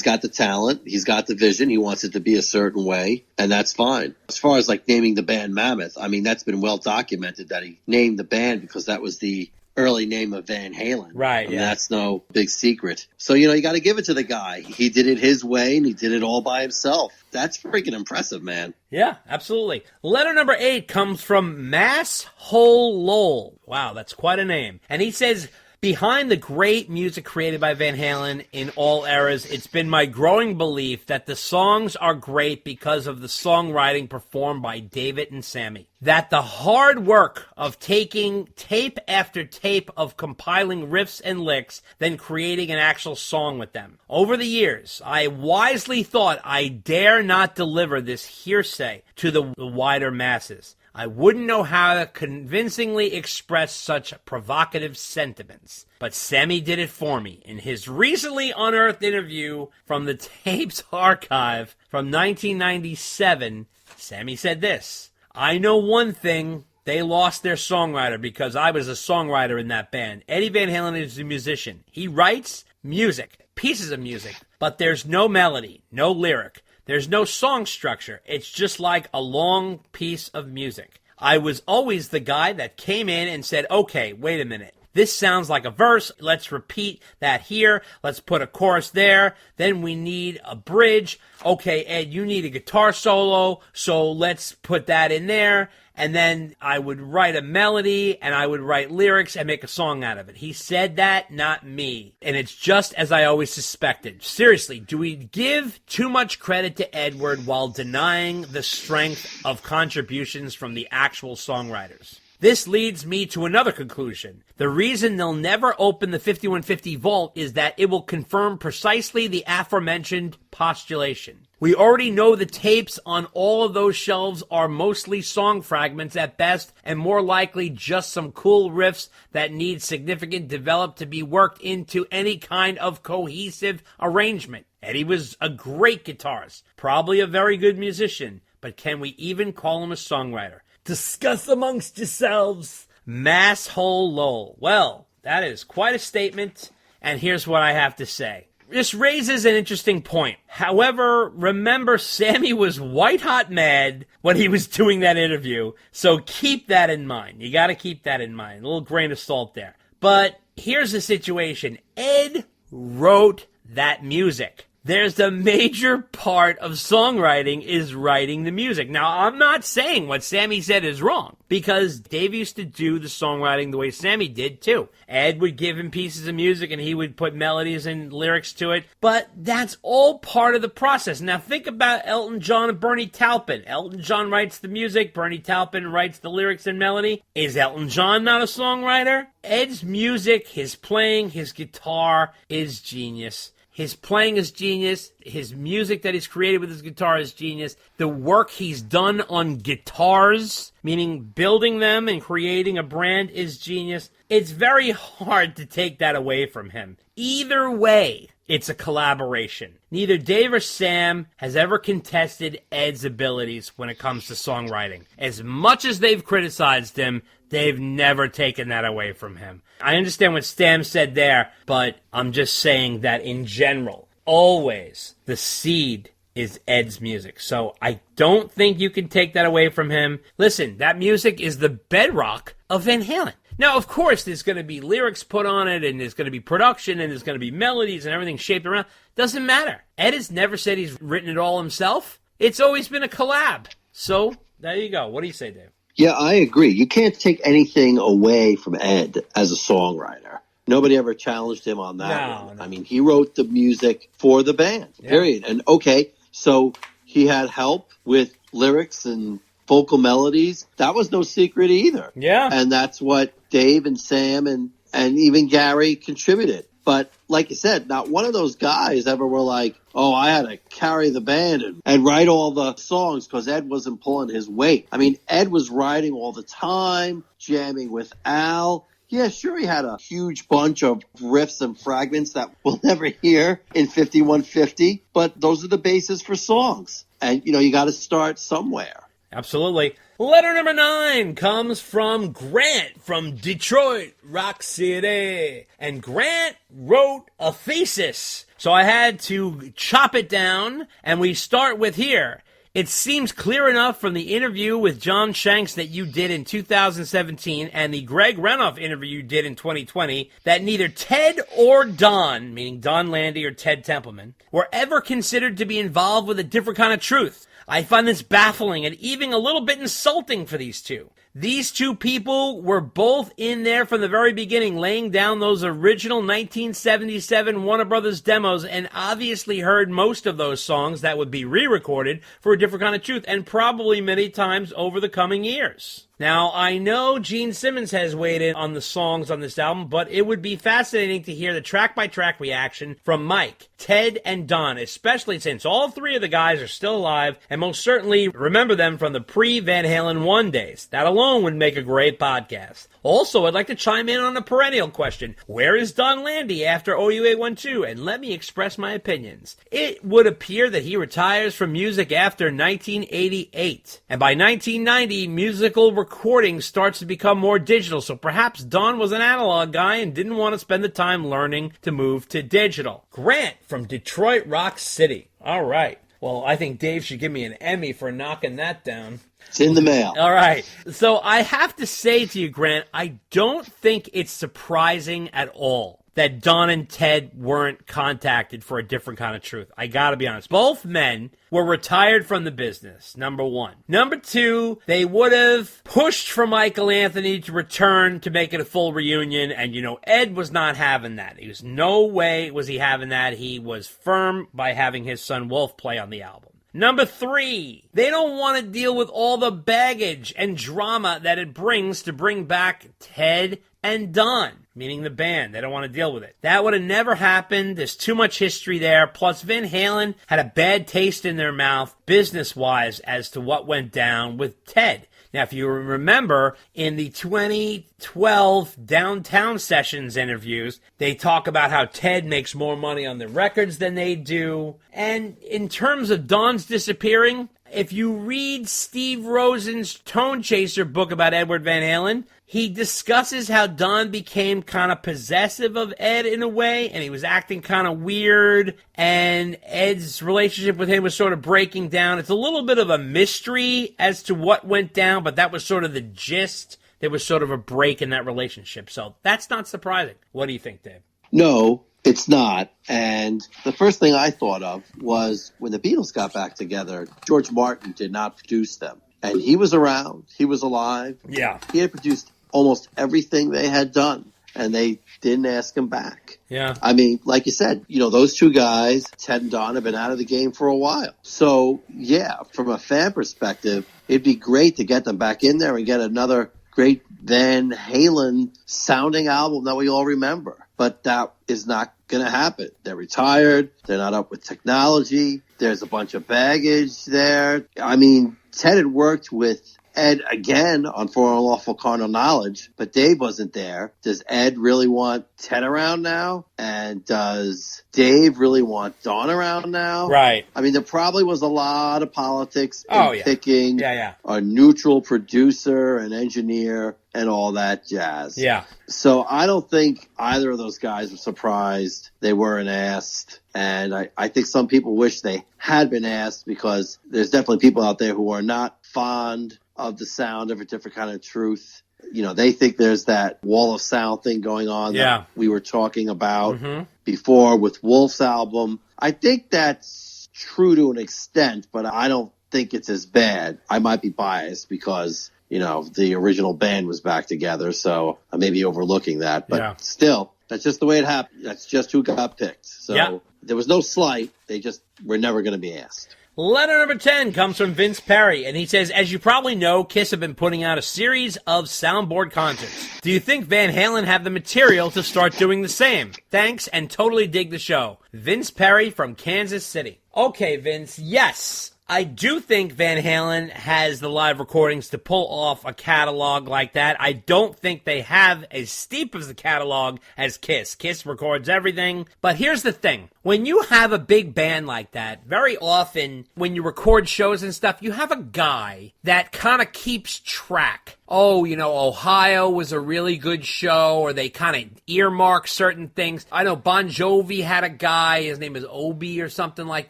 got the talent, he's got the vision, he wants it to be a certain way, and that's fine. As far as like naming the band Mammoth, I mean, that's been well documented that he named the band because that was the early name of Van Halen. Right, yeah. That's no big secret. So, you got to give it to the guy. He did it his way, and he did it all by himself. That's freaking impressive, man. Yeah, absolutely. Letter number 8 comes from Mass Hole Lowell. Wow, that's quite a name. And he says, behind the great music created by Van Halen in all eras, it's been my growing belief that the songs are great because of the songwriting performed by David and Sammy. That the hard work of taking tape after tape of compiling riffs and licks, then creating an actual song with them. Over the years, I wisely thought I dare not deliver this hearsay to the wider masses. I wouldn't know how to convincingly express such provocative sentiments. But Sammy did it for me. In his recently unearthed interview from the tapes archive from 1997, Sammy said this: I know one thing, they lost their songwriter because I was a songwriter in that band. Eddie Van Halen is a musician. He writes music, pieces of music, but there's no melody, no lyric. There's no song structure. It's just like a long piece of music. I was always the guy that came in and said, okay, wait a minute. This sounds like a verse. Let's repeat that here. Let's put a chorus there. Then we need a bridge. Okay, Ed, you need a guitar solo, so let's put that in there. and then I would write a melody and I would write lyrics and make a song out of it. He said that, not me. And it's just as I always suspected. Seriously, do we give too much credit to Edward while denying the strength of contributions from the actual songwriters? This leads me to another conclusion. The reason they'll never open the 5150 vault is that it will confirm precisely the aforementioned postulation. We already know the tapes on all of those shelves are mostly song fragments at best, and more likely just some cool riffs that need significant develop to be worked into any kind of cohesive arrangement. Eddie was a great guitarist, probably a very good musician, but can we even call him a songwriter? Discuss amongst yourselves. Masshole lol. Well, that is quite a statement, and here's what I have to say. This raises an interesting point. However, remember, Sammy was white-hot mad when he was doing that interview, so keep that in mind. You gotta keep that in mind. A little grain of salt there. But here's the situation. Ed wrote that music. There's the major part of songwriting is writing the music. Now, I'm not saying what Sammy said is wrong, because Dave used to do the songwriting the way Sammy did, too. Ed would give him pieces of music, and he would put melodies and lyrics to it, but that's all part of the process. Now, think about Elton John and Bernie Taupin. Elton John writes the music, Bernie Taupin writes the lyrics and melody. Is Elton John not a songwriter? Ed's music, his playing, his guitar is genius. His playing is genius. His music that he's created with his guitar is genius. The work he's done on guitars, meaning building them and creating a brand, is genius. It's very hard to take that away from him. Either way, it's a collaboration. Neither Dave or Sam has ever contested Ed's abilities when it comes to songwriting. As much as they've criticized him, they've never taken that away from him. I understand what Sam said there, but I'm just saying that in general, always, the seed is Ed's music. So I don't think you can take that away from him. Listen, that music is the bedrock of Van Halen. Now, of course, there's going to be lyrics put on it, and there's going to be production, and there's going to be melodies and everything shaped around. Doesn't matter. Ed has never said he's written it all himself. It's always been a collab. So, there you go. What do you say, Dave? Yeah, I agree. You can't take anything away from Ed as a songwriter. Nobody ever challenged him on that one. I mean, he wrote the music for the band, period. And okay, so he had help with lyrics and vocal melodies. That was no secret either. Yeah. And that's what Dave and Sam and even Gary contributed. But like you said, not one of those guys ever were like, oh, I had to carry the band and write all the songs because Ed wasn't pulling his weight. I mean, Ed was writing all the time, jamming with Al. Yeah, sure, he had a huge bunch of riffs and fragments that we'll never hear in 5150, but those are the bases for songs. And, you got to start somewhere. Absolutely. Letter number 9 comes from Grant from Detroit, Rock City. And Grant wrote a thesis. So I had to chop it down, and we start with here. It seems clear enough from the interview with John Shanks that you did in 2017 and the Greg Renoff interview you did in 2020 that neither Ted or Don, meaning Don Landy or Ted Templeman, were ever considered to be involved with a different kind of truth. I find this baffling and even a little bit insulting for these two. These two people were both in there from the very beginning, laying down those original 1977 Warner Brothers demos, and obviously heard most of those songs that would be re-recorded for a different kind of truth, and probably many times over the coming years. Now, I know Gene Simmons has weighed in on the songs on this album, but it would be fascinating to hear the track-by-track reaction from Mike, Ted, and Don, especially since all three of the guys are still alive, and most certainly remember them from the pre-Van Halen 1 days. That alone would make a great podcast. Also, I'd like to chime in on a perennial question. Where is Don Landy after OU812? And let me express my opinions. It would appear that he retires from music after 1988. And by 1990, musical recording starts to become more digital. So perhaps Don was an analog guy and didn't want to spend the time learning to move to digital. Grant from Detroit Rock City. All right. Well, I think Dave should give me an Emmy for knocking that down. It's in the mail. All right. So I have to say to you, Grant, I don't think it's surprising at all that Don and Ted weren't contacted for a different kind of truth. I gotta be honest. Both men were retired from the business, number one. Number two, they would have pushed for Michael Anthony to return to make it a full reunion, and Ed was not having that. He was no way was he having that. He was firm by having his son Wolf play on the album. Number three, they don't want to deal with all the baggage and drama that it brings to bring back Ted and Don, meaning the band. They don't want to deal with it. That would have never happened. There's too much history there. Plus, Van Halen had a bad taste in their mouth, business-wise, as to what went down with Ted. Now, if you remember, in the 2012 Downtown Sessions interviews, they talk about how Ted makes more money on the records than they do. And in terms of Don's disappearing, if you read Steve Rosen's Tone Chaser book about Edward Van Halen, he discusses how Don became kind of possessive of Ed in a way, and he was acting kind of weird, and Ed's relationship with him was sort of breaking down. It's a little bit of a mystery as to what went down, but that was sort of the gist. There was sort of a break in that relationship, so that's not surprising. What do you think, Dave? No, it's not. And the first thing I thought of was when the Beatles got back together, George Martin did not produce them. And he was around. He was alive. Yeah. He had produced almost everything they had done, and they didn't ask him back. Yeah. I mean, like you said, those two guys, Ted and Don, have been out of the game for a while. So, yeah, from a fan perspective, it'd be great to get them back in there and get another great Van Halen sounding album that we all remember. But that is not going to happen. They're retired. They're not up with technology. There's a bunch of baggage there. I mean, Ted had worked with Ed again on For Unlawful Carnal Knowledge, but Dave wasn't there. Does Ed really want Ted around now? And does Dave really want Don around now? Right. I mean, there probably was a lot of politics in picking a neutral producer and engineer and all that jazz. Yeah. So I don't think either of those guys were surprised they weren't asked. And I think some people wish they had been asked, because there's definitely people out there who are not fond of the sound of A Different Kind of Truth. They think there's that wall of sound thing going on that we were talking about before with Wolf's album. I think that's true to an extent, but I don't think it's as bad. I might be biased because, the original band was back together, so I may be overlooking that. But still, that's just the way it happened. That's just who got picked. So there was no slight. They just were never going to be asked. Letter number 10 comes from Vince Perry, and he says, as you probably know, Kiss have been putting out a series of soundboard concerts. Do you think Van Halen have the material to start doing the same? Thanks, and totally dig the show. Vince Perry from Kansas City. Okay, Vince, yes. I do think Van Halen has the live recordings to pull off a catalog like that. I don't think they have as steep as the catalog as Kiss. Kiss records everything. But here's the thing. When you have a big band like that, very often when you record shows and stuff, you have a guy that kind of keeps track. Oh, Ohio was a really good show, or they kind of earmark certain things. I know Bon Jovi had a guy, his name is Obi or something like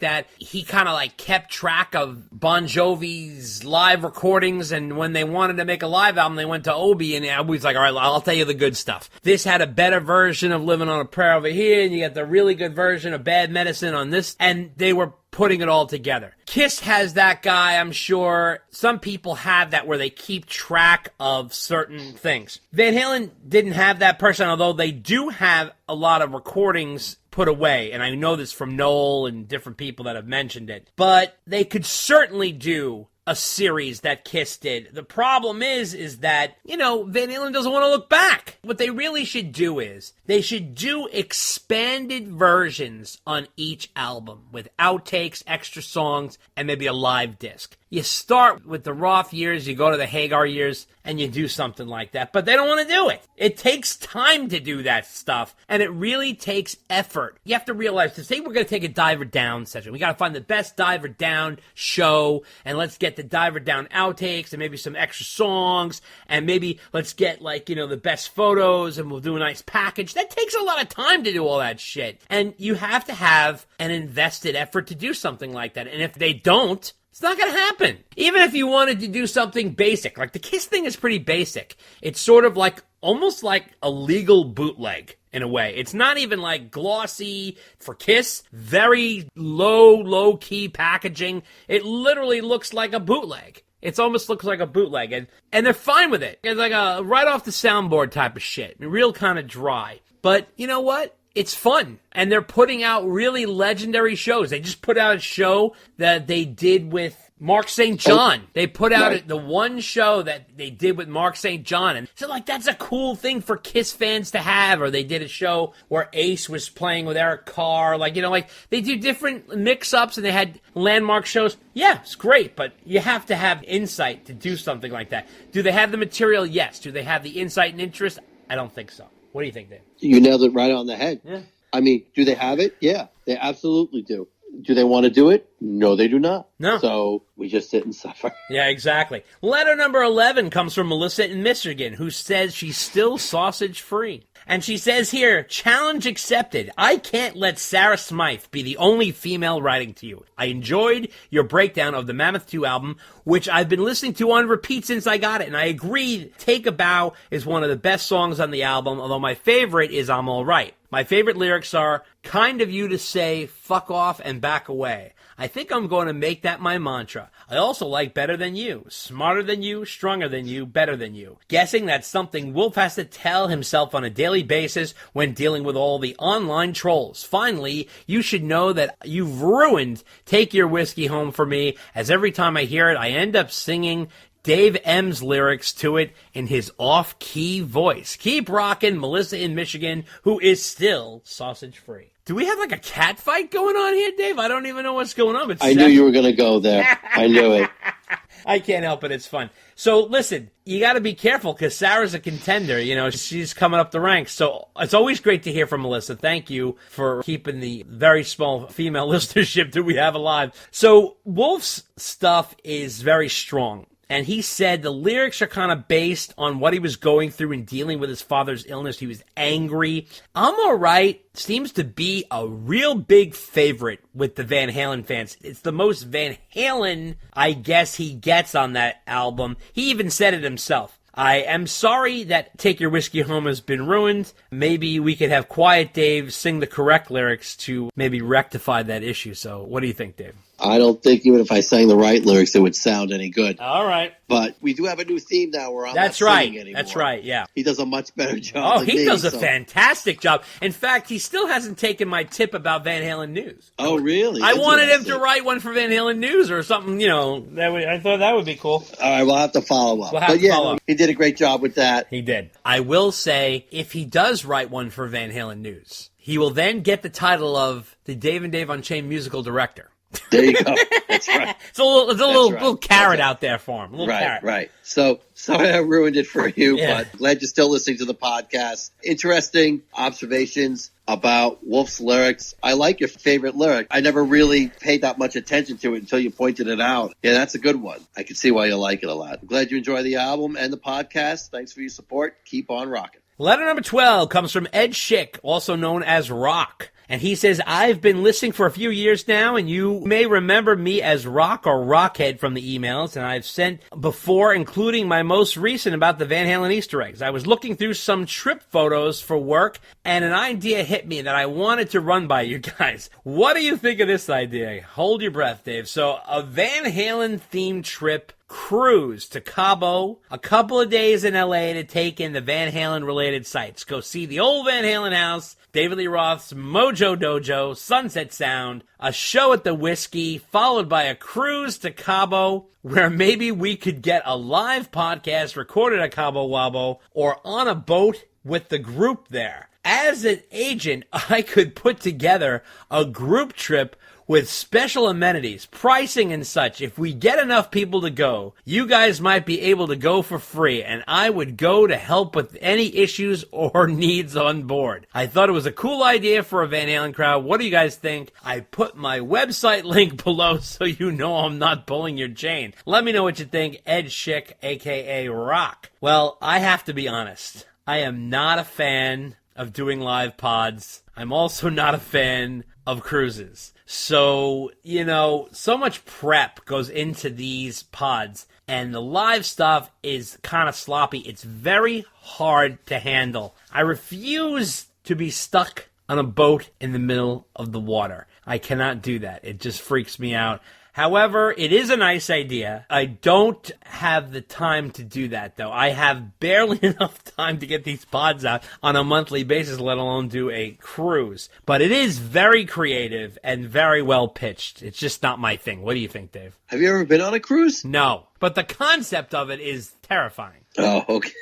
that. He kind of kept track of Bon Jovi's live recordings, and when they wanted to make a live album, they went to Obi, and Obi's like, all right, I'll tell you the good stuff. This had a better version of Living on a Prayer over here, and you got the really good version of Bad Medicine on this, and they were putting it all together. Kiss has that guy, I'm sure. Some people have that where they keep track of certain things. Van Halen didn't have that person, although they do have a lot of recordings put away, and I know this from Noel and different people that have mentioned it. But they could certainly do a series that Kiss did. The problem is that, Van Halen doesn't want to look back. What they really should do is, they should do expanded versions on each album with outtakes, extra songs, and maybe a live disc. You start with the Roth years, you go to the Hagar years, and you do something like that. But they don't want to do it. It takes time to do that stuff, and it really takes effort. You have to realize, to say we're going to take a Diver Down session, we got to find the best Diver Down show, and let's get the Diver Down outtakes, and maybe some extra songs, and maybe let's get, the best photos, and we'll do a nice package. That takes a lot of time to do all that shit. And you have to have an invested effort to do something like that. And if they don't, it's not going to happen. Even if you wanted to do something basic, like the Kiss thing is pretty basic. It's sort of like almost like a legal bootleg in a way. It's not even like glossy for Kiss, very low key packaging. It literally looks like a bootleg. It almost looks like a bootleg, and they're fine with it. It's like a right off the soundboard type of shit, real kind of dry. But you know what? It's fun, and they're putting out really legendary shows. They just put out a show that they did with Mark St. John. They put out the one show that they did with Mark St. John. And so, like, that's a cool thing for Kiss fans to have. Or they did a show where Ace was playing with Eric Carr. Like, you know, like, they do different mix-ups and they had landmark shows. Yeah, it's great, but you have to have insight to do something like that. Do they have the material? Yes. Do they have the insight and interest? I don't think so. What do you think, Dave? You nailed it right on the head. Yeah. I mean, do they have it? Yeah, they absolutely do. Do they want to do it? No, they do not. No. So we just sit and suffer. Yeah, exactly. Letter number 11 comes from Melissa in Michigan, who says she's still sausage free. And she says here, challenge accepted. I can't let Sarah Smythe be the only female writing to you. I enjoyed your breakdown of the Mammoth 2 album, which I've been listening to on repeat since I got it. And I agree, Take a Bow is one of the best songs on the album, although my favorite is I'm All Right. My favorite lyrics are, kind of you to say, fuck off and back away. I think I'm going to make that my mantra. I also like better than you, smarter than you, stronger than you, better than you. Guessing that's something Wolf has to tell himself on a daily basis when dealing with all the online trolls. Finally, you should know that you've ruined Take Your Whiskey Home for me, as every time I hear it, I end up singing Dave M's lyrics to it in his off-key voice. Keep rocking, Melissa in Michigan, who is still sausage-free. Do we have like a cat fight going on here, Dave? I don't even know what's going on. I knew you were going to go there. I knew it. I can't help it. It's fun. So listen, you got to be careful because Sarah's a contender. You know, she's coming up the ranks. So it's always great to hear from Melissa. Thank you for keeping the very small female listenership that we have alive. So Wolf's stuff is very strong. And he said the lyrics are kind of based on what he was going through in dealing with his father's illness. He was angry. I'm All Right seems to be a real big favorite with the Van Halen fans. It's the most Van Halen, I guess, he gets on that album. He even said it himself. I am sorry that Take Your Whiskey Home has been ruined. Maybe we could have Quiet Dave sing the correct lyrics to maybe rectify that issue. So what do you think, Dave? I don't think even if I sang the right lyrics, it would sound any good. All right. But we do have a new theme now where I'm That's not right. singing anymore. That's right, yeah. He does a much better job than he me, does a so. fantastic job. In fact, he still hasn't taken my tip about Van Halen News. Oh, really? I wanted him to write one for Van Halen News or something, you know. I thought that would be cool. All right, we'll have to follow up. Follow up. He did a great job with that. He did. I will say, if he does write one for Van Halen News, he will then get the title of the Dave and Dave Unchained musical director. There you go. That's right. It's a little carrot out there for him. A little carrot. Right. So sorry I ruined it for you, but glad you're still listening to the podcast. Interesting observations about Wolf's lyrics. I like your favorite lyric. I never really paid that much attention to it until you pointed it out. Yeah, that's a good one. I can see why you like it a lot. I'm glad you enjoy the album and the podcast. Thanks for your support. Keep on rocking. Letter number 12 comes from Ed Schick, also known as Rock. And he says, I've been listening for a few years now, and you may remember me as Rock or Rockhead from the emails, and I've sent before, including my most recent about the Van Halen Easter eggs. I was looking through some trip photos for work, and an idea hit me that I wanted to run by you guys. What do you think of this idea? Hold your breath, Dave. So, a Van Halen-themed trip cruise to Cabo, a couple of days in LA to take in the Van Halen related sites. Go see the old Van Halen house, David Lee Roth's Mojo Dojo, Sunset Sound, a show at the Whiskey, followed by a cruise to Cabo, where maybe we could get a live podcast recorded at Cabo Wabo or on a boat with the group there. As an agent, I could put together a group trip with special amenities, pricing and such. If we get enough people to go, you guys might be able to go for free, and I would go to help with any issues or needs on board. I thought it was a cool idea for a Van Halen crowd. What do you guys think? I put my website link below so you know I'm not pulling your chain. Let me know what you think. Ed Schick, a.k.a. Rock. Well, I have to be honest. I am not a fan of doing live pods. I'm also not a fan of cruises. So, so much prep goes into these pods, and the live stuff is kind of sloppy. It's very hard to handle. I refuse to be stuck on a boat in the middle of the water. I cannot do that. It just freaks me out. However, it is a nice idea. I don't have the time to do that, though. I have barely enough time to get these pods out on a monthly basis, let alone do a cruise. But it is very creative and very well pitched. It's just not my thing. What do you think, Dave? Have you ever been on a cruise? No, but the concept of it is terrifying. Oh, okay.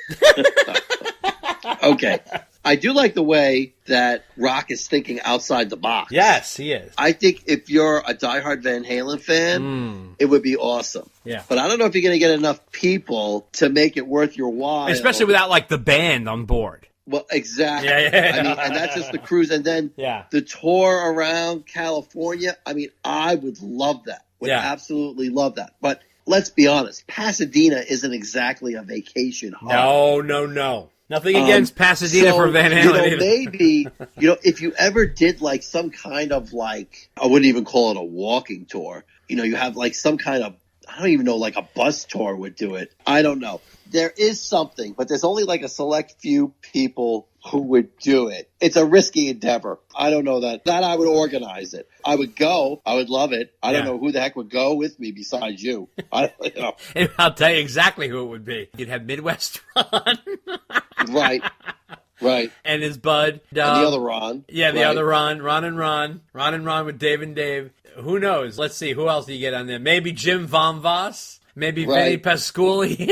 Okay. I do like the way that Rock is thinking outside the box. Yes, he is. I think if you're a diehard Van Halen fan, it would be awesome. Yeah. But I don't know if you're going to get enough people to make it worth your while. Especially without, like, the band on board. Well, exactly. Yeah. I mean, and that's just the cruise. And then the tour around California, I mean, I would love that. Would absolutely love that. But let's be honest, Pasadena isn't exactly a vacation hub. No. Nothing against Pasadena for Van Halen. Maybe, if you ever did like some kind of like, I wouldn't even call it a walking tour. You have like some kind of, I don't even know, like a bus tour would do it. I don't know. There is something, but there's only like a select few people who would do it. It's a risky endeavor. I don't know that I would organize it. I would go. I would love it. I don't know who the heck would go with me besides you. And I'll tell you exactly who it would be. You'd have Midwest Ron. Right. And his bud. And the other Ron. Yeah, the other Ron. Ron and Ron with Dave and Dave. Who knows? Let's see. Who else do you get on there? Maybe Jim Von Voss. Maybe Vinny Pasculi.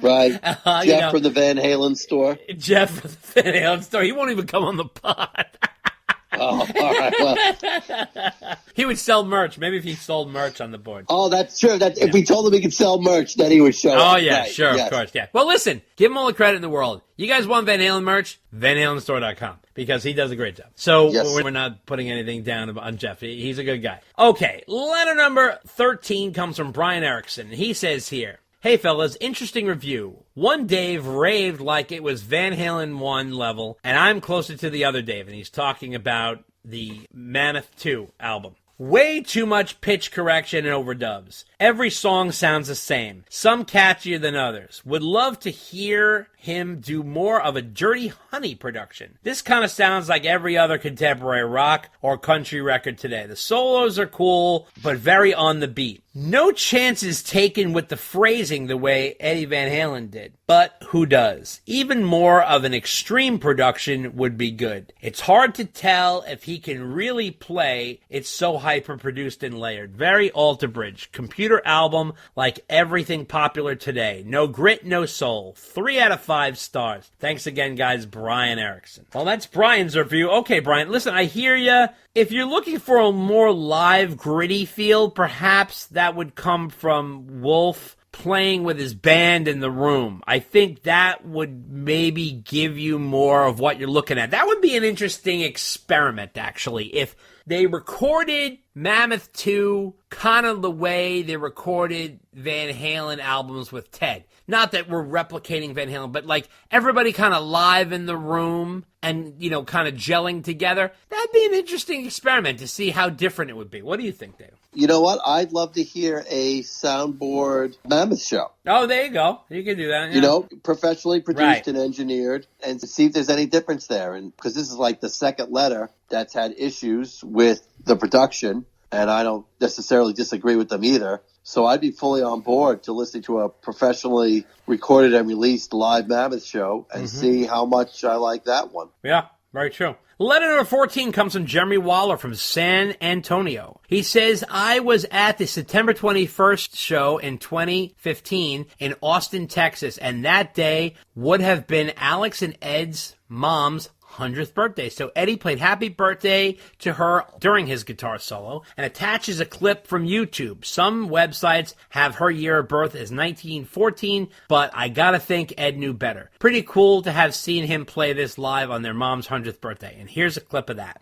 Right. Jeff from the Van Halen store. Jeff from the Van Halen store. He won't even come on the pod. Oh, all right. Well, he would sell merch. Maybe if he sold merch on the board. Oh, that's true. If we told him he could sell merch, then he would show up. Oh, yeah, right. sure, yes. Of course, yeah. Well, listen, give him all the credit in the world. You guys want Van Halen merch? VanHalenStore.com, because he does a great job. So we're not putting anything down on Jeff. He's a good guy. Okay, letter number 13 comes from Brian Erickson. He says here, hey, fellas, interesting review. One Dave raved like it was Van Halen 1 level, and I'm closer to the other Dave, and he's talking about the Mammoth 2 album. Way too much pitch correction and overdubs. Every song sounds the same, some catchier than others. Would love to hear him do more of a Dirty Honey production. This kind of sounds like every other contemporary rock or country record today. The solos are cool, but very on the beat. No chances taken with the phrasing the way Eddie Van Halen did. But who does? Even more of an extreme production would be good. It's hard to tell if he can really play. It's so hyper-produced and layered. Very Alter Bridge. Computer album like everything popular today. No grit, no soul. 3 out of 5 stars. Thanks again, guys. Brian Erickson. Well, that's Brian's review. Okay, Brian, listen, I hear you. If you're looking for a more live, gritty feel, perhaps that would come from Wolf playing with his band in the room. I think that would maybe give you more of what you're looking at. That would be an interesting experiment, actually, if they recorded Mammoth 2 kind of the way they recorded Van Halen albums with Ted. Not that we're replicating Van Halen, but like everybody kind of live in the room and, kind of gelling together. That'd be an interesting experiment to see how different it would be. What do you think, Dave? You know what? I'd love to hear a soundboard Mammoth show. Oh, there you go. You can do that. Yeah. Professionally produced and engineered, and to see if there's any difference there. And because this is like the second letter that's had issues with the production, and I don't necessarily disagree with them either. So I'd be fully on board to listening to a professionally recorded and released live Mammoth show and see how much I like that one. Yeah, very true. Letter number 14 comes from Jeremy Waller from San Antonio. He says, I was at the September 21st show in 2015 in Austin, Texas, and that day would have been Alex and Ed's mom's 100th birthday. So Eddie played Happy Birthday to her during his guitar solo and attaches a clip from YouTube. Some websites have her year of birth as 1914, but I gotta think Ed knew better. Pretty cool to have seen him play this live on their mom's 100th birthday. And here's a clip of that.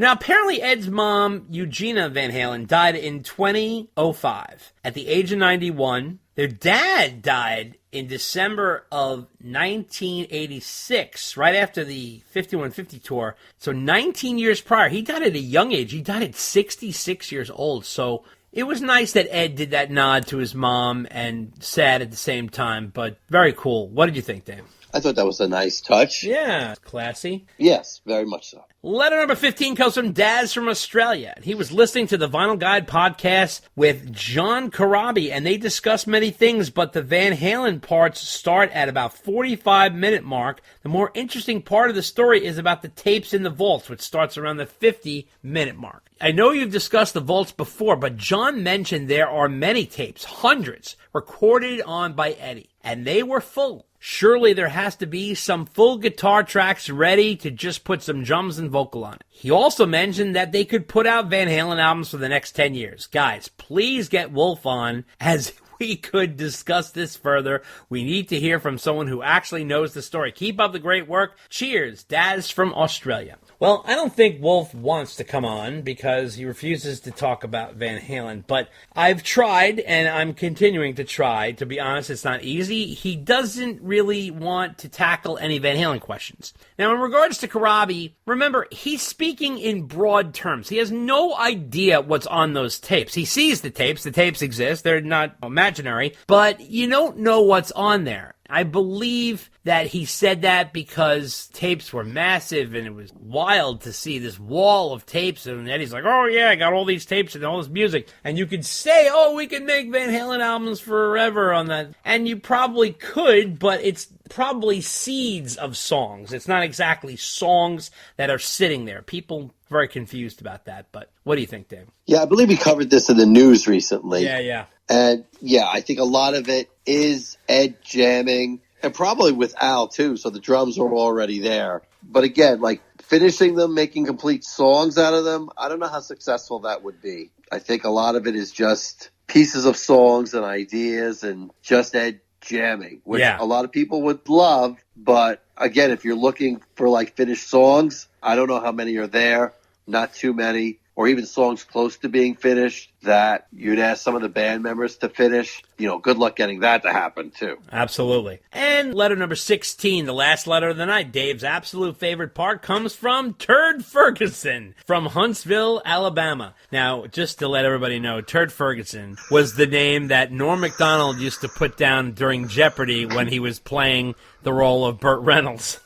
Now, apparently Ed's mom, Eugenia Van Halen, died in 2005 at the age of 91. Their dad died in December of 1986, right after the 5150 tour. So 19 years prior. He died at a young age. He died at 66 years old. So it was nice that Ed did that nod to his mom, and sad at the same time, but very cool. What did you think, Dave? I thought that was a nice touch. Yeah, classy. Yes, very much so. Letter number 15 comes from Daz from Australia. He was listening to the Vinyl Guide podcast with John Karabi, and they discussed many things, but the Van Halen parts start at about 45-minute mark. The more interesting part of the story is about the tapes in the vaults, which starts around the 50-minute mark. I know you've discussed the vaults before, but John mentioned there are many tapes, hundreds, recorded on by Eddie, and they were full. Surely there has to be some full guitar tracks ready to just put some drums and vocal on it. He also mentioned that they could put out Van Halen albums for the next 10 years. Guys, please get Wolf on, as we could discuss this further. We need to hear from someone who actually knows the story. Keep up the great work. Cheers, Daz from Australia. Well, I don't think Wolf wants to come on because he refuses to talk about Van Halen, but I've tried and I'm continuing to try. To be honest, it's not easy. He doesn't really want to tackle any Van Halen questions. Now, in regards to Karabi, remember, he's speaking in broad terms. He has no idea what's on those tapes. He sees the tapes. The tapes exist. They're not imaginary, but you don't know what's on there. I believe that he said that because tapes were massive and it was wild to see this wall of tapes, and Eddie's like, oh yeah, I got all these tapes and all this music, and you could say, oh, we can make Van Halen albums forever on that, and you probably could, but it's probably seeds of songs. It's not exactly songs that are sitting there. People very confused about that, but what do you think, Dave? Yeah, I believe we covered this in the news recently. Yeah. And yeah, I think a lot of it is Ed jamming, and probably with Al too, so the drums are already there. But again, like finishing them, making complete songs out of them, I don't know how successful that would be. I think a lot of it is just pieces of songs and ideas and just Ed jamming, which a lot of people would love. But again, if you're looking for like finished songs, I don't know how many are there, not too many. Or even songs close to being finished that you'd ask some of the band members to finish. You know, good luck getting that to happen, too. Absolutely. And letter number 16, the last letter of the night, Dave's absolute favorite part, comes from Turd Ferguson from Huntsville, Alabama. Now, just to let everybody know, Turd Ferguson was the name that Norm Macdonald used to put down during Jeopardy when he was playing the role of Burt Reynolds.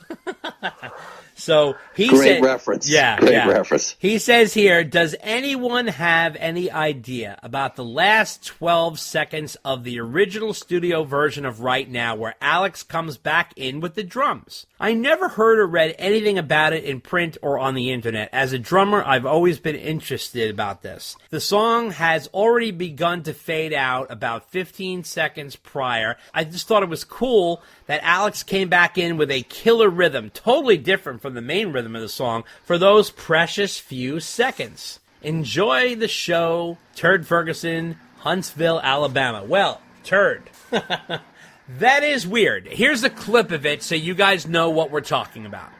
So he Great said, reference. Great reference. He says here, does anyone have any idea about the last 12 seconds of the original studio version of Right Now where Alex comes back in with the drums? I never heard or read anything about it in print or on the internet. As a drummer, I've always been interested about this. The song has already begun to fade out about 15 seconds prior. I just thought it was cool that Alex came back in with a killer rhythm, totally different from the main rhythm of the song, for those precious few seconds. Enjoy the show, Turd Ferguson, Huntsville, Alabama. Well, Turd. That is weird. Here's a clip of it so you guys know what we're talking about.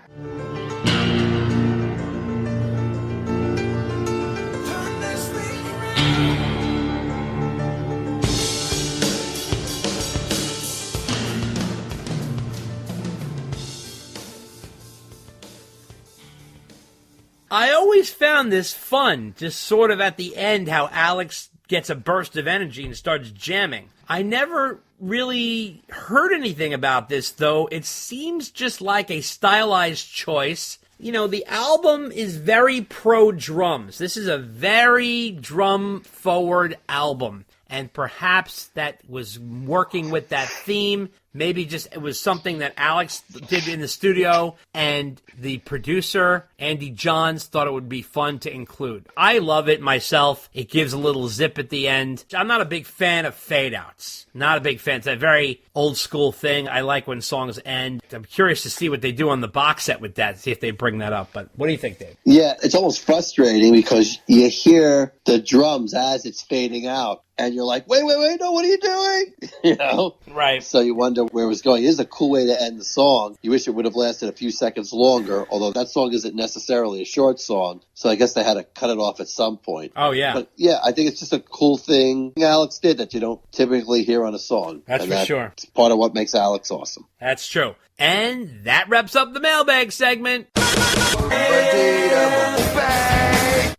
I always found this fun, just sort of at the end, how Alex gets a burst of energy and starts jamming. I never really heard anything about this, though. It seems just like a stylized choice. You know, the album is very pro-drums. This is a very drum-forward album. And perhaps that was working with that theme. Maybe just it was something that Alex did in the studio, and the producer, Andy Johns, thought it would be fun to include. I love it myself. It gives a little zip at the end. I'm not a big fan of fade-outs. Not a big fan. It's a very old-school thing. I like when songs end. I'm curious to see what they do on the box set with that, see if they bring that up. But what do you think, Dave? Yeah, it's almost frustrating because you hear the drums as it's fading out. and you're like, wait, no, what are you doing? You know? Right. So you wonder where it was going. It is a cool way to end the song. You wish it would have lasted a few seconds longer, although that song isn't necessarily a short song, so I guess they had to cut it off at some point. Oh, yeah. But yeah, I think it's just a cool thing Alex did that you don't typically hear on a song. That's for sure. It's part of what makes Alex awesome. That's true. And that wraps up the mailbag segment.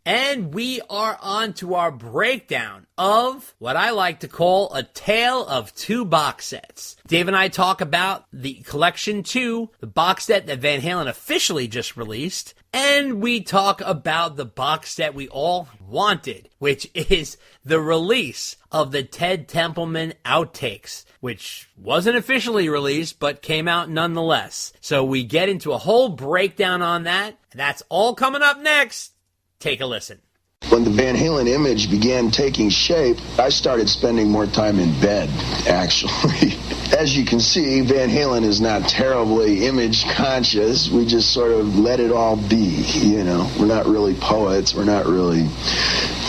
And we are on to our breakdown of what I like to call a tale of two box sets. Dave and I talk about the Collection 2, the box set that Van Halen officially just released, and we talk about the box set we all wanted, which is the release of the Ted Templeman Outtakes, which wasn't officially released, but came out nonetheless. So we get into a whole breakdown on that, and that's all coming up next. Take a listen. When the Van Halen image began taking shape, I started spending more time in bed, actually. As you can see, Van Halen is not terribly image conscious. We just sort of let it all be, you know. We're not really poets. We're not really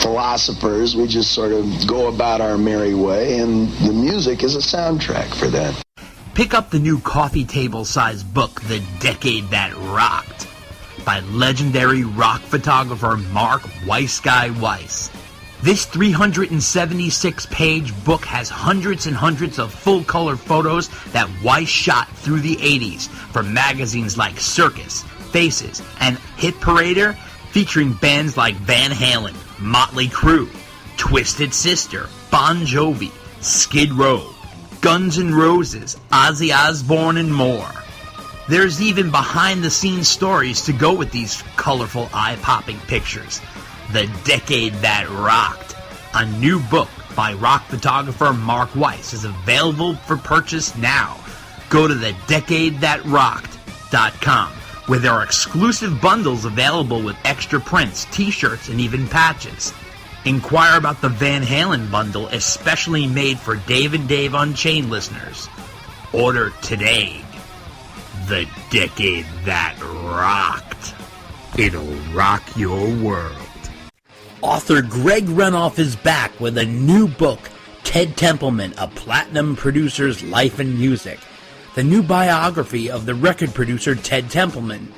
philosophers. We just sort of go about our merry way, and the music is a soundtrack for that. Pick up the new coffee table-sized book, The Decade That Rocked, by legendary rock photographer Mark Weissguy Weiss. This 376-page book has hundreds and hundreds of full-color photos that Weiss shot through the 80s for magazines like Circus, Faces, and Hit Parader, featuring bands like Van Halen, Motley Crue, Twisted Sister, Bon Jovi, Skid Row, Guns N' Roses, Ozzy Osbourne, and more. There's even behind-the-scenes stories to go with these colorful, eye-popping pictures. The Decade That Rocked, a new book by rock photographer Mark Weiss, is available for purchase now. Go to thedecadethatrocked.com, where there are exclusive bundles available with extra prints, t-shirts, and even patches. Inquire about the Van Halen bundle, especially made for Dave and Dave Unchained listeners. Order today. The Decade That Rocked. It'll rock your world. Author Greg Renoff is back with a new book, Ted Templeman, A Platinum Producer's Life and Music. The new biography of the record producer Ted Templeman,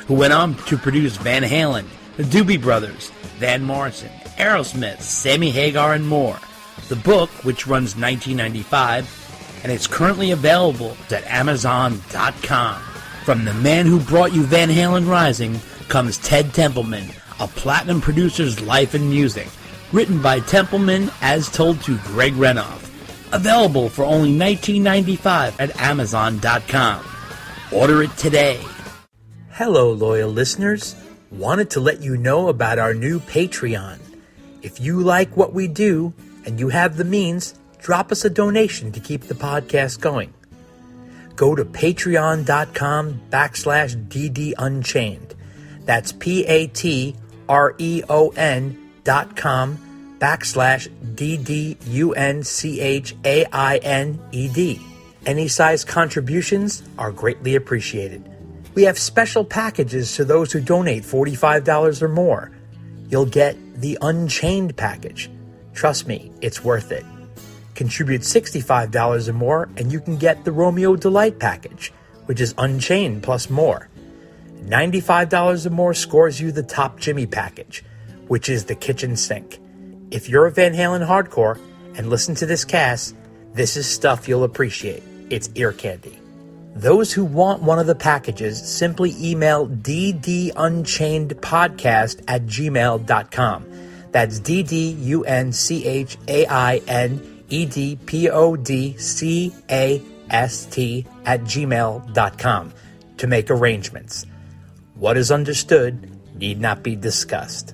who went on to produce Van Halen, the Doobie Brothers, Van Morrison, Aerosmith, Sammy Hagar, and more. The book, which runs $19.95, and it's currently available at Amazon.com. From the man who brought you Van Halen Rising comes Ted Templeman, A Platinum Producer's Life and Music, written by Templeman as told to Greg Renoff. Available for only $19.95 at Amazon.com. Order it today. Hello, loyal listeners. Wanted to let you know about our new Patreon. If you like what we do and you have the means, drop us a donation to keep the podcast going. Go to patreon.com/DD Unchained. That's patreon.com/DDUNCHAINED. Any size contributions are greatly appreciated. We have special packages to those who donate $45 or more. You'll get the Unchained package. Trust me, it's worth it. Contribute $65 or more, and you can get the Romeo Delight package, which is Unchained plus more. $95 or more scores you the Top Jimmy package, which is the kitchen sink. If you're a Van Halen hardcore and listen to this cast, this is stuff you'll appreciate. It's ear candy. Those who want one of the packages simply email ddunchainedpodcast@gmail.com. That's ddunchainedpodcast@gmail.com to make arrangements. What is understood need not be discussed.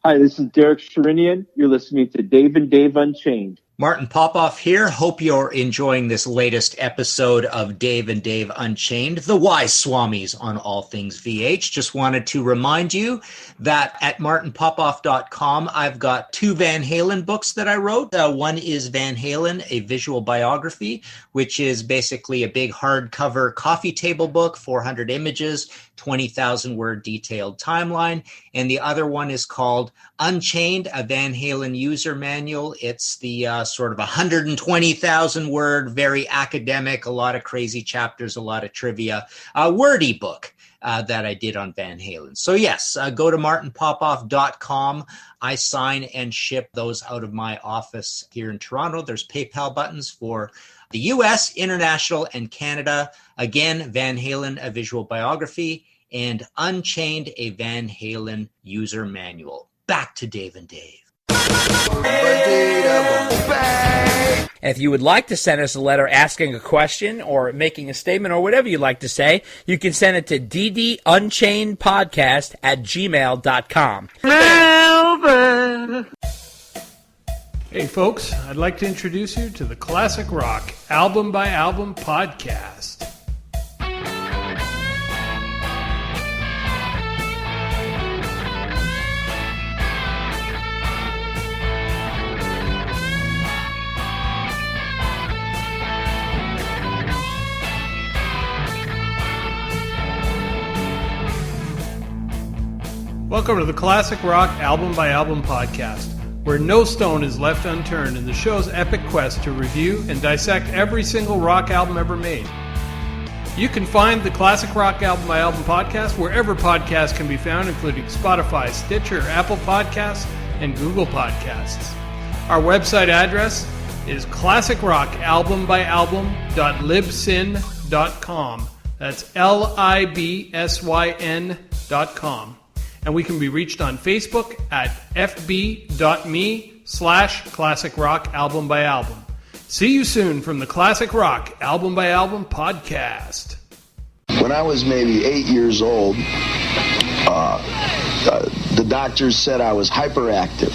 Hi, this is Derek Sherinian. You're listening to Dave and Dave Unchained. Martin Popoff here. Hope you're enjoying this latest episode of Dave and Dave Unchained, the wise swamis on all things VH. Just wanted to remind you that at martinpopoff.com, I've got 2 Van Halen books that I wrote. One is Van Halen, a visual biography, which is basically a big hardcover coffee table book, 400 images, 20,000 word detailed timeline. And the other one is called Unchained, a Van Halen user manual. It's the sort of 120,000 word, very academic, a lot of crazy chapters, a lot of trivia, wordy book that I did on Van Halen. So yes, go to martinpopoff.com. I sign and ship those out of my office here in Toronto. There's PayPal buttons for the US, international, and Canada. Again, Van Halen, a visual biography, and Unchained, a Van Halen user manual. Back to Dave and Dave. If you would like to send us a letter asking a question or making a statement or whatever you'd like to say, you can send it to ddunchainedpodcast@gmail.com. Hey folks, I'd like to introduce you to the Classic Rock Album by Album podcast. Welcome to the Classic Rock Album by Album podcast, where no stone is left unturned in the show's epic quest to review and dissect every single rock album ever made. You can find the Classic Rock Album by Album podcast wherever podcasts can be found, including Spotify, Stitcher, Apple Podcasts, and Google Podcasts. Our website address is classicrockalbumbyalbum.libsyn.com. That's LIBSYN.com. And we can be reached on Facebook at fb.me/Classic Rock Album by Album. See you soon from the Classic Rock Album by Album podcast. When I was maybe 8 years old, the doctors said I was hyperactive.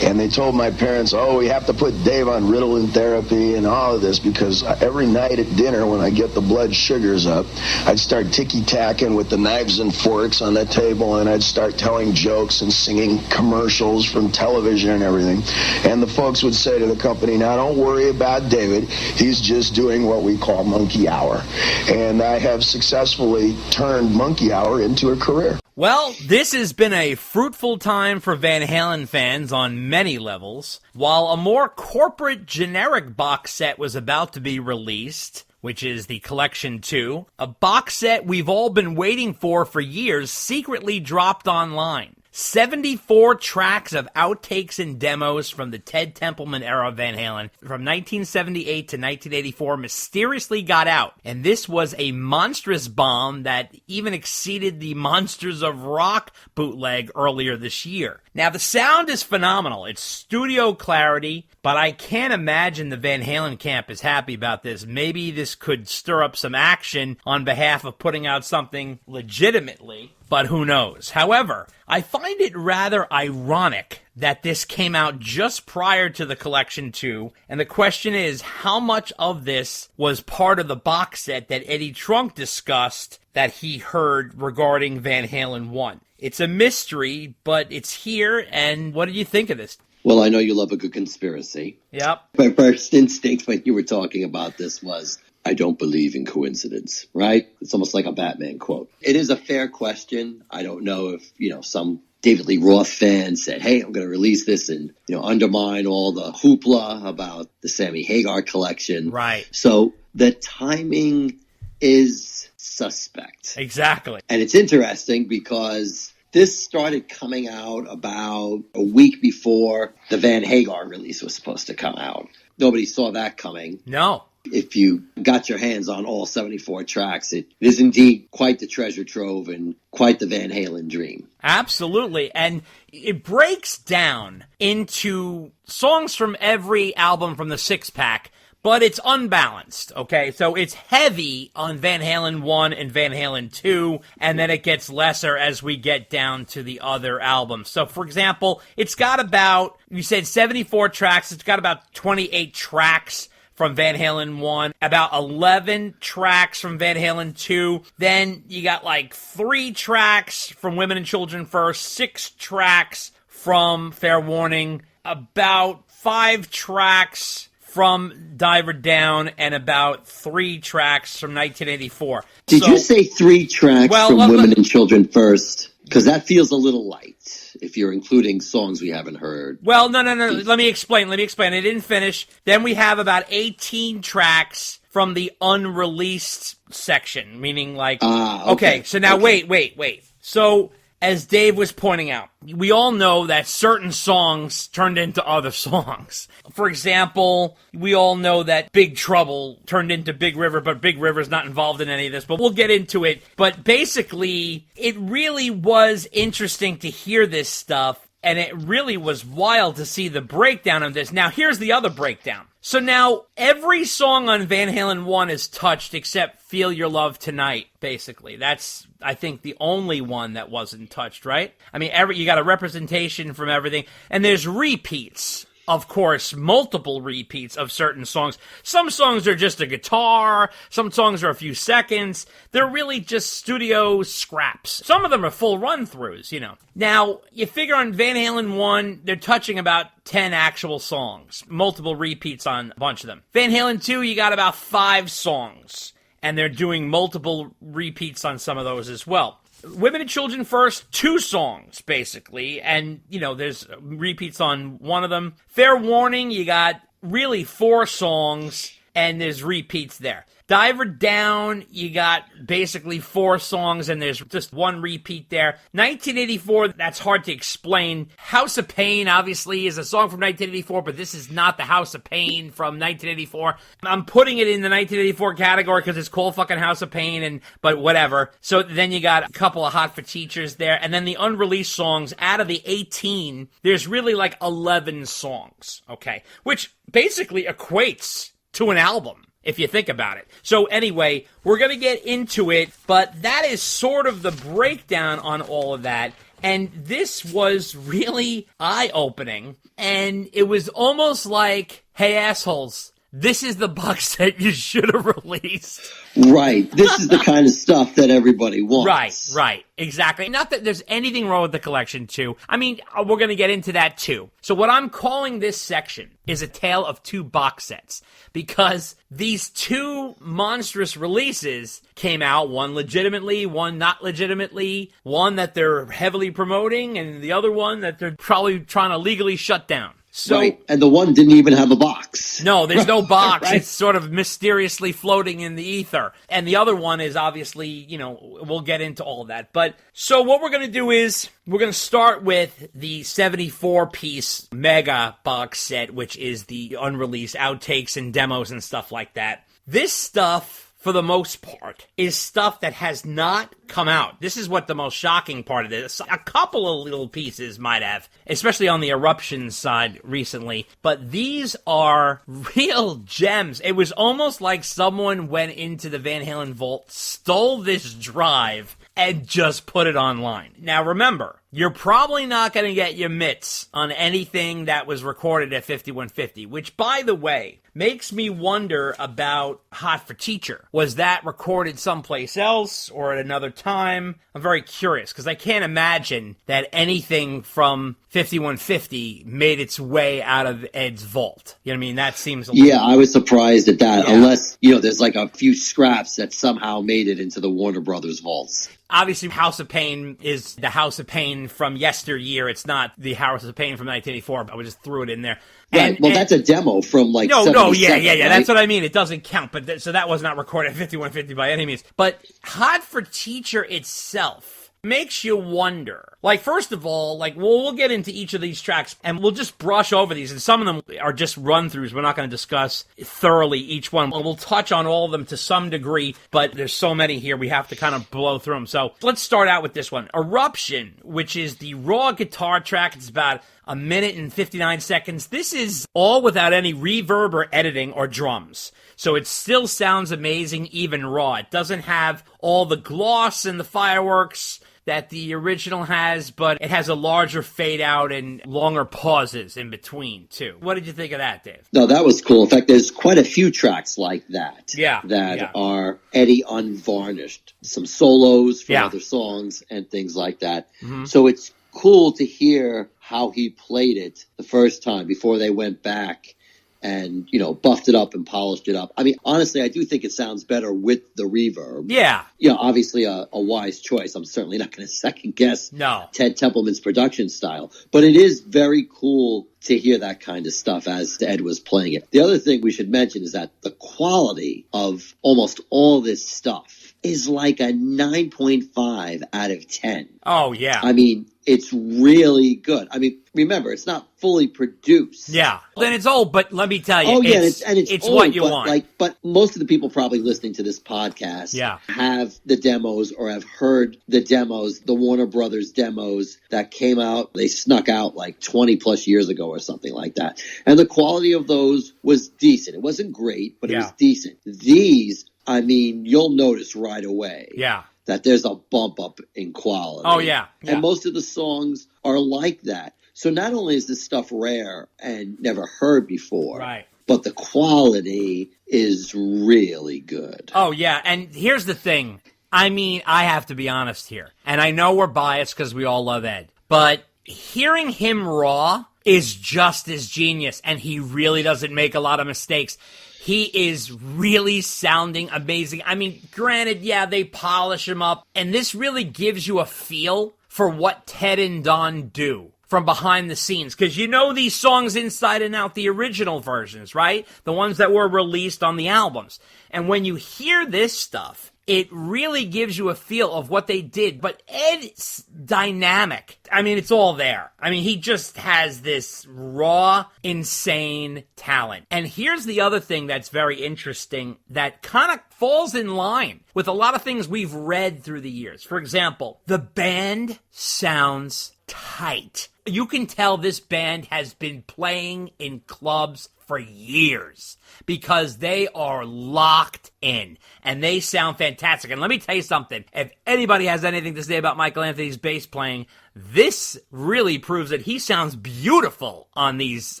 And they told my parents, we have to put Dave on Ritalin therapy and all of this, because every night at dinner when I get the blood sugars up, I'd start ticky-tacking with the knives and forks on the table, and I'd start telling jokes and singing commercials from television and everything. And the folks would say to the company, now don't worry about David. He's just doing what we call monkey hour. And I have successfully turned monkey hour into a career. Well, this has been a fruitful time for Van Halen fans on many levels. While a more corporate generic box set was about to be released, which is the Collection 2, a box set we've all been waiting for years secretly dropped online. 74 tracks of outtakes and demos from the Ted Templeman era of Van Halen from 1978 to 1984 mysteriously got out. And this was a monstrous bomb that even exceeded the Monsters of Rock bootleg earlier this year. Now, the sound is phenomenal. It's studio clarity, but I can't imagine the Van Halen camp is happy about this. Maybe this could stir up some action on behalf of putting out something legitimately, but who knows. However, I find it rather ironic that this came out just prior to the Collection 2, and the question is, how much of this was part of the box set that Eddie Trunk discussed that he heard regarding Van Halen 1? It's a mystery, but it's here, and what do you think of this? Well, I know you love a good conspiracy. Yep. My first instinct when you were talking about this was, I don't believe in coincidence, right? It's almost like a Batman quote. It is a fair question. I don't know if, some David Lee Roth fan said, hey, I'm going to release this and, undermine all the hoopla about the Sammy Hagar collection. Right. So the timing is suspect. Exactly. And it's interesting because this started coming out about a week before the Van Hagar release was supposed to come out. Nobody saw that coming. No. If you got your hands on all 74 tracks, it is indeed quite the treasure trove and quite the Van Halen dream. Absolutely. And it breaks down into songs from every album from the six-pack, but it's unbalanced, okay? So it's heavy on Van Halen 1 and Van Halen 2, and then it gets lesser as we get down to the other albums. So, for example, it's got about, you said 74 tracks, it's got about 28 tracks from Van Halen 1, about 11 tracks from Van Halen 2, then you got like 3 tracks from Women and Children First, 6 tracks from Fair Warning, about 5 tracks from Diver Down, and about 3 tracks from 1984. Did you say 3 tracks from Women and Children First? Because that feels a little light, if you're including songs we haven't heard. Well, no. Let me explain. I didn't finish. Then we have about 18 tracks from the unreleased section, meaning like... okay, so now wait. So, as Dave was pointing out, we all know that certain songs turned into other songs. For example, we all know that Big Trouble turned into Big River, but Big River's not involved in any of this, but we'll get into it. But basically, it really was interesting to hear this stuff, and it really was wild to see the breakdown of this. Now, here's the other breakdown. So now, every song on Van Halen 1 is touched except Feel Your Love Tonight, basically. That's, I think, the only one that wasn't touched, right? I mean, you got a representation from everything, and there's repeats. Of course, multiple repeats of certain songs. Some songs are just a guitar. Some songs are a few seconds. They're really just studio scraps. Some of them are full run-throughs, you know. Now, you figure on Van Halen 1, they're touching about 10 actual songs. Multiple repeats on a bunch of them. Van Halen 2, you got about 5 songs. And they're doing multiple repeats on some of those as well. Women and Children First, 2 songs, basically, and, you know, there's repeats on one of them. Fair Warning, you got really 4 songs, and there's repeats there. Diver Down, you got basically 4 songs, and there's just 1 repeat there. 1984, that's hard to explain. House of Pain, obviously, is a song from 1984, but this is not the House of Pain from 1984. I'm putting it in the 1984 category because it's called fucking House of Pain, but whatever. So then you got a couple of Hot for Teachers there, and then the unreleased songs, out of the 18, there's really like 11 songs, okay? Which basically equates to an album, if you think about it. So anyway, we're going to get into it, but that is sort of the breakdown on all of that. And this was really eye-opening, and it was almost like, hey, assholes, this is the box set you should have released. Right. This is the kind of stuff that everybody wants. Right. Exactly. Not that there's anything wrong with the collection, too. I mean, we're going to get into that, too. So what I'm calling this section is a tale of 2 box sets, because these 2 monstrous releases came out, one legitimately, one not legitimately, one that they're heavily promoting, and the other one that they're probably trying to legally shut down. So, right, and the one didn't even have a box. No, there's no box. Right? It's sort of mysteriously floating in the ether. And the other one is obviously, you know, we'll get into all of that. But so what we're going to do is we're going to start with the 74-piece mega box set, which is the unreleased outtakes and demos and stuff like that. This stuff, for the most part, is stuff that has not come out. This is what the most shocking part of this. A couple of little pieces might have, especially on the Eruption side recently, but these are real gems. It was almost like someone went into the Van Halen vault, stole this drive, and just put it online. Now remember, you're probably not going to get your mitts on anything that was recorded at 5150, which, by the way, makes me wonder about Hot for Teacher. Was that recorded someplace else or at another time? I'm very curious, because I can't imagine that anything from 5150 made its way out of Ed's vault. You know what I mean? That seems a little... Yeah, I was surprised at that, unless, you know, there's like a few scraps that somehow made it into the Warner Brothers vaults. Obviously, House of Pain is the House of Pain from yesteryear. It's not the House of Pain from 1984. I just threw it in there. Right. Well, that's a demo from like yeah. Right? That's what I mean. It doesn't count. But so that was not recorded at 5150 by any means. But Hot for Teacher itself makes you wonder. Like, first of all, like, we'll get into each of these tracks, and we'll just brush over these, and some of them are just run-throughs. We're not going to discuss thoroughly each one. We'll touch on all of them to some degree, but there's so many here, we have to kind of blow through them. So let's start out with this one. Eruption, which is the raw guitar track. It's about a minute and 59 seconds. This is all without any reverb or editing or drums. So it still sounds amazing, even raw. It doesn't have all the gloss and the fireworks that the original has, but it has a larger fade out and longer pauses in between, too. What did you think of that, Dave? No, that was cool. In fact, there's quite a few tracks like that. Yeah. That are Eddie unvarnished. Some solos from other songs and things like that. Mm-hmm. So it's cool to hear how he played it the first time before they went back and, you know, buffed it up and polished it up. I mean, honestly, I do think it sounds better with the reverb. Yeah. You know, obviously a wise choice. I'm certainly not going to second guess Ted Templeman's production style. But it is very cool to hear that kind of stuff as Ed was playing it. The other thing we should mention is that the quality of almost all this stuff is like a 9.5 out of 10. Oh, yeah. I mean, it's really good. I mean, remember, it's not fully produced. Yeah. Then it's old, but let me tell you, oh, yeah, it's old, what you but, want. But most of the people probably listening to this podcast have the demos or have heard the demos, the Warner Brothers demos that came out. They snuck out like 20 plus years ago or something like that. And the quality of those was decent. It wasn't great, but it was decent. These, I mean, you'll notice right away. Yeah. That there's a bump up in quality. Oh, yeah. And most of the songs are like that. So not only is this stuff rare and never heard before, but the quality is really good. Oh, yeah. And here's the thing. I mean, I have to be honest here. And I know we're biased because we all love Ed. But hearing him raw is just as genius. And he really doesn't make a lot of mistakes. He is really sounding amazing. I mean, granted, they polish him up. And this really gives you a feel for what Ted and Don do from behind the scenes. Because you know these songs inside and out, the original versions, right? The ones that were released on the albums. And when you hear this stuff, it really gives you a feel of what they did. But Ed's dynamic, I mean, it's all there. I mean, he just has this raw, insane talent. And here's the other thing that's very interesting that kind of falls in line with a lot of things we've read through the years. For example, the band sounds tight. You can tell this band has been playing in clubs for years because they are locked in and they sound fantastic. And let me tell you something. If anybody has anything to say about Michael Anthony's bass playing, this really proves that he sounds beautiful on these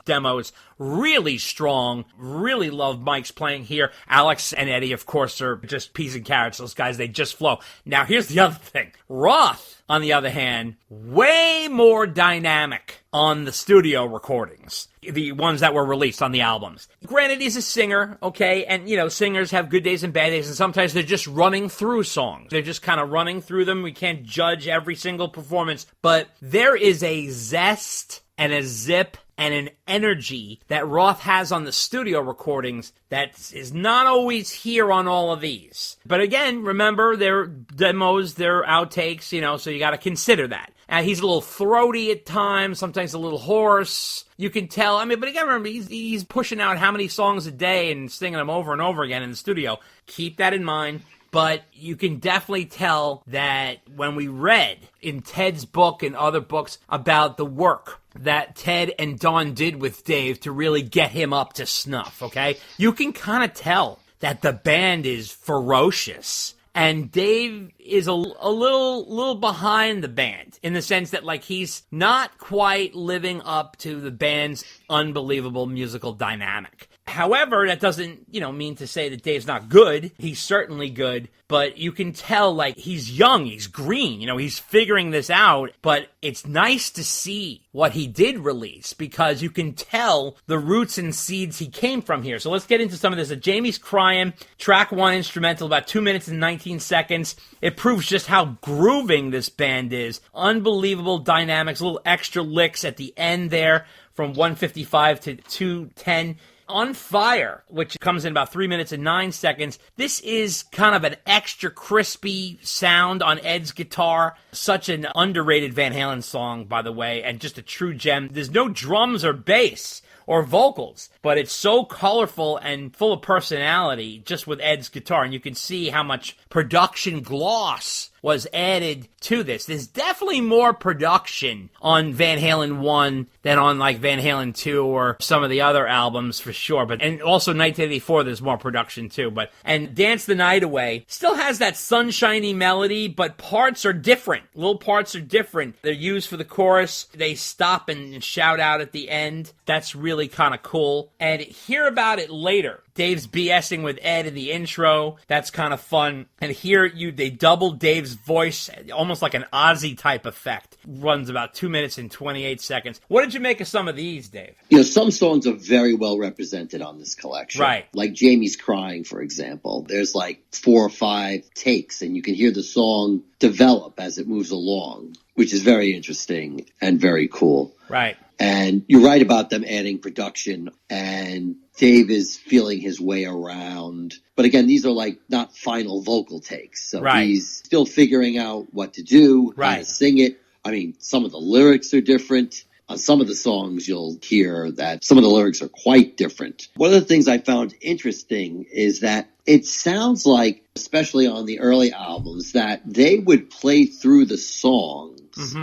demos. Really strong. Really love Mike's playing here. Alex and Eddie, of course, are just peas and carrots. Those guys, they just flow. Now, here's the other thing. Roth, on the other hand, way more dynamic on the studio recordings. The ones that were released on the albums. Granted, he's a singer, okay? And, you know, singers have good days and bad days, and sometimes they're just running through songs. They're just kind of running through them. We can't judge every single performance. But there is a zest and a zip and an energy that Roth has on the studio recordings that is not always here on all of these. But again, remember, they're demos, they're outtakes, you know, so you got to consider that. He's a little throaty at times, sometimes a little hoarse. You can tell, I mean, but again, remember, he's pushing out how many songs a day and singing them over and over again in the studio. Keep that in mind. But you can definitely tell that when we read in Ted's book and other books about the work that Ted and Don did with Dave to really get him up to snuff, okay? You can kind of tell that the band is ferocious. And Dave is a little behind the band in the sense that, like, he's not quite living up to the band's unbelievable musical dynamic. However, that doesn't, mean to say that Dave's not good. He's certainly good, but you can tell, like, he's young, he's green, he's figuring this out, but it's nice to see what he did release because you can tell the roots and seeds he came from here. So let's get into some of this. Jamie's Crying, track 1 instrumental, about 2 minutes and 19 seconds. It proves just how grooving this band is. Unbelievable dynamics, little extra licks at the end there from 155 to 210. On Fire, which comes in about 3 minutes and 9 seconds. This is kind of an extra crispy sound on Ed's guitar. Such an underrated Van Halen song, by the way, and just a true gem. There's no drums or bass or vocals, but it's so colorful and full of personality just with Ed's guitar, and you can see how much production gloss was added to this. There's definitely more production on Van Halen 1 than on like Van Halen 2 or some of the other albums for sure. And also 1984, there's more production too. And Dance the Night Away still has that sunshiny melody, but parts are different. Little parts are different. They're used for the chorus. They stop and shout out at the end. That's really kind of cool. And hear about it later. Dave's BSing with Ed in the intro. That's kind of fun. And here they double Dave's voice, almost like an Ozzy type effect. Runs about 2 minutes and 28 seconds. What did you make of some of these, Dave? Some songs are very well represented on this collection. Right. Like Jamie's Crying, for example. There's like 4 or 5 takes, and you can hear the song develop as it moves along, which is very interesting and very cool. Right. And you're right about them adding production, and Dave is feeling his way around. But again, these are like not final vocal takes. So he's still figuring out what to do, how to sing it. I mean, some of the lyrics are different. On some of the songs, you'll hear that some of the lyrics are quite different. One of the things I found interesting is that it sounds like, especially on the early albums, that they would play through the songs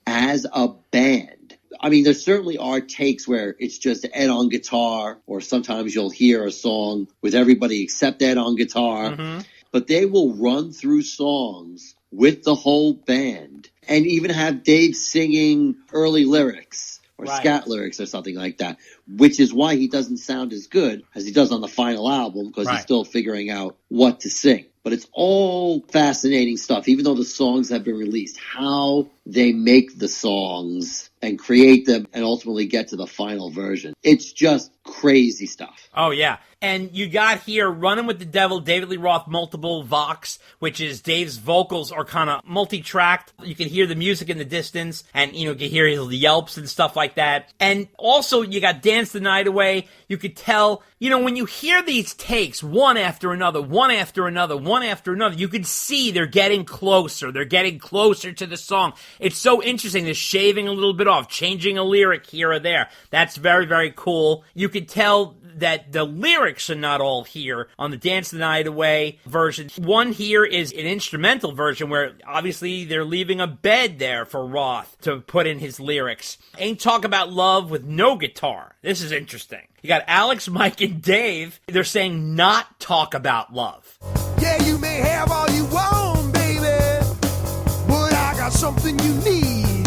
as a band. I mean, there certainly are takes where it's just Ed on guitar, or sometimes you'll hear a song with everybody except Ed on guitar. But they will run through songs with the whole band and even have Dave singing early lyrics or scat lyrics or something like that, which is why he doesn't sound as good as he does on the final album, because he's still figuring out what to sing. But it's all fascinating stuff, even though the songs have been released, how they make the songs and create them and ultimately get to the final version. It's just crazy stuff. Oh, yeah. And you got here Running with the Devil, David Lee Roth, multiple Vox, which is Dave's vocals are kind of multi-tracked. You can hear the music in the distance, and, you can hear his yelps and stuff like that. And also, you got Dance the Night Away. You could tell, when you hear these takes, one after another, one after another, one after another, you could see they're getting closer. They're getting closer to the song. It's so interesting. They're shaving a little bit off, changing a lyric here or there. That's very, very cool. You could tell that the lyrics are not all here on the Dance the Night Away version. One here is an instrumental version where obviously they're leaving a bed there for Roth to put in his lyrics. Ain't Talk About Love with no guitar. This is interesting. You got Alex, Mike, and Dave. They're saying not talk about love. Yeah, you may have all you want, baby, but I got something you need.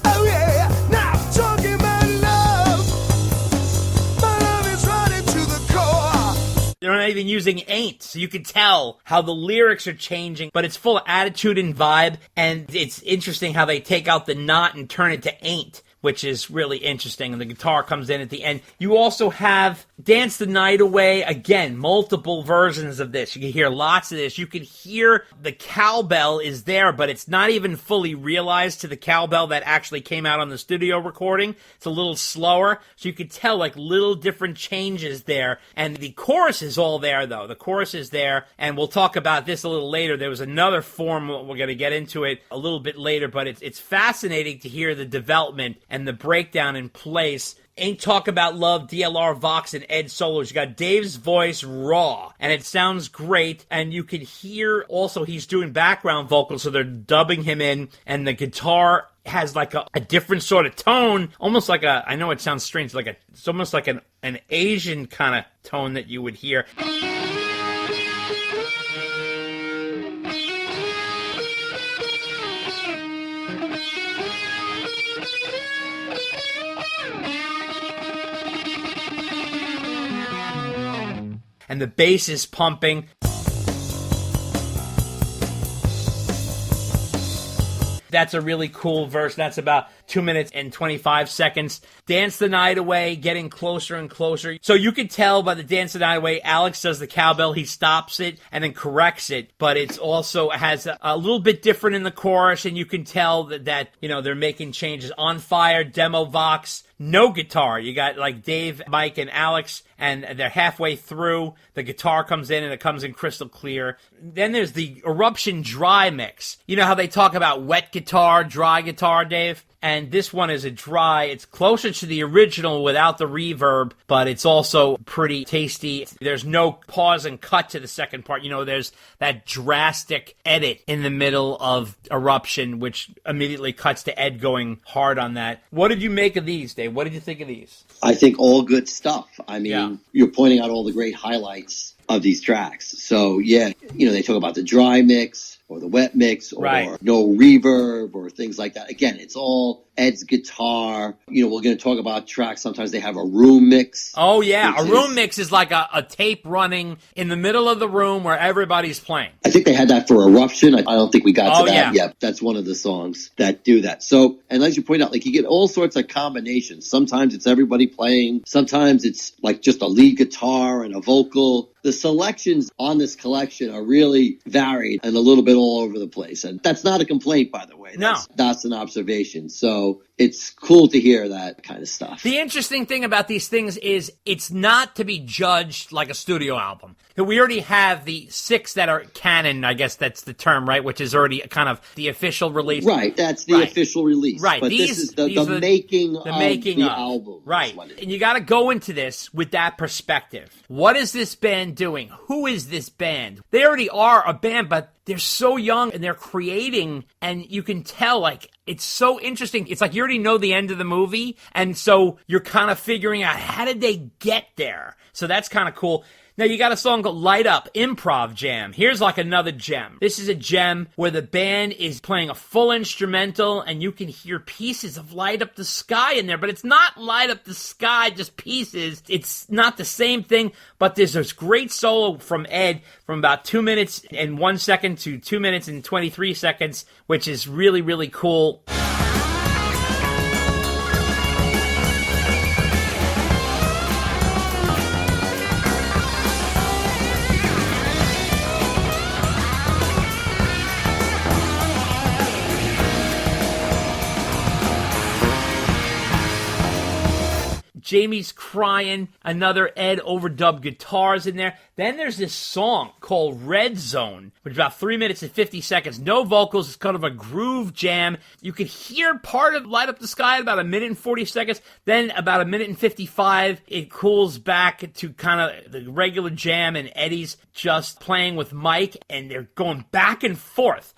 Oh yeah, now I'm talking about love. My love is running to the core. They're not even using ain't, so you can tell how the lyrics are changing, but it's full of attitude and vibe, and it's interesting how they take out the not and turn it to ain't, which is really interesting, and the guitar comes in at the end. You also have Dance the Night Away. Again, multiple versions of this. You can hear lots of this. You can hear the cowbell is there, but it's not even fully realized to the cowbell that actually came out on the studio recording. It's a little slower, so you could tell like little different changes there. And the chorus is all there, though. The chorus is there, and we'll talk about this a little later. There was another form, we're going to get into it a little bit later, but it's fascinating to hear the development and the breakdown in place. Ain't Talk About Love, DLR, Vox, and Ed solos. You got Dave's voice raw, and it sounds great, and you can hear also he's doing background vocals, so they're dubbing him in, and the guitar has like a different sort of tone, almost like I know it sounds strange, it's almost like an Asian kind of tone that you would hear. And the bass is pumping. That's a really cool verse. That's about 2 minutes and 25 seconds. Dance the Night Away, getting closer and closer. So you can tell by the Dance the Night Away, Alex does the cowbell. He stops it and then corrects it. But it also has a little bit different in the chorus, and you can tell that they're making changes. On Fire, Demo Vox, no guitar. You got like Dave, Mike, and Alex, and they're halfway through. The guitar comes in, and it comes in crystal clear. Then there's the Eruption Dry mix. You know how they talk about wet guitar, dry guitar, Dave? and this one is a dry. It's closer to the original without the reverb, but it's also pretty tasty. There's no pause and cut to the second part. You know, there's that drastic edit in the middle of Eruption, which immediately cuts to Ed going hard on that. What did you make of these, Dave? What did you think of these? I think all good stuff. I mean, You're pointing out all the great highlights of these tracks. So, yeah, you know, they talk about the dry mix or the wet mix or no reverb or things like that. Again, it's all Ed's guitar. You know, we're going to talk about tracks. Sometimes they have a room mix. Oh, yeah. A room mix is like a tape running in the middle of the room where everybody's playing. I think they had that for Eruption. I don't think we got to that yet. That's one of the songs that do that. So, and as you point out, like you get all sorts of combinations. Sometimes it's everybody playing. Sometimes it's like just a lead guitar and a vocal. The selections on this collection are really varied and a little bit all over the place. And that's not a complaint, by the way. That's an observation. So it's cool to hear that kind of stuff. The interesting thing about these things is it's not to be judged like a studio album. We already have the 6 that are canon, I guess that's the term, right? Which is already kind of the official release. Right, that's the official release. Right. But this is the making of the album. Right. And you got to go into this with that perspective. What is this band doing? Who is this band? They already are a band, but they're so young and they're creating, and you can tell, like, it's so interesting. It's like you already know the end of the movie, and so you're kind of figuring out how did they get there. So that's kind of cool. Now, you got a song called Light Up, Improv Jam. Here's like another gem. This is a gem where the band is playing a full instrumental and you can hear pieces of Light Up the Sky in there, but it's not Light Up the Sky, just pieces. It's not the same thing, but there's this great solo from Ed from about 2 minutes and 1 second to 2 minutes and 23 seconds, which is really, really cool. Jamie's crying, another Ed overdub guitars in there. Then there's this song called Red Zone, which is about 3 minutes and 50 seconds. No vocals, it's kind of a groove jam. You could hear part of Light Up the Sky at about 1 minute and 40 seconds. Then about 1 minute and 55, it cools back to kind of the regular jam, and Eddie's just playing with Mike, and they're going back and forth.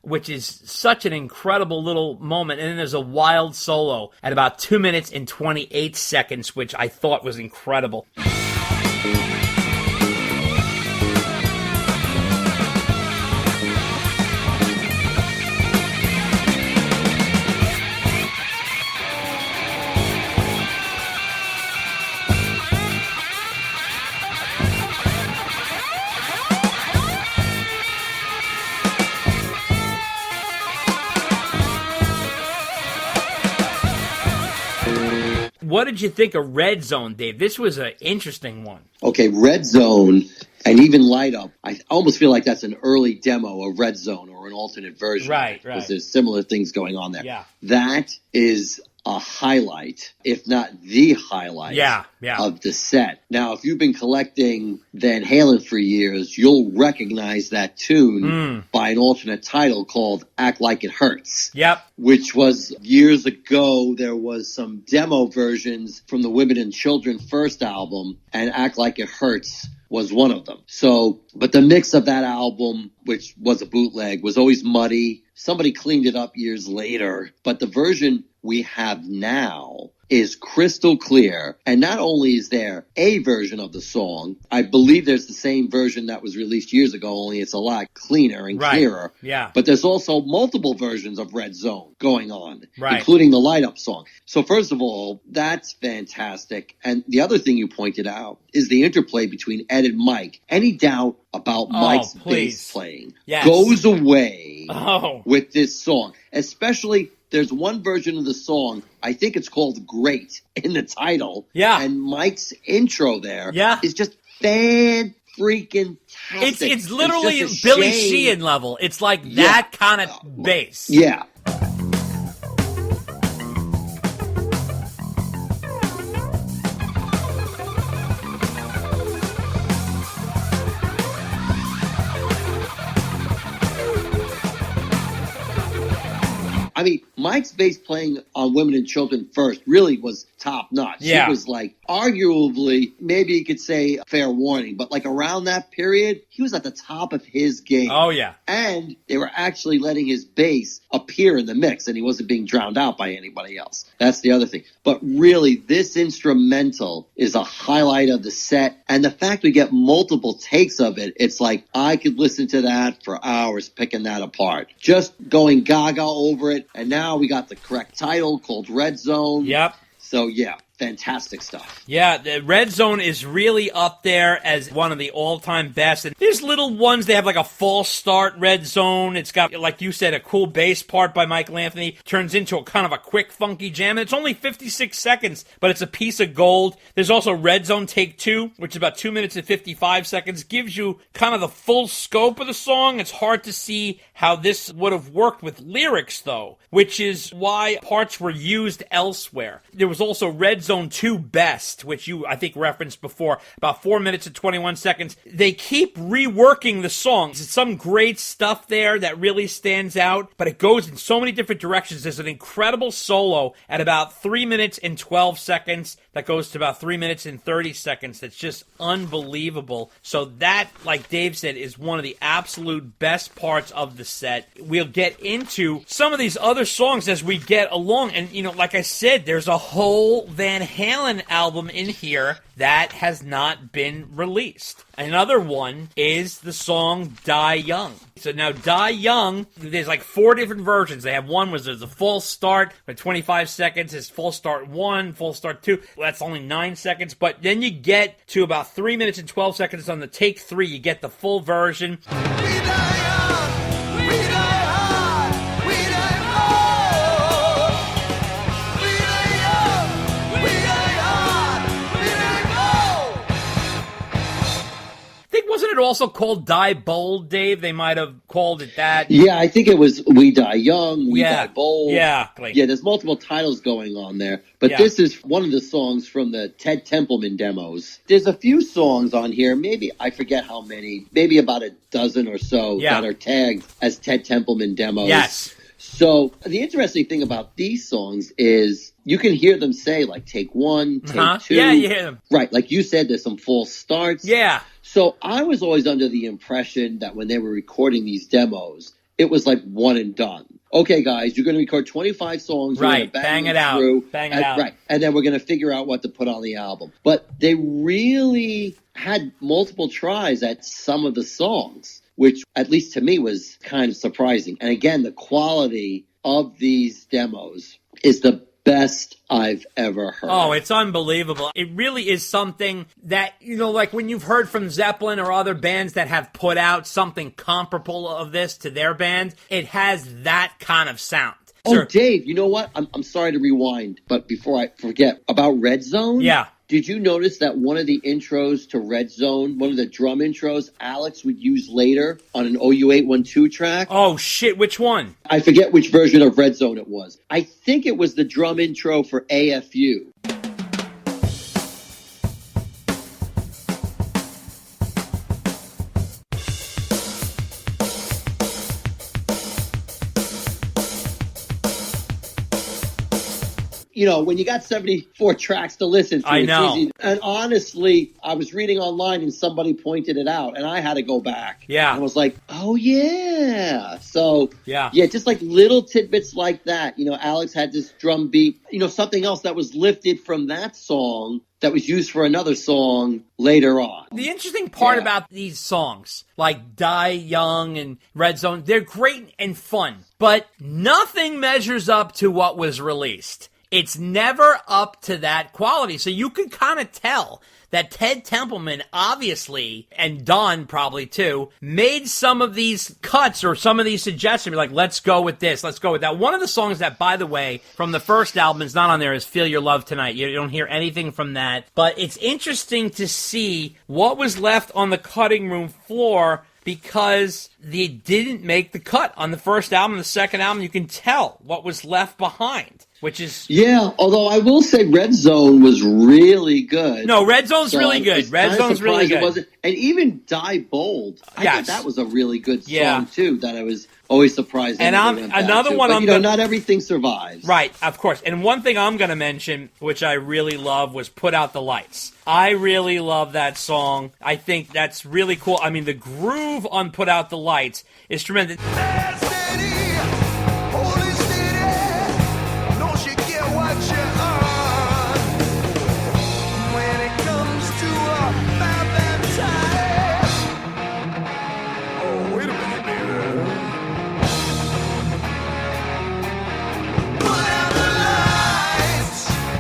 Which is such an incredible little moment. And then there's a wild solo at about 2 minutes and 28 seconds, which I thought was incredible. What did you think of Red Zone, Dave? This was an interesting one. Okay, Red Zone and even Light Up, I almost feel like that's an early demo of Red Zone or an alternate version. Right. Because there's similar things going on there. Yeah. That is a highlight, if not the highlight of the set. Now, if you've been collecting Van Halen for years, you'll recognize that tune by an alternate title called Act Like It Hurts. Yep. Which was years ago. There was some demo versions from the Women and Children first album, and Act Like It Hurts was one of them. So, but the mix of that album, which was a bootleg, was always muddy. Somebody cleaned it up years later, but the version we have now is crystal clear. And not only is there a version of the song, I believe there's the same version that was released years ago, only it's a lot cleaner and clearer. Yeah. But there's also multiple versions of Red Zone going on, including the Light Up song. So first of all, that's fantastic. And the other thing you pointed out is the interplay between Ed and Mike. Any doubt about Mike's bass playing goes away with this song, especially. There's one version of the song, I think it's called Great, in the title. Yeah. And Mike's intro there is just fan-freaking-tastic. It's literally Billy Sheehan level. It's like that kind of bass. Yeah. I mean, Mike's bass playing on Women and Children First really was top notch. Yeah. It was like arguably, maybe you could say fair warning, but like around that period, he was at the top of his game. Oh, yeah. And they were actually letting his bass appear in the mix, and he wasn't being drowned out by anybody else. That's the other thing. But really, this instrumental is a highlight of the set. And the fact we get multiple takes of it, it's like I could listen to that for hours picking that apart. Just going gaga over it. And now we got the correct title called Red Zone. Yep. So, yeah. Fantastic stuff. Yeah, the Red Zone is really up there as one of the all-time best. And there's little ones, they have like a false start Red Zone. It's got, like you said, a cool bass part by Michael Anthony. Turns into a kind of a quick, funky jam. And it's only 56 seconds, but it's a piece of gold. There's also Red Zone Take 2, which is about 2 minutes and 55 seconds. Gives you kind of the full scope of the song. It's hard to see how this would have worked with lyrics, though, which is why parts were used elsewhere. There was also Red Zone 2 Best, which you, I think, referenced before, about 4 minutes and 21 seconds. They keep reworking the songs. It's some great stuff there that really stands out, but it goes in so many different directions. There's an incredible solo at about 3 minutes and 12 seconds that goes to about 3 minutes and 30 seconds. That's just unbelievable. So that, like Dave said, is one of the absolute best parts of the set. We'll get into some of these other songs as we get along. And, you know, like I said, there's a whole Van Halen album in here that has not been released. Another one is the song Die Young. So now Die Young, there's like 4 different versions. They have one where there's a full start for 25 seconds. It's full start 1, full start 2. Well, that's only 9 seconds. But then you get to about 3 minutes and 12 seconds on the take 3. You get the full version. Wasn't it also called Die Bold, Dave? They might have called it that. Yeah, I think it was We Die Young, We Die Bold. Yeah. Yeah, there's multiple titles going on there. But this is one of the songs from the Ted Templeman demos. There's a few songs on here, maybe, I forget how many, maybe about a dozen or so that are tagged as Ted Templeman demos. Yes. So the interesting thing about these songs is you can hear them say, like, take 1, take 2. Yeah, you hear them. Right, like you said, there's some false starts. Yeah. So I was always under the impression that when they were recording these demos, it was like one and done. Okay, guys, you're going to record 25 songs. Right, bang it out. Bang it out. Right, and then we're going to figure out what to put on the album. But they really had multiple tries at some of the songs, which at least to me was kind of surprising. And again, the quality of these demos is the best I've ever heard. Oh, it's unbelievable. It really is something that, you know, like when you've heard from Zeppelin or other bands that have put out something comparable of this to their band, it has that kind of sound. Oh, Dave, you know what? I'm sorry to rewind, but before I forget, about Red Zone? Yeah. Did you notice that one of the intros to Red Zone, one of the drum intros, Alex would use later on an OU812 track? Oh, shit. Which one? I forget which version of Red Zone it was. I think it was the drum intro for AFU. You know, when you got 74 tracks to listen to, I know. It's easy. And honestly, I was reading online and somebody pointed it out, and I had to go back. Yeah. And I was like, oh, yeah. So, yeah, just like little tidbits like that. You know, Alex had this drum beat, you know, something else that was lifted from that song that was used for another song later on. The interesting part about these songs, like Die Young and Red Zone, they're great and fun, but nothing measures up to what was released. It's never up to that quality. So you can kind of tell that Ted Templeman, obviously, and Don probably too, made some of these cuts or some of these suggestions, like, let's go with this, let's go with that. One of the songs that, by the way, from the first album is not on there is Feel Your Love Tonight. You don't hear anything from that. But it's interesting to see what was left on the cutting room floor because they didn't make the cut on the first album. The second album, you can tell what was left behind. which is... Yeah, although I will say Red Zone was really good. No, Red Zone's really good. Red Zone's really good. And even Die Bold, I thought that was a really good song, too, that I was always surprised. And not everything survives. Right, of course. And one thing I'm going to mention, which I really love, was Put Out the Lights. I really love that song. I think that's really cool. I mean, the groove on Put Out the Lights is tremendous.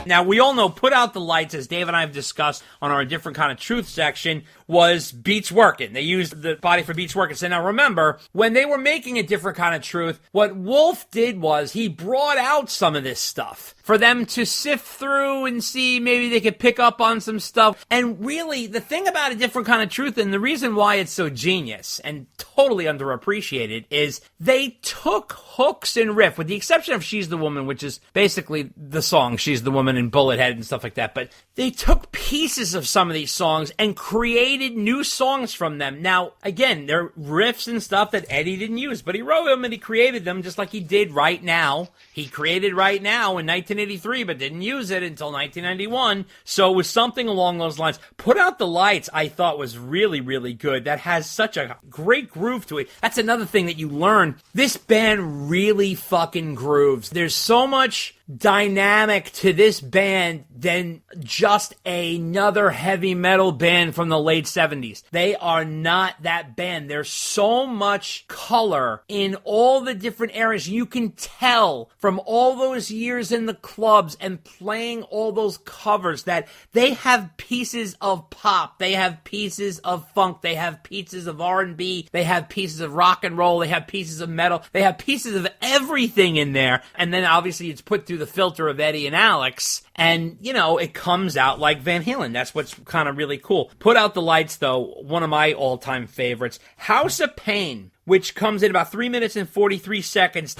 Now, we all know Put Out the Lights, as Dave and I have discussed on our Different Kind of Truth section, was Beats Workin'. They used the body for Beats Workin'. So now remember, when they were making A Different Kind of Truth, what Wolf did was he brought out some of this stuff for them to sift through and see maybe they could pick up on some stuff. And really, the thing about A Different Kind of Truth, and the reason why it's so genius and totally underappreciated, is they took hooks and riff, with the exception of She's the Woman, which is basically the song She's the Woman and Bullethead and stuff like that, but they took pieces of some of these songs and created new songs from them. Now, again, they're riffs and stuff that Eddie didn't use, but he wrote them and he created them just like he did Right Now. He created Right Now in 1983, but didn't use it until 1991, so it was something along those lines. Put Out the Lights, I thought, was really, really good. That has such a great groove to it. That's another thing that you learn. This band really fucking grooves. There's so much dynamic to this band than just another heavy metal band from the late 70s. They are not that band. There's so much color in all the different areas. You can tell from all those years in the clubs and playing all those covers that they have pieces of pop, they have pieces of funk, they have pieces of R&B, they have pieces of rock and roll, they have pieces of metal, they have pieces of everything in there. And then obviously it's put through the filter of Eddie and Alex, and, you know, it comes out like Van Halen. That's what's kind of really cool. Put Out the Lights, though, one of my all-time favorites. House of Pain, which comes in about 3 minutes and 43 seconds.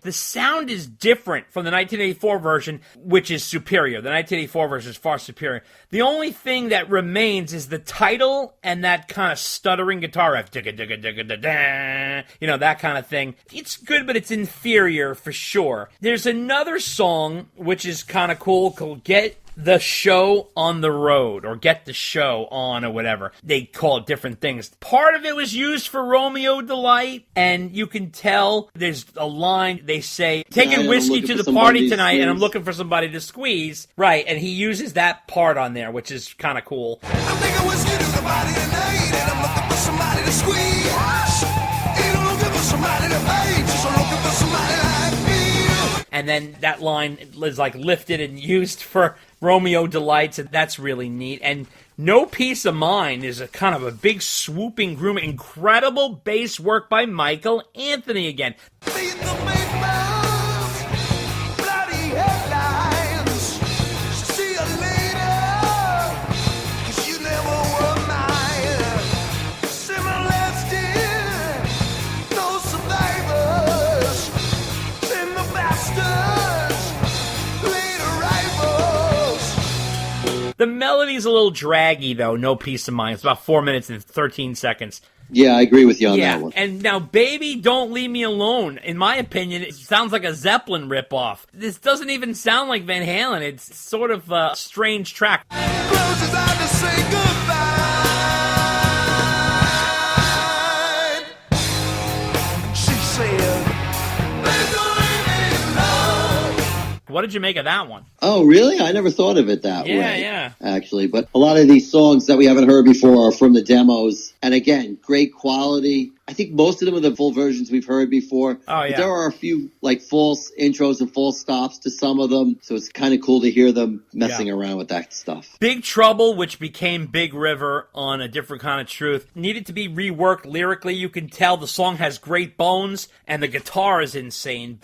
The sound is different from the 1984 version, which is superior. The 1984 version is far superior. The only thing that remains is the title and that kind of stuttering guitar riff. You know, that kind of thing. It's good, but it's inferior for sure. There's another song, which is kind of cool, called Get the Show on the Road, or Get the Show On, or whatever. They call it different things. Part of it was used for Romeo Delight, and you can tell there's a line they say, taking whiskey to the party tonight, and I'm looking for somebody to squeeze. Right, and he uses that part on there, which is kind of cool. I'm taking whiskey to the party tonight, and I'm looking for somebody to squeeze. Ain't looking for somebody to pay, just looking for somebody like me. And then that line is like lifted and used for Romeo Delights, and that's really neat. And No Peace of Mind is a kind of a big swooping groove, incredible bass work by Michael Anthony again. The melody's a little draggy, though, No Peace of Mind. It's about 4 minutes and 13 seconds. Yeah, I agree with you on that one. And now, Baby, Don't Leave Me Alone, in my opinion, it sounds like a Zeppelin ripoff. This doesn't even sound like Van Halen. It's sort of a strange track. Close his eyes to say goodbye. She said, What did you make of that one? Oh, really? I never thought of it that way. Yeah. Actually, but a lot of these songs that we haven't heard before are from the demos. And again, great quality. I think most of them are the full versions we've heard before. Oh, yeah. But there are a few like false intros and false stops to some of them. So it's kind of cool to hear them messing around with that stuff. Big Trouble, which became Big River on A Different Kind of Truth, needed to be reworked lyrically. You can tell the song has great bones and the guitar is insane.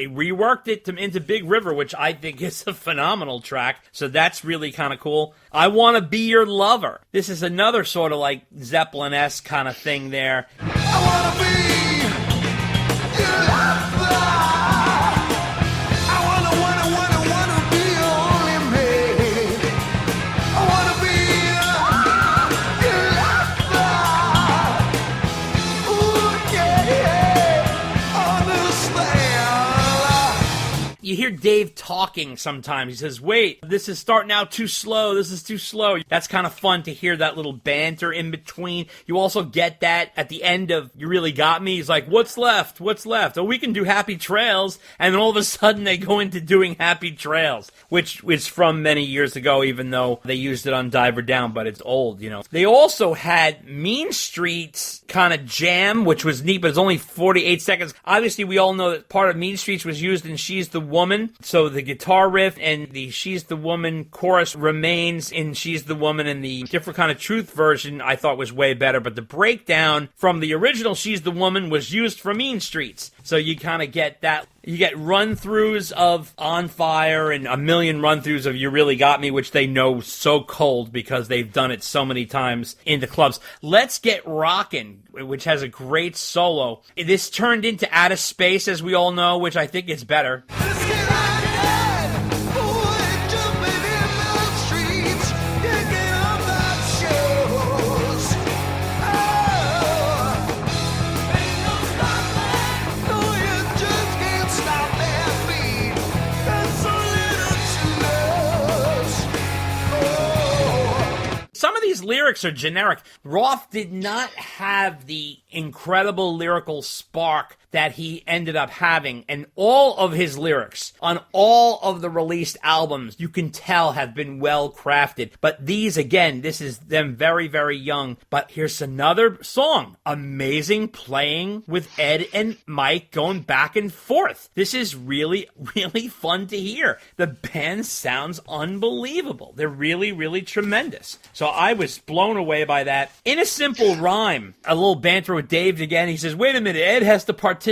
they reworked it into Big River, which I think is a phenomenal track. So that's really kind of cool. I Want to Be Your Lover. This is another sort of like Zeppelin-esque kind of thing there. I wanna be your lover. I wanna be your only man. I wanna be your lover. Ooh, yeah, understand. You hear Dave talking sometimes. He says, wait, this is starting out too slow. This is too slow. That's kind of fun to hear that little banter in between. You also get that at the end of You Really Got Me. He's like, what's left? What's left? Oh, we can do Happy Trails. And then all of a sudden they go into doing Happy Trails, which is from many years ago, even though they used it on Diver Down, but it's old, you know. They also had Mean Streets kind of jam, which was neat, but it's only 48 seconds. Obviously, we all know that part of Mean Streets was used in She's the Woman. So the guitar riff and the She's the Woman chorus remains in She's the Woman, and the Different Kind of Truth version I thought was way better. But the breakdown from the original She's the Woman was used for Mean Streets. So you kind of get that. You get run-throughs of On Fire and a million run-throughs of You Really Got Me, which they know so cold because they've done it so many times in the clubs. Let's Get Rockin', which has a great solo. This turned into Out of Space, as we all know, which I think is better. Some of these lyrics are generic. Roth did not have the incredible lyrical spark that he ended up having, and all of his lyrics on all of the released albums, you can tell, have been well crafted. But these, again, this is them very, very young. But here's another song. Amazing playing with Ed and Mike going back and forth. This is really, really fun to hear. The band sounds unbelievable. They're really, really tremendous. So I was blown away by that. In a Simple Rhyme, a little banter with Dave again. He says, wait a minute, Ed has to participate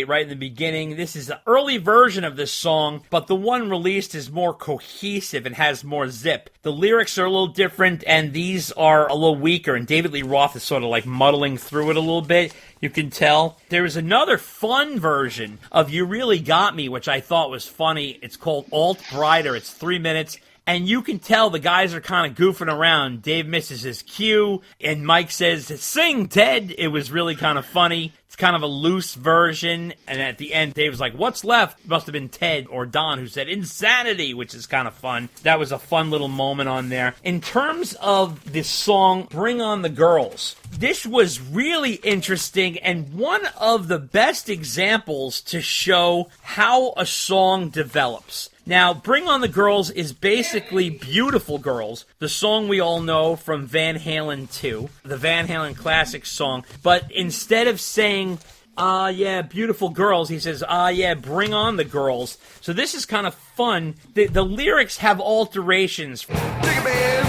right in the beginning. This is the early version of this song, but the one released is more cohesive and has more zip. The lyrics are a little different, and these are a little weaker, and David Lee Roth is sort of like muddling through it a little bit. You can tell. There is another fun version of You Really Got Me, which I thought was funny. It's called Alt Brighter. It's 3 minutes. And you can tell the guys are kind of goofing around. Dave misses his cue, and Mike says, sing, Ted. It was really kind of funny. It's kind of a loose version, and at the end, Dave was like, what's left? It must have been Ted or Don who said insanity, which is kind of fun. That was a fun little moment on there. In terms of this song, Bring On the Girls, this was really interesting and one of the best examples to show how a song develops. Now, Bring On the Girls is basically Beautiful Girls, the song we all know from Van Halen 2, the Van Halen classic song. But instead of saying, ah, yeah, beautiful girls, he says, ah, yeah, bring on the girls. So this is kind of fun. The lyrics have alterations. Take a man,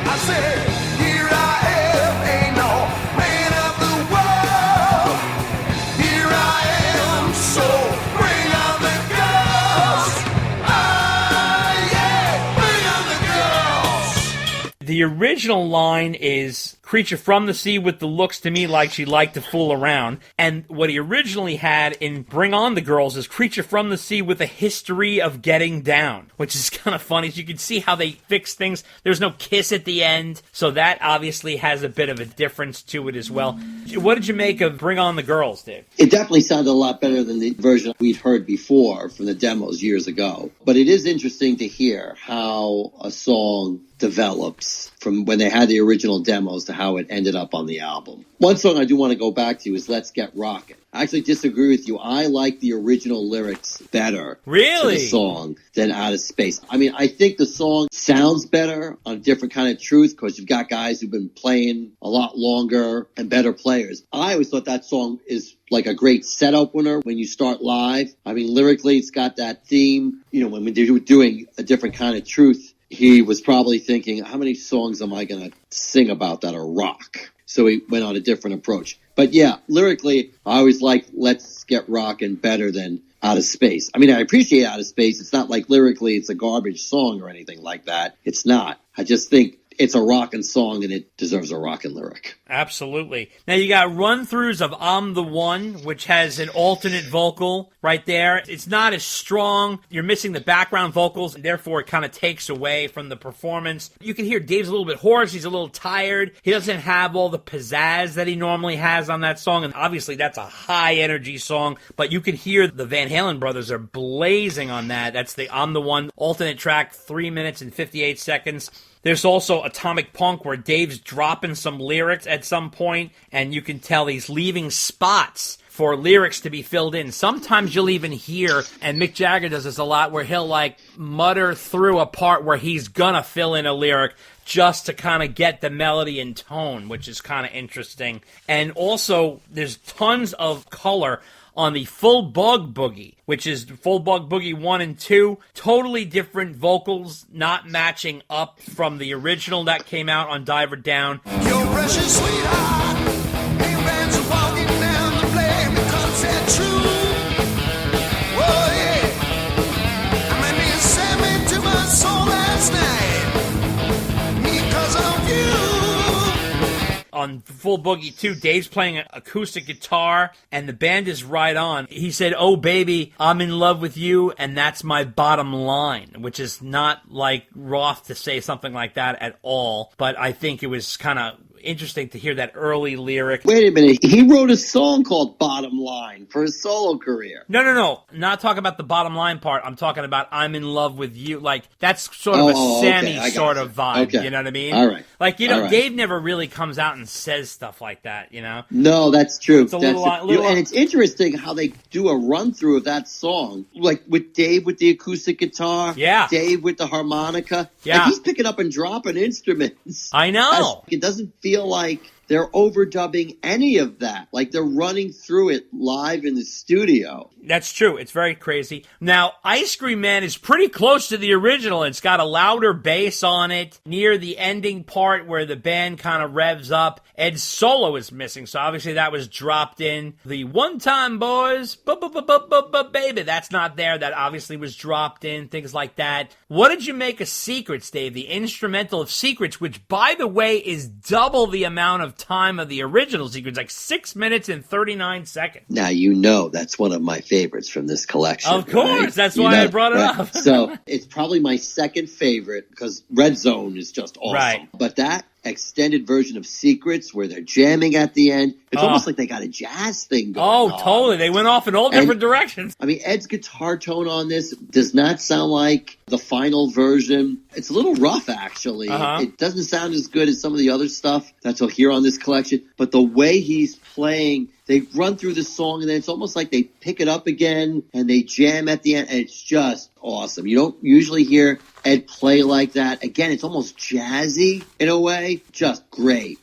I said, here I am, ain't no man of the world. Here I am, so bring on the girls. Ah, yeah, bring on the girls. The original line is, creature from the sea with the looks to me like she liked to fool around. And what he originally had in Bring On the Girls is creature from the sea with a history of getting down, which is kind of funny. So you can see how they fix things. There's no kiss at the end, so that obviously has a bit of a difference to it as well. What did you make of Bring On the Girls, Dave? It definitely sounded a lot better than the version we'd heard before from the demos years ago. But it is interesting to hear how a song develops from when they had the original demos to how it ended up on the album. One song I do want to go back to is Let's Get Rockin'. I actually disagree with you. I like the original lyrics better to the song than Out of Space. I mean, I think the song sounds better on Different Kind of Truth because you've got guys who've been playing a lot longer and better players. I always thought that song is like a great set opener when you start live. I mean, lyrically, it's got that theme. You know, when they were doing A Different Kind of Truth, he was probably thinking, how many songs am I going to sing about that are rock? So he went on a different approach. But yeah, lyrically, I always like Let's Get Rockin' better than Out of Space. I mean, I appreciate Out of Space. It's not like lyrically it's a garbage song or anything like that. It's not. I just think it's a rockin' song and it deserves a rockin' lyric. Absolutely. Now you got run-throughs of I'm the One, which has an alternate vocal right there. It's not as strong. You're missing the background vocals, and therefore it kind of takes away from the performance. You can hear Dave's a little bit hoarse. He's a little tired. He doesn't have all the pizzazz that he normally has on that song, and obviously that's a high-energy song, but you can hear the Van Halen brothers are blazing on that. That's the I'm the One alternate track, 3 minutes and 58 seconds. There's also Atomic Punk, where Dave's dropping some lyrics at some point, and you can tell he's leaving spots for lyrics to be filled in. Sometimes you'll even hear, and Mick Jagger does this a lot, where he'll like mutter through a part where he's gonna fill in a lyric just to kind of get the melody and tone, which is kind of interesting. And also, there's tons of color on the Full Bug Boogie, which is Full Bug Boogie 1 and 2. Totally different vocals, not matching up from the original that came out on Diver Down. Your precious sweetheart, ain't been so walking down the flame, it comes that true. Oh yeah, I mean you sent me to my soul last night, because of you. On Full Boogie 2, Dave's playing an acoustic guitar, and the band is right on. He said, "Oh baby, I'm in love with you, and that's my bottom line," which is not like Roth to say something like that at all, but I think it was kind of interesting to hear that early lyric. Wait a minute. He wrote a song called Bottom Line for his solo career. No. Not talking about the bottom line part. I'm talking about I'm in love with you. Like, that's sort of a Sammy sort of vibe. Okay. You know what I mean? All right. Like, you know, right. Dave never really comes out and says stuff like that, you know? No, that's true. It's a little and it's interesting how they do a run-through of that song. Like with Dave with the acoustic guitar. Yeah. Dave with the harmonica. Yeah. Like he's picking up and dropping instruments. I know. It doesn't feel like they're overdubbing any of that. Like they're running through it live in the studio. That's true. It's very crazy. Now, Ice Cream Man is pretty close to the original. It's got a louder bass on it. Near the ending part where the band kind of revs up, Ed's solo is missing, so obviously that was dropped in. The One Time Boys, baby, that's not there. That obviously was dropped in, things like that. What did you make of Secrets, Dave? The instrumental of Secrets, which, by the way, is double the amount of time of the original Secrets, like 6 minutes and 39 seconds. Now, you know that's one of my favorites from this collection. Of course, right? that's why I brought it up. So it's probably my second favorite because Red Zone is just awesome. Right. But that extended version of Secrets where they're jamming at the end, it's almost like they got a jazz thing going on. Oh, totally. They went off in all different directions. I mean, Ed's guitar tone on this does not sound like the final version. It's a little rough, actually. It doesn't sound as good as some of the other stuff that you'll hear on this collection. But the way he's playing, they run through the song, and then it's almost like they pick it up again, and they jam at the end, and it's just awesome. You don't usually hear Ed play like that. Again, it's almost jazzy in a way. Just great.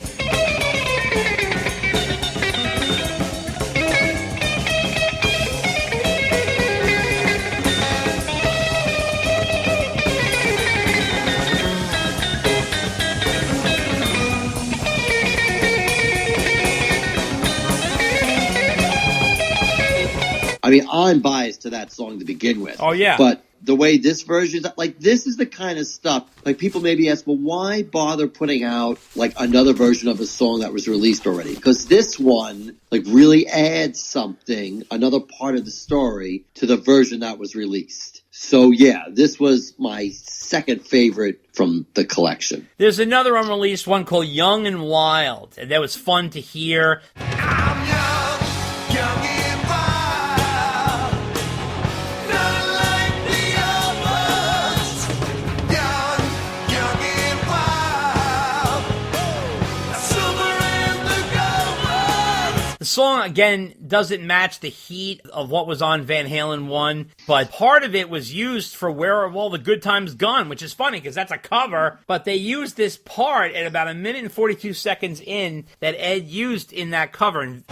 I mean, I'm biased to that song to begin with. Oh, yeah. But the way this version, like, this is the kind of stuff, like, people maybe ask, well, why bother putting out, like, another version of a song that was released already? Because this one, like, really adds something, another part of the story, to the version that was released. So, yeah, this was my second favorite from the collection. There's another unreleased one called Young and Wild, and that was fun to hear. I'm young and wild, not like the others. Young and wild, silver and the gold. The song, again, doesn't match the heat of what was on Van Halen 1, but part of it was used for Where Have All the Good Times Gone, which is funny because that's a cover, but they used this part at about 1 minute and 42 seconds in that Ed used in that cover. And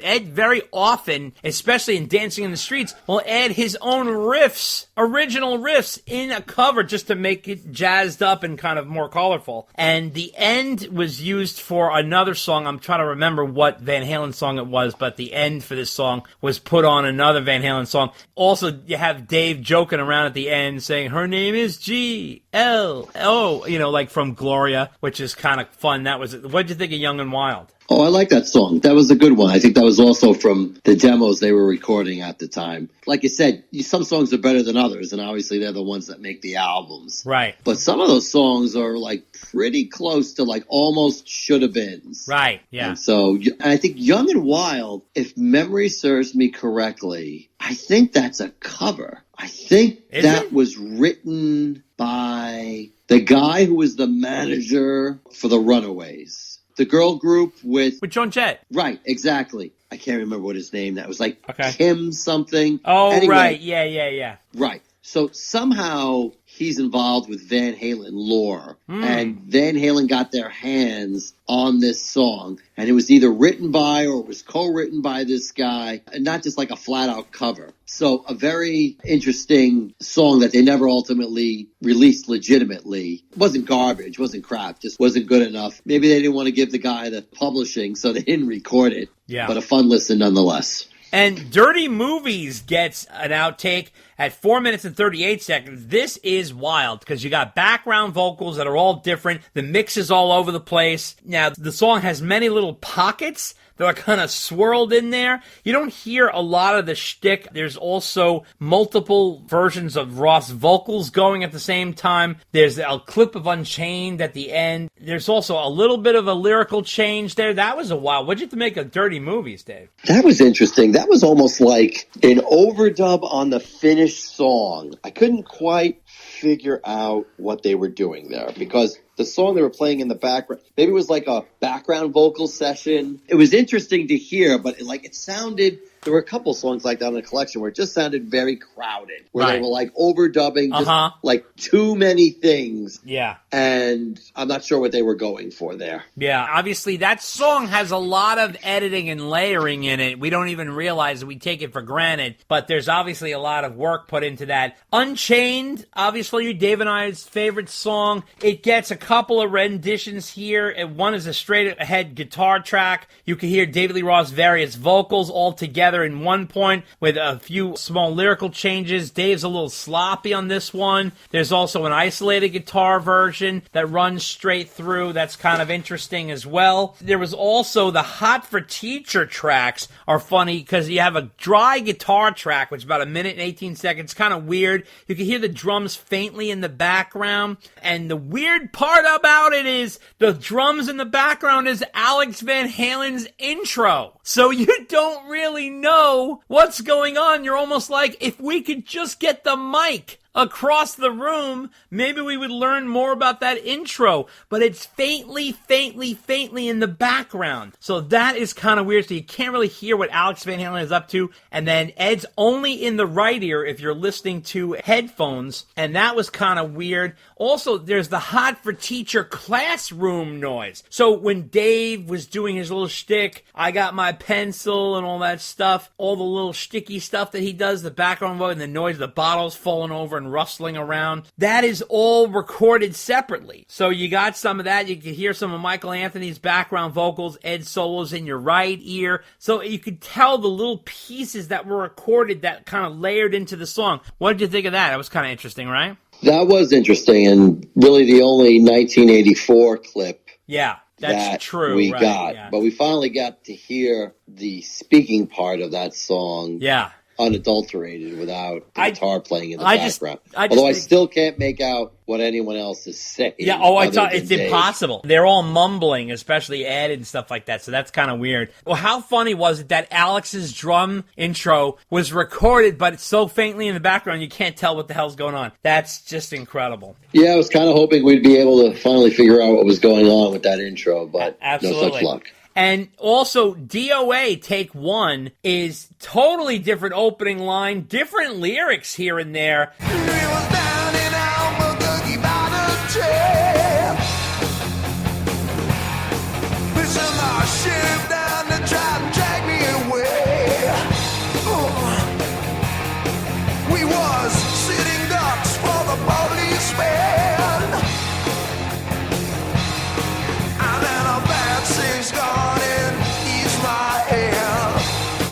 Ed very often, especially in Dancing in the Streets, will add his own riffs, original riffs, in a cover just to make it jazzed up and kind of more colorful. And the end was used for another song. I'm trying to remember what Van Halen song it was, but the end for this song was put on another Van Halen song. Also, you have Dave joking around at the end saying, her name is G-L-O, like from Gloria, which is kind of fun. What'd you think of Young and Wild? Oh, I like that song. That was a good one. I think that was also from the demos they were recording at the time. Like you said, some songs are better than others, and obviously they're the ones that make the albums. Right. But some of those songs are like pretty close to like almost should have beens. Right, yeah. And so I think Young and Wild, if memory serves me correctly, I think that's a cover. I think that was written by the guy who was the manager for the Runaways. The girl group with Joan Jett. Right, exactly. I can't remember what his name. That was like Kim something. Oh, anyway, right. Yeah. Right. So somehow he's involved with Van Halen lore. And Van Halen got their hands on this song. And it was either written by or it was co-written by this guy. And not just like a flat-out cover. So a very interesting song that they never ultimately released legitimately. It wasn't garbage, wasn't crap, just wasn't good enough. Maybe they didn't want to give the guy the publishing, so they didn't record it. Yeah. But a fun listen nonetheless. And Dirty Movies gets an outtake at 4 minutes and 38 seconds. This is wild because you got background vocals that are all different. The mix is all over the place. Now, the song has many little pockets that are kind of swirled in there. You don't hear a lot of the shtick. There's also multiple versions of Ross vocals going at the same time. There's a clip of Unchained at the end. There's also a little bit of a lyrical change there. That was a wild. What'd you make of Dirty Movies, Dave? That was interesting. That was almost like an overdub on the finished song. I couldn't quite figure out what they were doing there because the song they were playing in the background, maybe it was like a background vocal session. It was interesting to hear, but it sounded, there were a couple songs like that in the collection where it just sounded very crowded, where they were like overdubbing just like too many things. Yeah. And I'm not sure what they were going for there. Yeah, obviously that song has a lot of editing and layering in it. We don't even realize it. We take it for granted, but there's obviously a lot of work put into that. Unchained, obviously Dave and I's favorite song. It gets a couple of renditions here. And one is a straight ahead guitar track. You can hear David Lee Roth's various vocals all together in one point with a few small lyrical changes. Dave's a little sloppy on this one. There's also an isolated guitar version that runs straight through. That's kind of interesting as well. There was also the Hot for Teacher tracks are funny because you have a dry guitar track, which is about 1 minute and 18 seconds. Kind of weird. You can hear the drums faintly in the background. And the weird part about it is the drums in the background is Alex Van Halen's intro. So you don't really know what's going on. You're almost like, if we could just get the mic across the room, maybe we would learn more about that intro, but it's faintly in the background. So that is kind of weird. So you can't really hear what Alex Van Halen is up to. And then Ed's only in the right ear if you're listening to headphones. And that was kind of weird. Also, there's the Hot for Teacher classroom noise. So when Dave was doing his little shtick, I got my pencil and all that stuff, all the little shticky stuff that he does, the background voice and the noise, the bottles falling over and rustling around, that is all recorded separately. So you got some of that. You can hear some of Michael Anthony's background vocals, Ed solos in your right ear. So you could tell the little pieces that were recorded that kind of layered into the song. What did you think of that? That was kind of interesting, right? That was interesting, and really the only 1984 clip. Yeah, that's true. We right, got, yeah. but we finally got to hear the speaking part of that song. Yeah. Unadulterated without the guitar playing in the background. I still can't make out what anyone else is saying. Yeah, I thought it's impossible. They're all mumbling, especially Ed and stuff like that, so that's kind of weird. Well, how funny was it that Alex's drum intro was recorded, but it's so faintly in the background you can't tell what the hell's going on. That's just incredible. Yeah, I was kind of hoping we'd be able to finally figure out what was going on with that intro, but Absolutely. No such luck. And also, DOA Take One is totally different opening line, different lyrics here and there.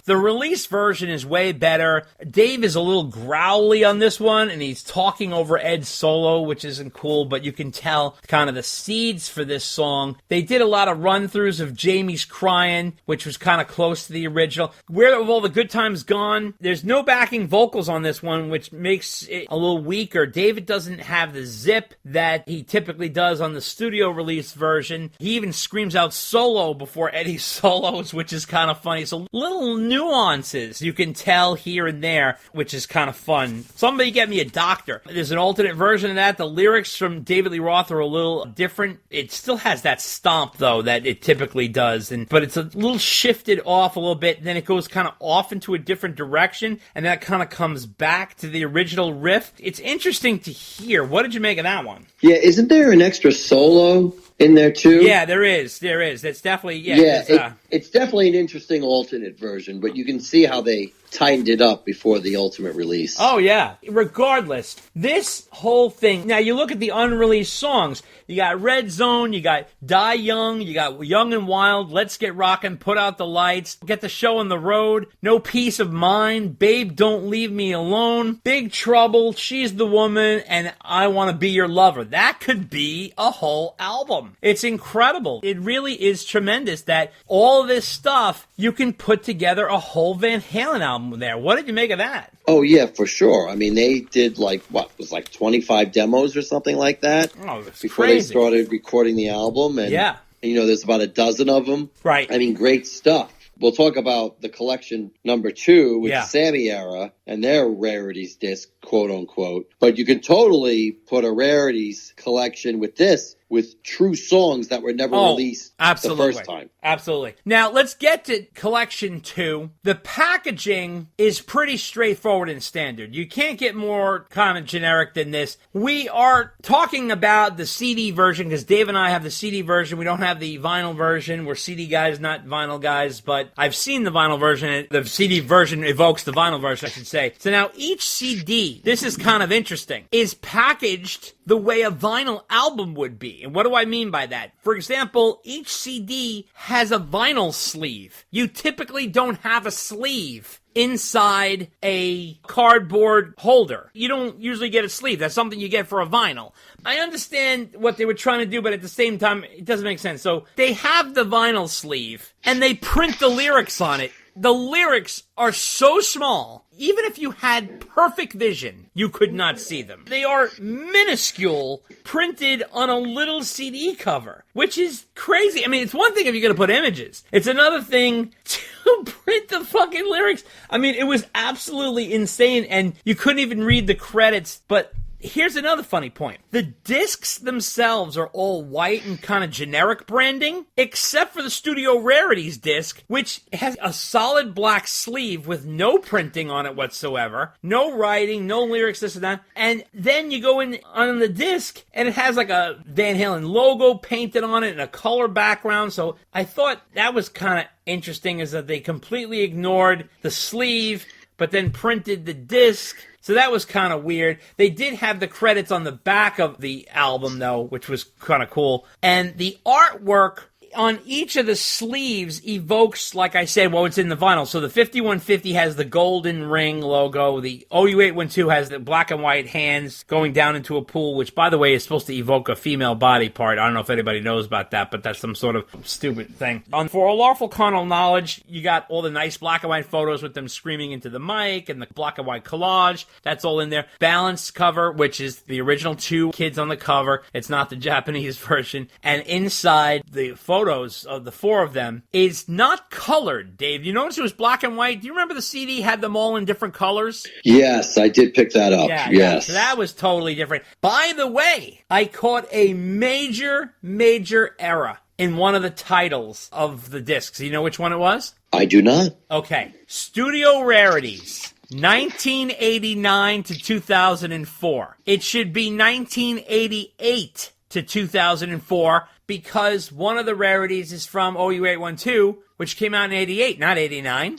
The release version is way better. Dave is a little growly on this one, and he's talking over Ed's solo, which isn't cool, but you can tell kind of the seeds for this song. They did a lot of run-throughs of Jamie's Crying, which was kind of close to the original. Where Have All the Good Times Gone? There's no backing vocals on this one, which makes it a little weaker. David doesn't have the zip that he typically does on the studio release version. He even screams out solo before Eddie's solos, which is kind of funny. So little nuances you can tell here and there, which is kind of fun. Somebody get me a doctor. There's an alternate version of that. The lyrics from David Lee Roth are a little different. It still has that stomp, though, that it typically does, but it's a little shifted off a little bit. Then it goes kind of off into a different direction, and that kind of comes back to the original riff. It's interesting to hear. What did you make of that one? Yeah, isn't there an extra solo in there too? Yeah, there is. It's definitely, it's definitely an interesting alternate version, but you can see how they tightened it up before the ultimate release. Oh, yeah. Regardless, this whole thing, now you look at the unreleased songs, you got Red Zone, you got Die Young, you got Young and Wild, Let's Get Rockin', Put Out the Lights, Get the Show on the Road, No Peace of Mind, Babe Don't Leave Me Alone, Big Trouble, She's the Woman, and I Want to Be Your Lover. That could be a whole album. It's incredible. It really is tremendous that all of this stuff, you can put together a whole Van Halen album there. What did you make of that? Oh, yeah, for sure. I mean, they did 25 demos or something like that. Oh, that's before crazy. They started recording the album. And, there's about a dozen of them. Right. I mean, great stuff. We'll talk about the collection number 2 with Sammy Era and their rarities disc, quote unquote. But you can totally put a rarities collection with this, with true songs that were never released the first time. Absolutely. Now, let's get to Collection 2. The packaging is pretty straightforward and standard. You can't get more kind of generic than this. We are talking about the CD version because Dave and I have the CD version. We don't have the vinyl version. We're CD guys, not vinyl guys, but I've seen the vinyl version. The CD version evokes the vinyl version, I should say. So now each CD, this is kind of interesting, is packaged the way a vinyl album would be. And what do I mean by that? For example, each CD has a vinyl sleeve. You typically don't have a sleeve inside a cardboard holder. You don't usually get a sleeve. That's something you get for a vinyl. I understand what they were trying to do, but at the same time, it doesn't make sense. So they have the vinyl sleeve, and they print the lyrics on it. The lyrics are so small, even if you had perfect vision, you could not see them. They are minuscule, printed on a little CD cover, which is crazy. I mean, it's one thing if you're going to put images. It's another thing to print the fucking lyrics. I mean, it was absolutely insane, and you couldn't even read the credits, but here's another funny point. The discs themselves are all white and kind of generic branding, except for the Studio Rarities disc, which has a solid black sleeve with no printing on it whatsoever, no writing, no lyrics, this and that. And then you go in on the disc, and it has like a Van Halen logo painted on it and a color background. So I thought that was kind of interesting, is that they completely ignored the sleeve, but then printed the disc. So that was kind of weird. They did have the credits on the back of the album, though, which was kind of cool. And the artwork on each of the sleeves evokes, like I said, what's in the vinyl. So the 5150 has the golden ring logo. The OU812 has the black and white hands going down into a pool, which, by the way, is supposed to evoke a female body part. I don't know if anybody knows about that, but that's some sort of stupid thing. For a lawful carnal knowledge, you got all the nice black and white photos with them screaming into the mic and the black and white collage. That's all in there. Balanced cover, which is the original 2 kids on the cover. It's not the Japanese version. And inside the photos of the 4 of them is not colored. Dave, you notice it was black and white? Do you remember the CD had them all in different colors? Yes, I did pick that up. Yes. So that was totally different. By the way, I caught a major error in one of the titles of the discs. You know which one it was? I do not. Okay. Studio Rarities, 1989 to 2004. It should be 1988 to 2004 because one of the rarities is from OU812, which came out in 88, not 89.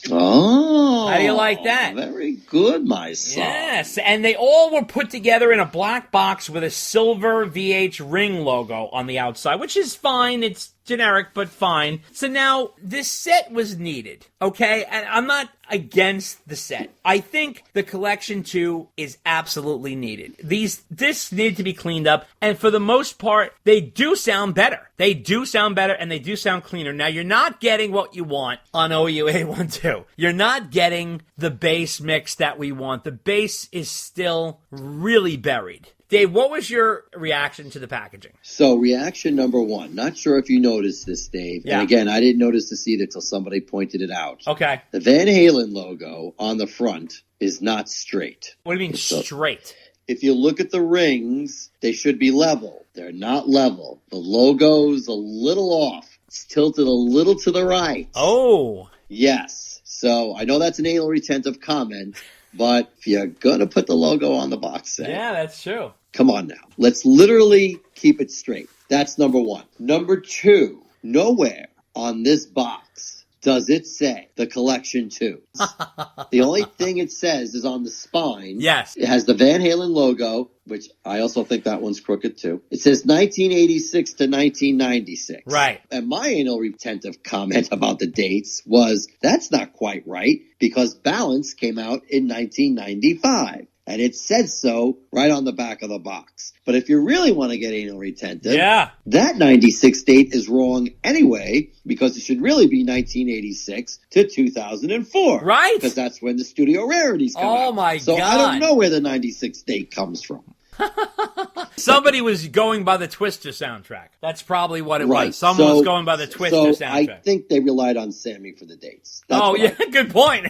Oh. Oh, how do you like that? Very good, my son. Yes, and they all were put together in a black box with a silver VH ring logo on the outside, which is fine. It's generic, but fine. So now, this set was needed, okay? And I'm not against the set. I think the collection, too, is absolutely needed. These discs need to be cleaned up, and for the most part, they do sound better. They do sound better, and they do sound cleaner. Now, you're not getting what you want on OU812. You're not getting the bass mix that we want. The bass is still really buried. Dave, what was your reaction to the packaging? So, reaction number one. Not sure if you noticed this, Dave. Yeah. And again, I didn't notice this either until somebody pointed it out. Okay. The Van Halen logo on the front is not straight. What do you mean straight? If you look at the rings, they should be level. They're not level. The logo's a little off. It's tilted a little to the right. Oh. Yes. So, I know that's an anal retentive comment, but if you're going to put the logo on the box set. Yeah, that's true. Come on now. Let's literally keep it straight. That's number one. Number two, nowhere on this box does it say the collection 2. The only thing it says is on the spine. Yes. It has the Van Halen logo, which I also think that one's crooked too. It says 1986 to 1996. Right. And my anal retentive comment about the dates was, that's not quite right, because Balance came out in 1995. And it said so right on the back of the box. But if you really want to get anal retentive, that 96 date is wrong anyway, because it should really be 1986 to 2004. Right. Because that's when the Studio Rarities come out. Oh, my God. So I don't know where the 96 date comes from. Somebody was going by the Twister soundtrack. That's probably what it was. Someone was going by the Twister soundtrack. I think they relied on Sammy for the dates. Good point.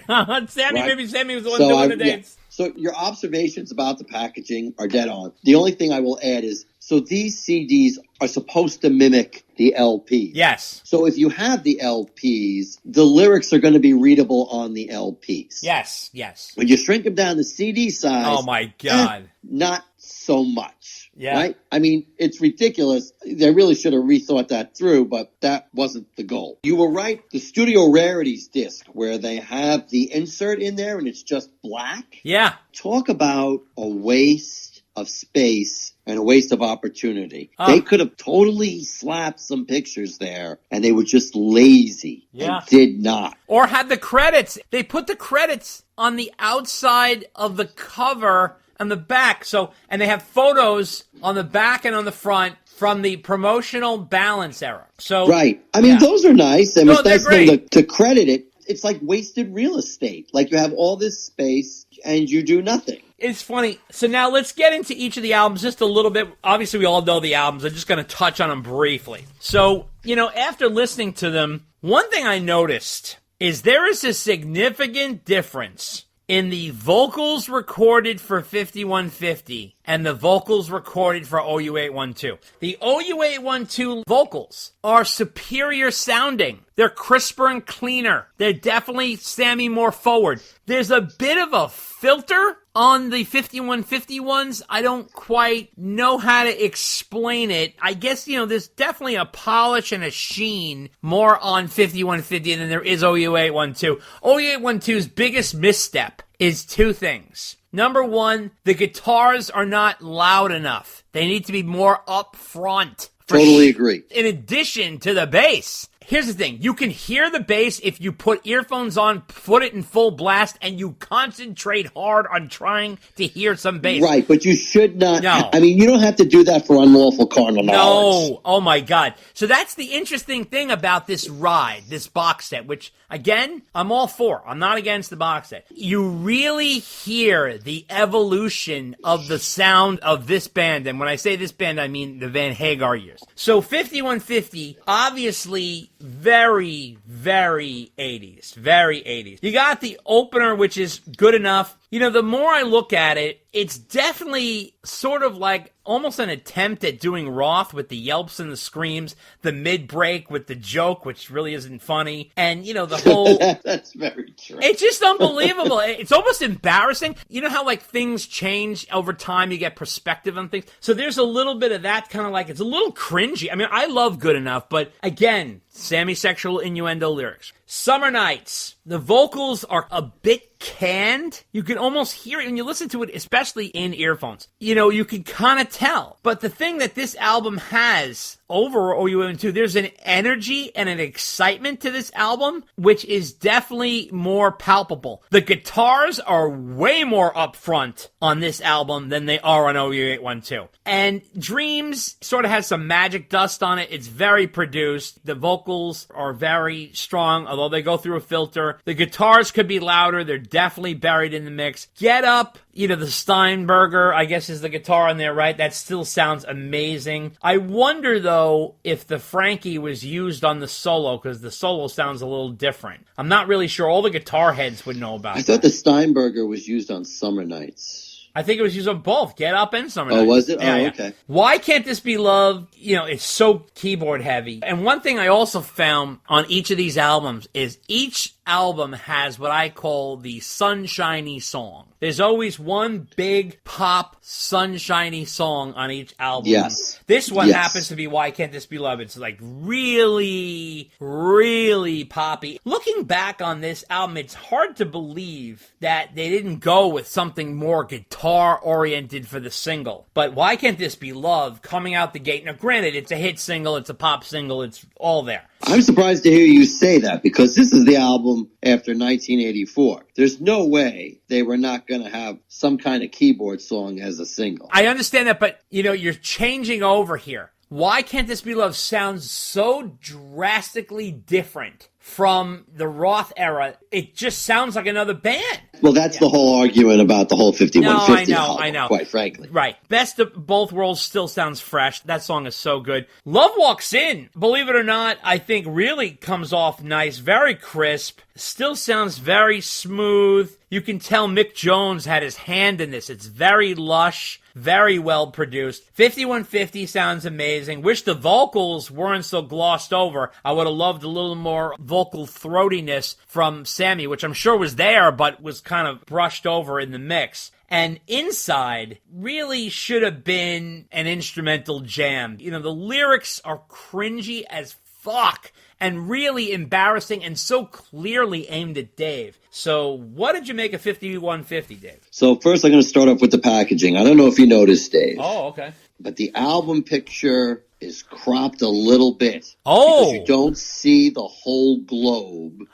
Sammy, Right? maybe Sammy was the one doing the dates. So your observations about the packaging are dead on. The only thing I will add is, so these CDs are supposed to mimic the LPs. Yes. So if you have the LPs, the lyrics are going to be readable on the LPs. Yes, yes. When you shrink them down to CD size, Oh, my God. not so much. Yeah. Right? I mean, it's ridiculous. They really should have rethought that through, but that wasn't the goal. You were right. The Studio Rarities disc, where they have the insert in there and it's just black. Yeah. Talk about a waste of space and a waste of opportunity. They could have totally slapped some pictures there, and they were just lazy and did not. Or had the credits. They put the credits on the outside of the cover on the back. So, and they have photos on the back and on the front from the promotional Balance era. So, right. I mean, those are nice. I mean, it's nice they're great. to credit it. It's like wasted real estate. Like you have all this space and you do nothing. It's funny. So now let's get into each of the albums just a little bit. Obviously, we all know the albums. I'm just going to touch on them briefly. So, after listening to them, one thing I noticed is there is a significant difference in the vocals recorded for 5150 and the vocals recorded for OU812. The OU812 vocals are superior sounding. They're crisper and cleaner. They're definitely Sammy more forward. There's a bit of a filter on the 5150 ones. I don't quite know how to explain it. I guess, there's definitely a polish and a sheen more on 5150 than there is OU812. OU812's biggest misstep is two things. Number one, the guitars are not loud enough. They need to be more up front. Totally agree. In addition to the bass. Here's the thing. You can hear the bass if you put earphones on, put it in full blast, and you concentrate hard on trying to hear some bass. Right, but you should not. No. I mean, you don't have to do that for unlawful carnal knowledge. No. Oh, my God. So that's the interesting thing about this ride, this box set, which, again, I'm all for. I'm not against the box set. You really hear the evolution of the sound of this band. And when I say this band, I mean the Van Hagar years. So 5150, obviously very, very 80s. Very 80s. You got the opener, which is good enough. The more I look at it, it's definitely sort of like almost an attempt at doing Roth with the yelps and the screams, the mid-break with the joke, which really isn't funny, and, the whole... That's very true. It's just unbelievable. It's almost embarrassing. You know how, things change over time, you get perspective on things? So there's a little bit of that kind of it's a little cringy. I mean, I love Good Enough, but again, Sammy sexual innuendo lyrics. Summer Nights. The vocals are a bit canned. You can almost hear it when you listen to it, especially in earphones. You know, you can kind of tell. But the thing that this album has over OU2, there's an energy and an excitement to this album, which is definitely more palpable. The guitars are way more upfront on this album than they are on OU812. And Dreams sort of has some magic dust on it. It's very produced. The vocals are very strong, although they go through a filter. The guitars could be louder. They're definitely buried in the mix. Get Up, you know, the Steinberger, I guess, is the guitar on there, right? That still sounds amazing. I wonder, though, if the Frankie was used on the solo, because the solo sounds a little different. I'm not really sure. All the guitar heads would know about it. I thought the Steinberger was used on Summer Nights. I think it was used on both, Get Up and Summer Nights. Oh, was it? Yeah, oh, yeah. Okay. Why Can't This Be Love? You know, it's so keyboard heavy. And one thing I also found on each of these albums is each album has what I call the sunshiny song. There's always one big pop sunshiny song on each album. Yes. This one Yes. happens to be Why Can't This Be Love? It's like really, really poppy. Looking back on this album, it's hard to believe that they didn't go with something more guitar-oriented for the single. But Why Can't This Be Love coming out the gate? Now, granted, it's a hit single, it's a pop single, it's all there. I'm surprised to hear you say that because this is the album after 1984. There's no way they were not going to have some kind of keyboard song as a single. I understand that, but, you know, you're changing over here. Why Can't This Be Love sounds so drastically different from the Roth era. It just sounds like another band. Well, that's the whole argument about the whole 5150 album, I know. quite frankly. Right. Best of Both Worlds still sounds fresh. That song is so good. Love Walks In, believe it or not, I think really comes off nice, very crisp, still sounds very smooth. You can tell Mick Jones had his hand in this. It's very lush, very well produced. 5150 sounds amazing. Wish the vocals weren't so glossed over. I would have loved a little more vocal throatiness from Sammy, which I'm sure was there, but was kind of brushed over in the mix. And Inside really should have been an instrumental jam. You know, the lyrics are cringy as fuck and really embarrassing and so clearly aimed at Dave. So what did you make of 5150, Dave? So first I'm going to start off with the packaging. I don't know if you noticed, Dave. Oh, okay. But the album picture is cropped a little bit. Oh! Because you don't see the whole globe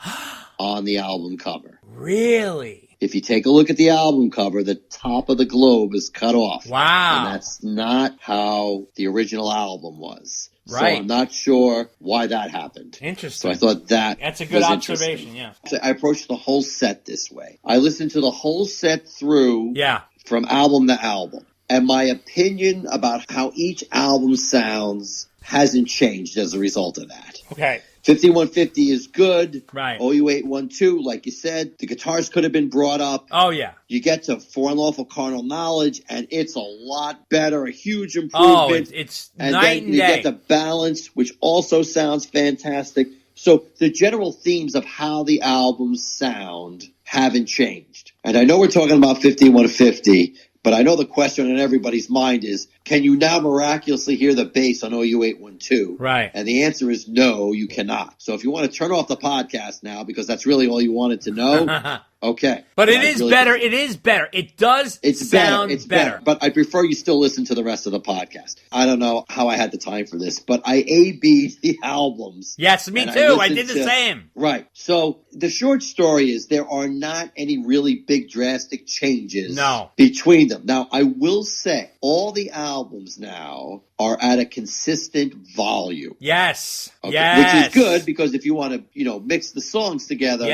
on the album cover. Really? If you take a look at the album cover, the top of the globe is cut off. Wow. And that's not how the original album was. Right. So I'm not sure why that happened. Interesting. So I thought that's a good observation, yeah. I approached the whole set this way. I listened to the whole set through from album to album. And my opinion about how each album sounds hasn't changed as a result of that. Okay. 5150 is good. Right. OU812, like you said, the guitars could have been brought up. Oh, yeah. You get to For Unlawful Carnal Knowledge, and it's a lot better, a huge improvement. Oh, it's and night then and you day. get the balance, which also sounds fantastic. So the general themes of how the albums sound haven't changed. And I know we're talking about 5150, but I know the question on everybody's mind is, can you now miraculously hear the bass on OU812? Right. And the answer is no, you cannot. So if you want to turn off the podcast now, because that's really all you wanted to know, okay. But it is better. It is better. It does sound It's better. But I prefer you still listen to the rest of the podcast. I don't know how I had the time for this, but I A-B'd the albums. Yes, me too. I did the same. Right. So the short story is there are not any really big drastic changes between them. Now, I will say all the albums now are at a consistent volume. Yes. Okay? Yes. Which is good because if you want to, mix the songs together,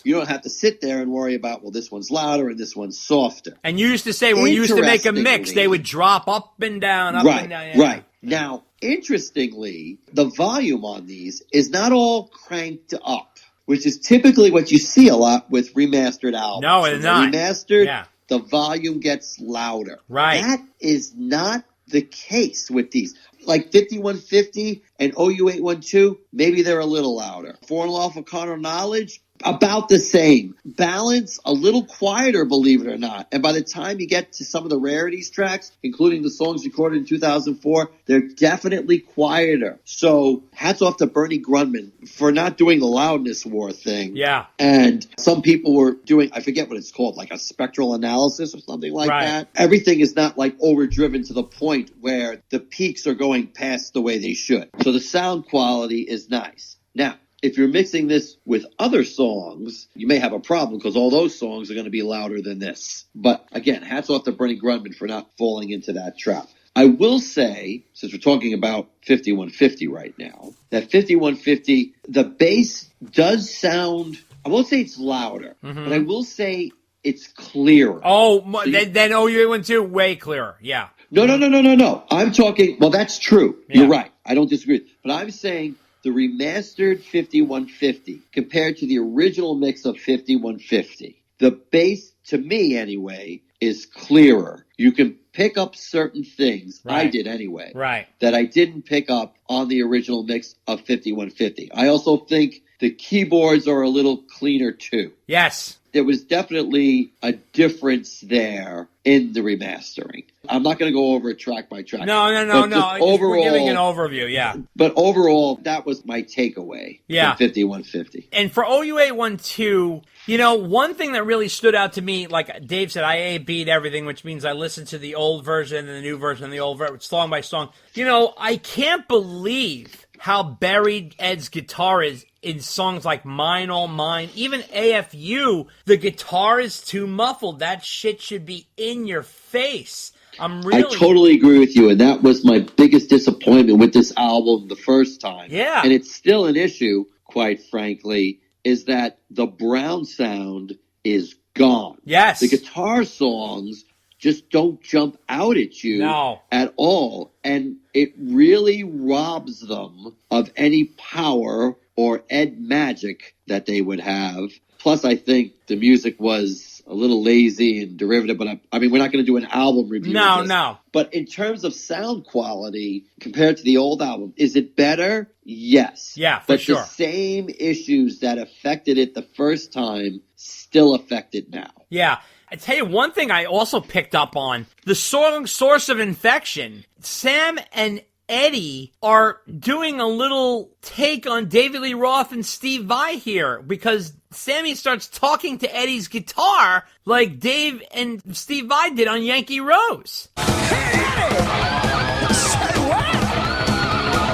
you don't have to sit there and worry about, well, this one's louder and this one's softer. And you used to say when we used to make a mix, they would drop up and down, up and down. Yeah. Right. Now, interestingly, the volume on these is not all cranked up, which is typically what you see a lot with remastered albums. No, it's not. Remastered, the volume gets louder. Right. That is not the case with these. Like 5150 and OU812, maybe they're a little louder. For Unlawful Carnal Knowledge, About the same. Balance, a little quieter, believe it or not. And by the time you get to some of the rarities tracks, including the songs recorded in 2004, they're definitely quieter. So hats off to Bernie Grundman for not doing the loudness war thing. Yeah. And some people were doing, I forget what it's called, like a spectral analysis or something like that. Everything is not like overdriven to the point where the peaks are going past the way they should. So the sound quality is nice. Now, if you're mixing this with other songs, you may have a problem because all those songs are going to be louder than this. But again, hats off to Bernie Grundman for not falling into that trap. I will say, since we're talking about 5150 right now, that 5150, the bass does sound, I won't say it's louder, but I will say it's clearer. Oh, then OU812, way clearer. Yeah. No. I'm talking, well, that's true. Yeah. You're right. I don't disagree. But I'm saying the remastered 5150 compared to the original mix of 5150. The bass, to me anyway, is clearer. You can pick up certain things, I did anyway, that I didn't pick up on the original mix of 5150. I also think the keyboards are a little cleaner too. Yes. There was definitely a difference there in the remastering. I'm not going to go over it track by track. No. Overall, we're giving an overview, yeah. But overall, that was my takeaway from 5150. And for OU812, one thing that really stood out to me, like Dave said, I A-B'd everything, which means I listened to the old version and the new version and the old version, song by song. I can't believe how buried Ed's guitar is in songs like Mine All Mine. Even AFU, the guitar is too muffled. That shit should be in your face. I totally agree with you, and that was my biggest disappointment with this album the first time. Yeah. And it's still an issue, quite frankly, is that the Brown sound is gone. Yes. The guitar songs just don't jump out at you at all. And it really robs them of any power or Ed magic that they would have. Plus, I think the music was a little lazy and derivative, but I mean, we're not going to do an album review. No. But in terms of sound quality, compared to the old album, is it better? Yes. Yeah, but sure. The same issues that affected it the first time still affect it now. Yeah. I tell you one thing I also picked up on, the song Source of Infection. Sam and Eddie are doing a little take on David Lee Roth and Steve Vai here, because Sammy starts talking to Eddie's guitar like Dave and Steve Vai did on Yankee Rose. Hey, Eddie! Say what?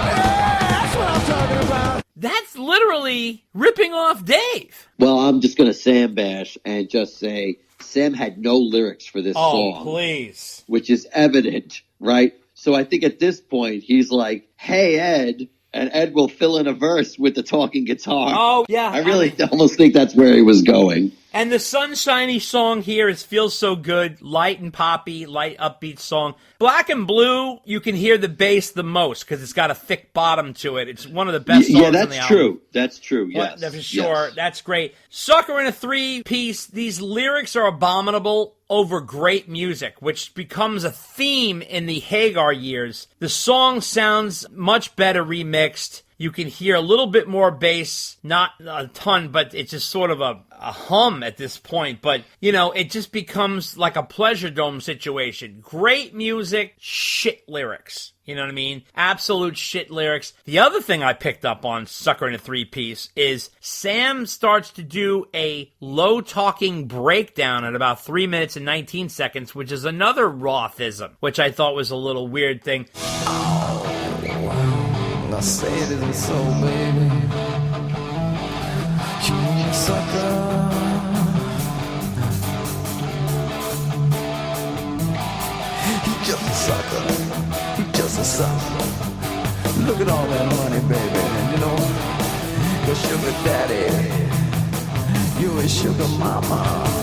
Yeah, that's what I'm talking about. That's literally ripping off Dave. Well, I'm just going to Sam bash and just say Sam had no lyrics for this song. Oh, please. Which is evident, right? So I think at this point, he's like, hey, Ed, and Ed will fill in a verse with the talking guitar. Oh, yeah. I really almost think that's where he was going. And the Sunshiny song here is Feels So Good, light and poppy, light upbeat song. Black and Blue, you can hear the bass the most because it's got a thick bottom to it. It's one of the best songs on the album. Yeah, that's true. That's true, yes. For sure. Yes. That's great. Sucker in a Three-Piece, these lyrics are abominable over great music, which becomes a theme in the Hagar years. The song sounds much better remixed. You can hear a little bit more bass, not a ton, but it's just sort of a hum at this point. But, it just becomes like a Pleasure Dome situation. Great music, shit lyrics. You know what I mean? Absolute shit lyrics. The other thing I picked up on Sucker in a Three-Piece is Sam starts to do a low-talking breakdown at about 3 minutes and 19 seconds, which is another Rothism, which I thought was a little weird thing. I say it isn't so, baby. You sucker. You just a sucker. You just a sucker. Look at all that money, baby. And your sugar daddy. You a sugar mama.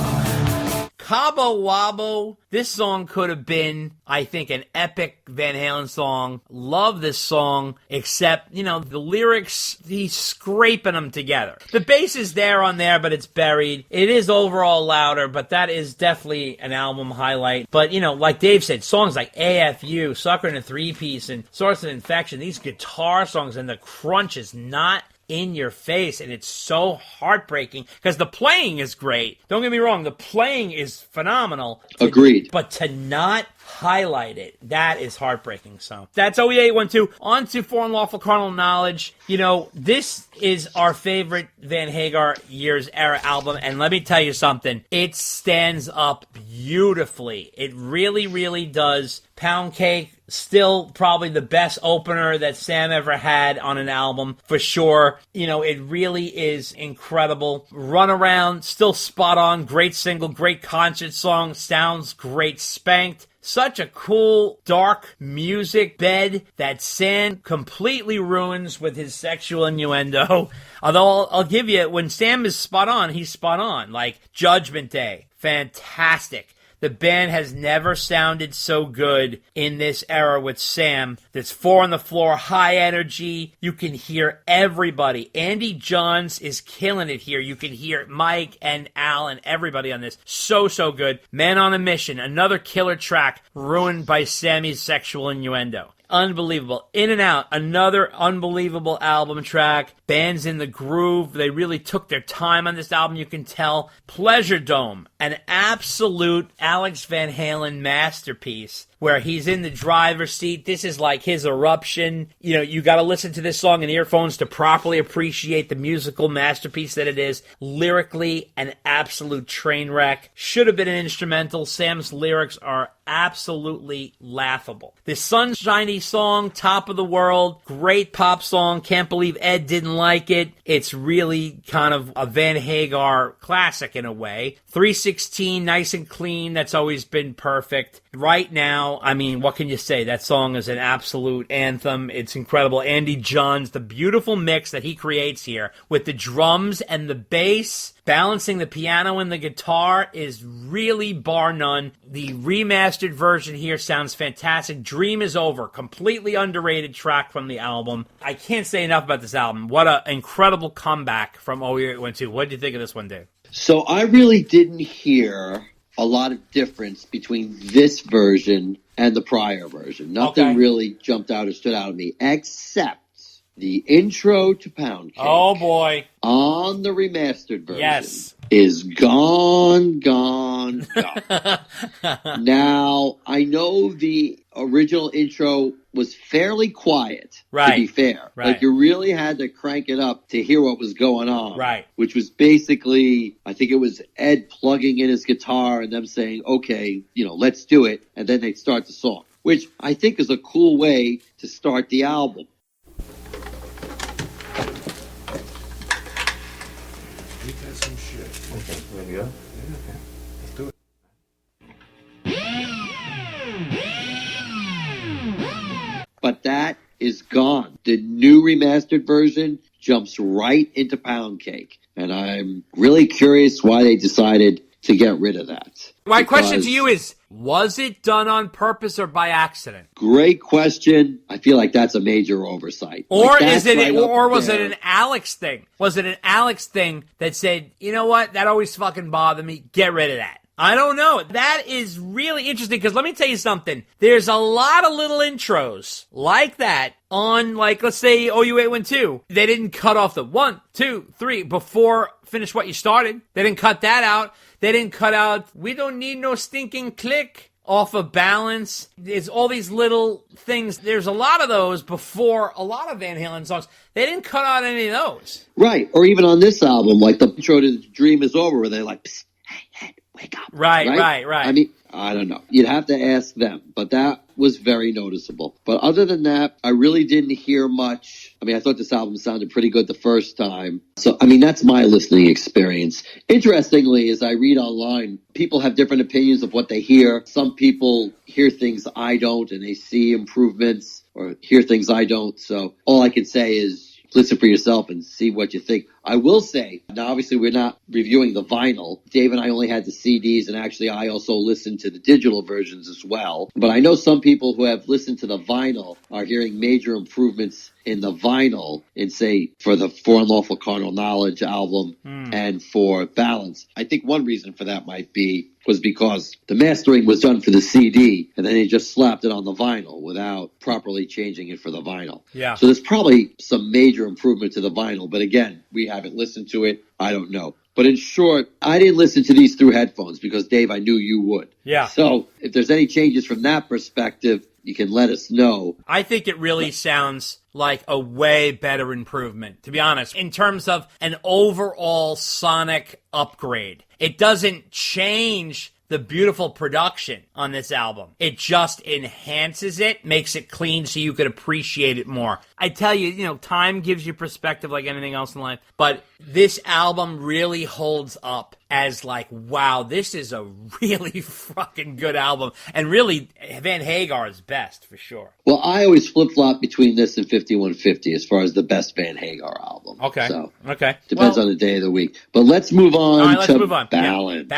Cabo Wabo, this song could have been, I think, an epic Van Halen song. Love this song, except, the lyrics, he's scraping them together. The bass is there on there, but it's buried. It is overall louder, but that is definitely an album highlight. But, like Dave said, songs like AFU, Sucker in a Three-Piece, and Source of Infection, these guitar songs and the crunch is not in your face, and it's so heartbreaking because the playing is great. Don't get me wrong, the playing is phenomenal. Agreed. But to not highlight it, that is heartbreaking. So that's OE812. On to For Unlawful Carnal Knowledge. You know, this is our favorite Van Hagar Years Era album, and let me tell you something. It stands up beautifully. It really, really does. Pound Cake, still probably the best opener that Sam ever had on an album, for sure. You know, it really is incredible. Runaround, still spot on. Great single, great concert song. Sounds great. Spanked. Such a cool, dark music bed that Sam completely ruins with his sexual innuendo. Although I'll give you, when Sam is spot on, he's spot on. Like Judgment Day, fantastic. The band has never sounded so good in this era with Sam. There's 4 on the floor, high energy. You can hear everybody. Andy Johns is killing it here. You can hear Mike and Al and everybody on this. So, so good. Man on a Mission, another killer track ruined by Sammy's sexual innuendo. Unbelievable. In and Out, another unbelievable album track. Band's in the groove. They really took their time on this album, you can tell. Pleasure Dome, an absolute Alex Van Halen masterpiece where he's in the driver's seat. This is like his eruption. You know, you got to listen to this song in earphones to properly appreciate the musical masterpiece that it is. Lyrically, an absolute train wreck. Should have been an instrumental. Sam's lyrics are absolutely laughable. The Sunshiny song, Top of the World, great pop song. Can't believe Ed didn't like it. It's really kind of a Van Hagar classic in a way. 316, nice and clean. That's always been perfect. Right Now, I mean, what can you say? That song is an absolute anthem. It's incredible. Andy Johns, the beautiful mix that he creates here with the drums and the bass, balancing the piano and the guitar is really bar none. The remastered version here sounds fantastic. Dream Is Over, completely underrated track from the album. I can't say enough about this album. What an incredible comeback from OE812. What did you think of this one, Dave? So I really didn't hear a lot of difference between this version and the prior version. Nothing really jumped out or stood out at me, except the intro to Pound Cake. Oh, boy. On the remastered version. Yes. Is gone. Now, I know the original intro was fairly quiet, to be fair. Right. Like, you really had to crank it up to hear what was going on. Right. Which was basically, I think it was Ed plugging in his guitar and them saying, okay, you know, let's do it. And then they'd start the song, which I think is a cool way to start the album. Some shit. Okay, there we go. Yeah, okay. Let's do it. But that is gone. The new remastered version jumps right into Pound Cake. And I'm really curious why they decided to get rid of that. My question to you is, was it done on purpose or by accident? Great question. I feel like that's a major oversight. Or was it an Alex thing? Was it an Alex thing that said, you know what, that always fucking bothered me, get rid of that? I don't know. That is really interesting because let me tell you something. There's a lot of little intros like that on, like, let's say OU812. They didn't cut off the 1, 2, 3 before finish what you started. They didn't cut that out. They didn't cut out, we don't need no stinking click off of Balance. There's all these little things. There's a lot of those before a lot of Van Halen songs. They didn't cut out any of those. Right. Or even on this album, like the intro to Dream Is Over, where they're like, psst, hey, wake up. Right. I mean, I don't know. You'd have to ask them. But that was very noticeable. But other than that, I really didn't hear much. I mean, I thought this album sounded pretty good the first time. So, I mean, that's my listening experience. Interestingly, as I read online, people have different opinions of what they hear. Some people hear things I don't, and they see improvements, or hear things I don't. So all I can say is listen for yourself and see what you think. I will say, now obviously we're not reviewing the vinyl. Dave and I only had the CDs, and actually I also listened to the digital versions as well. But I know some people who have listened to the vinyl are hearing major improvements in the vinyl in, say, for the For Unlawful Carnal Knowledge album and for Balance. I think one reason for that might be was because the mastering was done for the CD, and then they just slapped it on the vinyl without properly changing it for the vinyl. Yeah. So there's probably some major improvement to the vinyl, but again, we haven't listened to it. I don't know. But in short, I didn't listen to these through headphones because, Dave, I knew you would. Yeah. So if there's any changes from that perspective, you can let us know. I think it really sounds like a way better improvement, to be honest, in terms of an overall sonic upgrade. It doesn't change the beautiful production on this album. It just enhances it, makes it clean so you could appreciate it more. I tell you, time gives you perspective like anything else in life, but this album really holds up as like, wow, this is a really fucking good album. And really, Van Hagar's best, for sure. Well, I always flip-flop between this and 5150 as far as the best Van Hagar album. Okay. So, okay. Depends on the day of the week. But let's move on all right, let's to move on. Balance.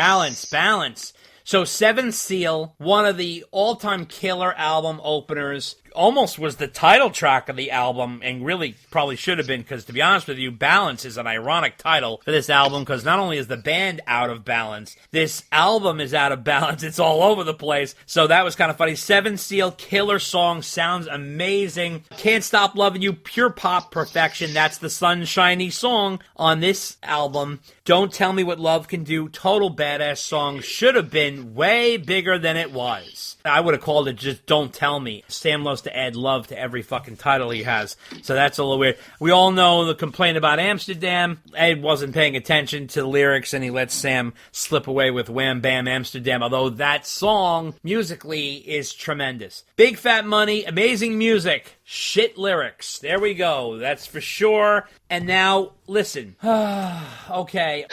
Yeah. Balance. So Seventh Seal, one of the all-time killer album openers, almost was the title track of the album, and really probably should have been, because to be honest with you, Balance is an ironic title for this album, because not only is the band out of balance, this album is out of balance. It's all over the place. So that was kind of funny. Seventh Seal, killer song, sounds amazing. Can't Stop Loving You, pure pop perfection. That's the sunshiny song on this album. Don't Tell Me What Love Can Do, total badass song. Should have been way bigger than it was. I would have called it just Don't Tell Me. Sam loves to add love to every fucking title he has, so that's a little weird. We all know the complaint about Amsterdam. Ed wasn't paying attention to the lyrics, and he let Sam slip away with Wham Bam Amsterdam, although that song, musically, is tremendous. Big Fat Money, amazing music, shit lyrics. There we go, that's for sure. And now, listen. Okay.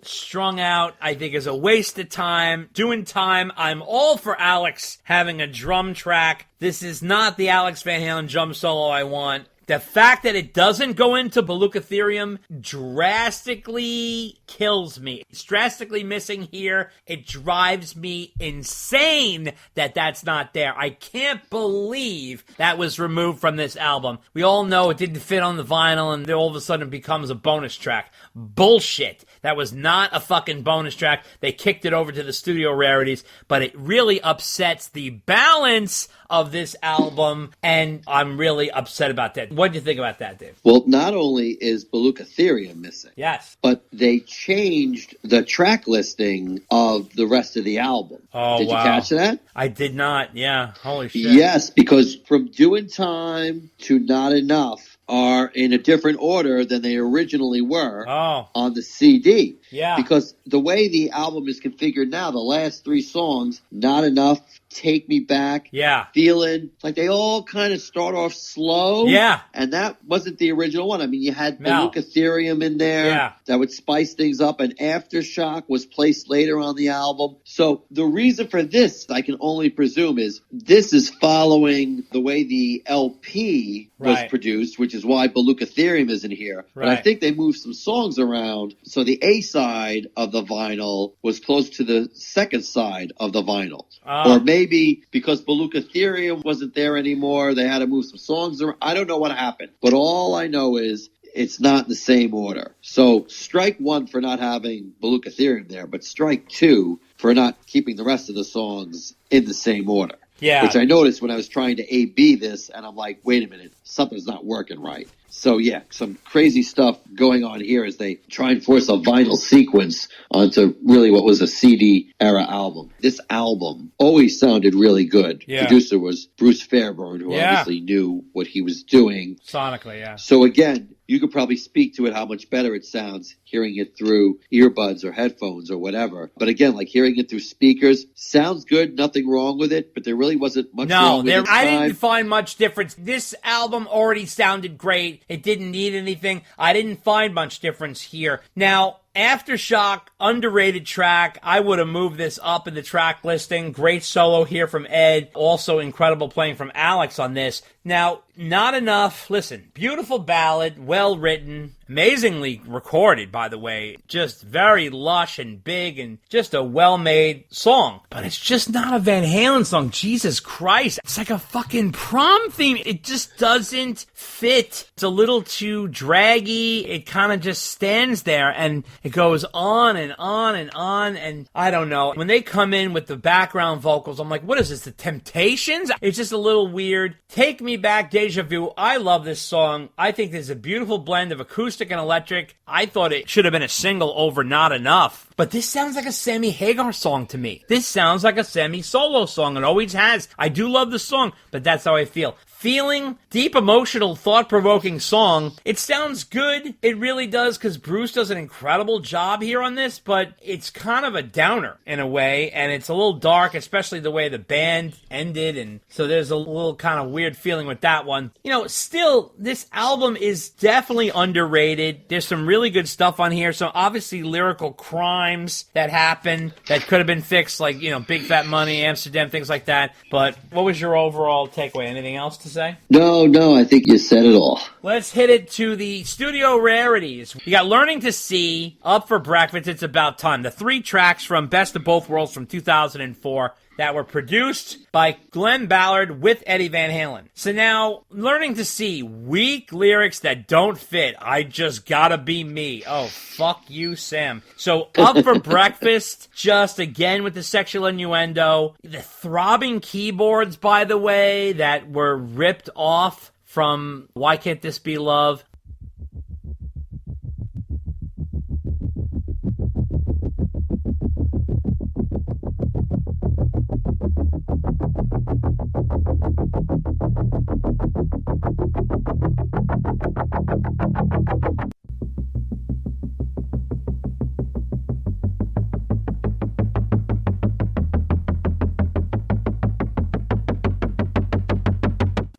Strung Out, I think, is a waste of time. Doing time. I'm all for Alex having a drum track. This is not the Alex Van Halen drum solo I want. The fact that it doesn't go into Baluchitherium drastically kills me. It's drastically missing here. It drives me insane that that's not there. I can't believe that was removed from this album. We all know it didn't fit on the vinyl, and then all of a sudden it becomes a bonus track. Bullshit. That was not a fucking bonus track. They kicked it over to the studio rarities, but it really upsets the balance of this album, and I'm really upset about that. What do you think about that, Dave? Well, not only is Baluchitherium missing, yes, but they changed the track listing of the rest of the album. Oh, did wow. you catch that? I did not, yeah. Holy shit. Yes, because from Doing Time to Not Enough are in a different order than they originally were on the CD. Yeah. Because the way the album is configured now, the last three songs, Not Enough, Take Me Back, Feeling, like they all kind of start off slow. Yeah. And that wasn't the original one. I mean, you had Baluchitherium in there that would spice things up, and Aftershock was placed later on the album. So the reason for this, I can only presume, is this is following the way the LP was produced, which is why Baluchitherium isn't here. But I think they moved some songs around, so the A side of the vinyl was close to the second side of the vinyl. Or maybe because Baluchitherium wasn't there anymore, they had to move some songs around. I don't know what happened. But all I know is it's not in the same order. So strike one for not having Baluchitherium there, but strike two for not keeping the rest of the songs in the same order. Yeah. Which I noticed when I was trying to A-B this, and I'm like, wait a minute, something's not working right. So yeah, some crazy stuff going on here as they try and force a vinyl sequence onto really what was a CD era album. This album always sounded really good. Yeah. Producer was Bruce Fairbairn, who obviously knew what he was doing. Sonically, yeah. So again, you could probably speak to it, how much better it sounds hearing it through earbuds or headphones or whatever. But again, like hearing it through speakers, sounds good, nothing wrong with it, but there really wasn't much wrong with it. I didn't find much difference. This album already sounded great. It didn't need anything. I didn't find much difference here. Now, Aftershock, underrated track. I would have moved this up in the track listing. Great solo here from Ed. Also incredible playing from Alex on this. Now, Not Enough. Listen, beautiful ballad, well written, Amazingly recorded, by the way. Just very lush and big and just a well-made song. But it's just not a Van Halen song. Jesus Christ. It's like a fucking prom theme. It just doesn't fit. It's a little too draggy. It kind of just stands there and it goes on and on and on. And I don't know. When they come in with the background vocals, I'm like, what is this, the Temptations? It's just a little weird. Take Me Back, Deja Vu. I love this song. I think there's a beautiful blend of acoustic and electric. I thought it should have been a single over Not Enough. But this sounds like a Sammy Hagar song to me. This sounds like a Sammy solo song. It always has. I do love the song, but that's how I feel. Feeling, deep, emotional, thought-provoking song. It sounds good. It really does, because Bruce does an incredible job here on this, but it's kind of a downer in a way, and it's a little dark, especially the way the band ended, and so there's a little kind of weird feeling with that one. You know, still, this album is definitely underrated. There's some really good stuff on here, so obviously lyrical crimes that happen that could have been fixed, like, you know, Big Fat Money, Amsterdam, things like that, but what was your overall takeaway? Anything else to say? No, I think you said it all. Let's hit it to the studio rarities. You got Learning to See, Up for Breakfast, It's About Time. The 3 tracks from Best of Both Worlds from 2004 that were produced by Glenn Ballard with Eddie Van Halen. So now, Learning to See, weak lyrics that don't fit. I just gotta be me. Oh, fuck you, Sam. So, Up for Breakfast, just again with the sexual innuendo. The throbbing keyboards, by the way, that were ripped off from Why Can't This Be Love?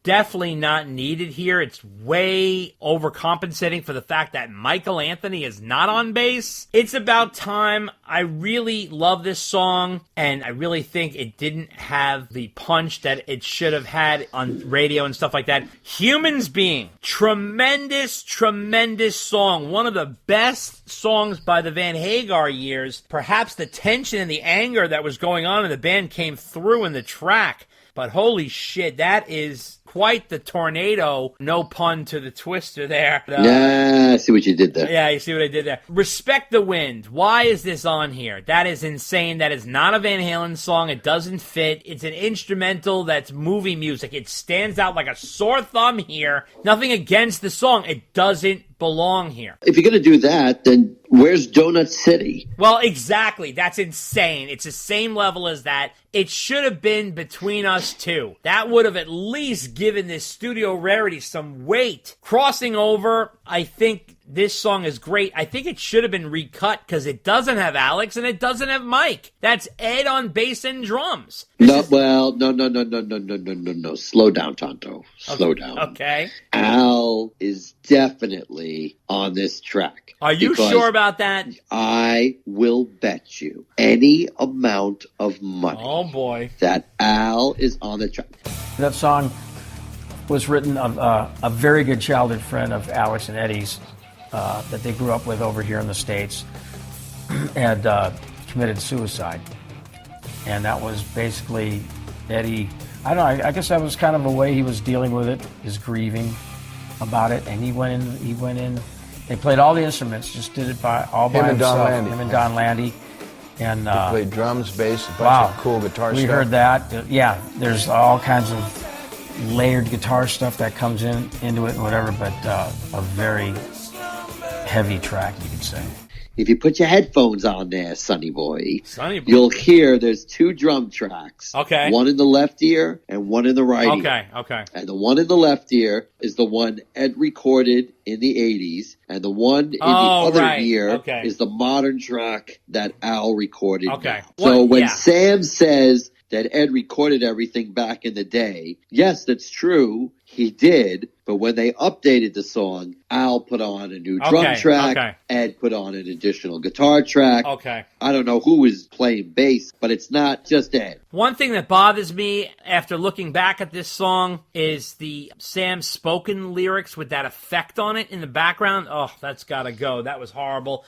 Definitely not needed here. It's way overcompensating for the fact that Michael Anthony is not on bass. It's About Time. I really love this song, and I really think it didn't have the punch that it should have had on radio and stuff like that. Humans Being. Tremendous, tremendous song. One of the best songs by the Van Hagar years. Perhaps the tension and the anger that was going on in the band came through in the track. But holy shit, that is quite the tornado. No pun to the twister there. I see what you did there. Yeah, you see what I did there. Respect the Wind. Why is this on here? That is insane. That is not a Van Halen song. It doesn't fit. It's an instrumental that's movie music. It stands out like a sore thumb here. Nothing against the song. It doesn't belong here. If you're going to do that, then where's Donut City? Well, exactly. That's insane. It's the same level as that. It should have been Between Us Two. That would have at least given this studio rarity some weight. Crossing Over, I think this song is great. I think it should have been recut because it doesn't have Alex and it doesn't have Mike. That's Ed on bass and drums. No. Slow down, Tonto. Slow down. Okay. Al is definitely on this track. Are you sure about that? I will bet you any amount of money. Oh, boy. That Al is on the track. That song was written of a very good childhood friend of Alex and Eddie's that they grew up with over here in the States and committed suicide. And that was basically Eddie. I don't know, I guess that was kind of a way he was dealing with it, his grieving about it. And he went in, they played all the instruments, just did it by himself. Him and Don Landy. And he played drums, bass, a bunch of cool guitar stuff. We heard that. Yeah, there's all kinds of layered guitar stuff that comes into it and whatever, but a very heavy track, you could say. If you put your headphones on there, Sonny Boy, you'll hear there's 2 drum tracks. Okay. One in the left ear and one in the right ear. Okay. And the one in the left ear is the one Ed recorded in the 80s, and the one in the other ear is the modern track that Al recorded. Okay. Now. So when Sam says that Ed recorded everything back in the day. Yes, that's true. He did. But when they updated the song, Al put on a new drum track. Okay. Ed put on an additional guitar track. Okay. I don't know who was playing bass, but it's not just Ed. One thing that bothers me after looking back at this song is the Sam spoken lyrics with that effect on it in the background. Oh, that's gotta go. That was horrible.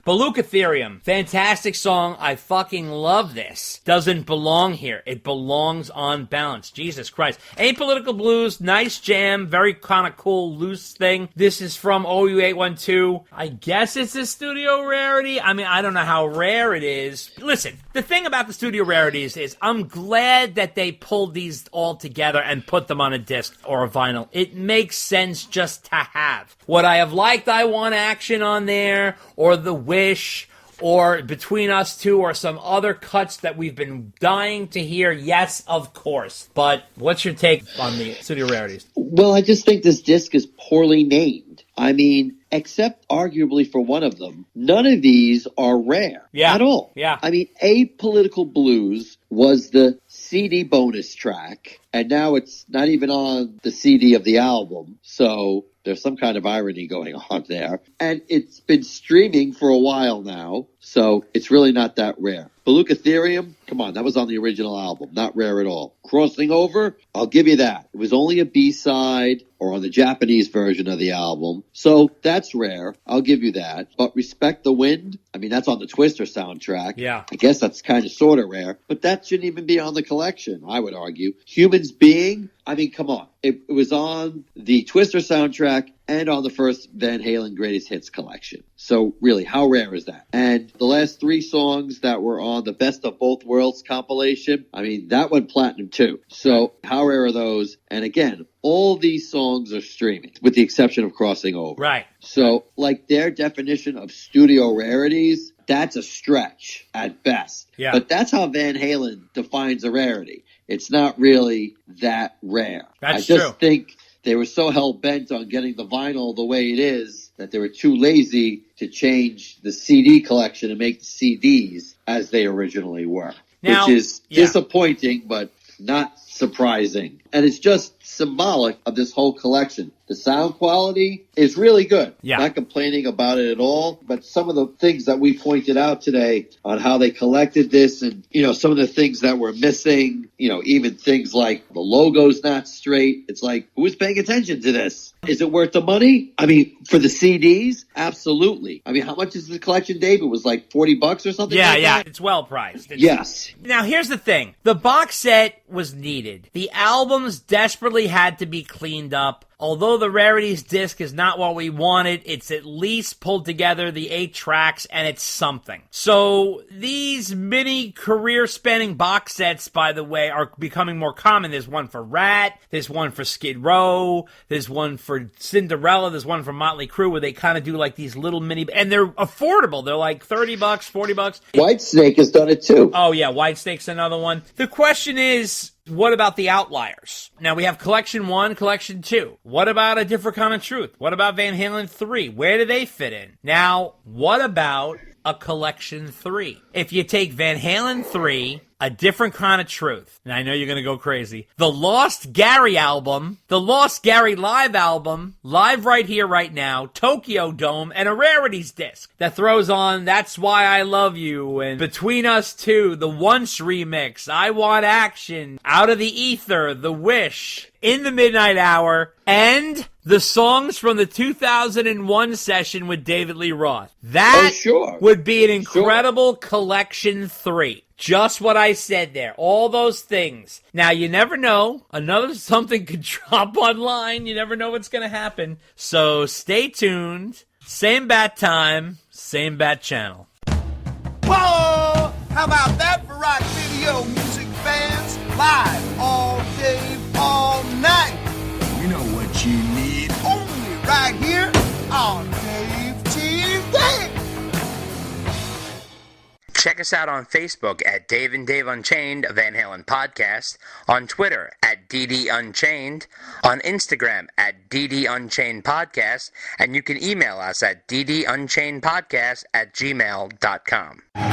Balukatherium, fantastic song. I fucking love this. Doesn't belong here. It belongs on Balance. Jesus Christ. Apolitical Blues, nice jam, very kind of cool, loose thing. This is from OU812. I guess it's a studio rarity. I mean, I don't know how rare it is. Listen, the thing about the studio rarities is I'm glad that they pulled these all together and put them on a disc or a vinyl. It makes sense just to have. Would I have liked I Want Action on there, or The Wish, or Between Us Two, or some other cuts that we've been dying to hear? Yes, of course. But what's your take on the studio rarities? Well, I just think this disc is poorly named. I mean, except arguably for one of them, none of these are rare at all. Yeah. I mean, Apolitical Blues was the CD bonus track, and now it's not even on the CD of the album. So there's some kind of irony going on there. And it's been streaming for a while now, so it's really not that rare. Balukatherium, come on, that was on the original album. Not rare at all. Crossing Over, I'll give you that. It was only a B-side or on the Japanese version of the album. So that's rare. I'll give you that. But Respect the Wind, I mean, that's on the Twister soundtrack. Yeah. I guess that's kind of sort of rare. But that shouldn't even be on the collection, I would argue. Humans Being, I mean, come on. It was on the Twister soundtrack and on the first Van Halen Greatest Hits collection. So really, how rare is that? And the last three songs that were on the Best of Both Worlds compilation, I mean, that went platinum too. So how rare are those? And again, all these songs are streaming, with the exception of Crossing Over. Right. So, like, their definition of studio rarities, that's a stretch at best. Yeah. But that's how Van Halen defines a rarity. It's not really that rare. That's I just true. think they were so hell-bent on getting the vinyl the way it is that they were too lazy to change the CD collection and make the CDs as they originally were. Now, which is disappointing, but not surprising. And it's just symbolic of this whole collection. The sound quality is really good. Yeah. Not complaining about it at all, but some of the things that we pointed out today on how they collected this and, you know, some of the things that were missing, you know, even things like the logo's not straight. It's like, who's paying attention to this? Is it worth the money? I mean, for the CDs, absolutely. I mean, how much is the collection, Dave? It was like $40 or something like that? It's well priced. Yes. Now, here's the thing. The box set was needed. The albums desperately had to be cleaned up. Although the Rarities disc is not what we wanted, it's at least pulled together the 8 tracks, and it's something. So these mini career-spanning box sets, by the way, are becoming more common. There's one for Rat, there's one for Skid Row, there's one for Cinderella, there's one for Motley Crue, where they kind of do like these little mini, and they're affordable. They're like $30, $40. Whitesnake has done it too. Oh yeah, Whitesnake's another one. The question is, what about the outliers? Now we have Collection 1, Collection 2. What about A Different Kind of Truth? What about Van Halen 3? Where do they fit in? Now, what about a Collection 3? If you take Van Halen 3, A Different Kind of Truth, and I know you're going to go crazy, the Lost Gary album, the Lost Gary live album, Live Right Here, Right Now, Tokyo Dome, and a Rarities disc that throws on That's Why I Love You, and Between Us Two, the Once remix, I Want Action, Out of the Ether, The Wish, In the Midnight Hour, and the songs from the 2001 session with David Lee Roth. That would be an incredible Collection 3. Just what I said there. All those things. Now, you never know. Another something could drop online. You never know what's going to happen. So stay tuned. Same bat time, same bat channel. Whoa! How about that for rock video music fans? Live all day, all night. You know what you need. Only right here on Dave TV. Check us out on Facebook at Dave and Dave Unchained, a Van Halen podcast, on Twitter at DD Unchained, on Instagram at DD Unchained Podcast, and you can email us at ddunchainedpodcast@gmail.com.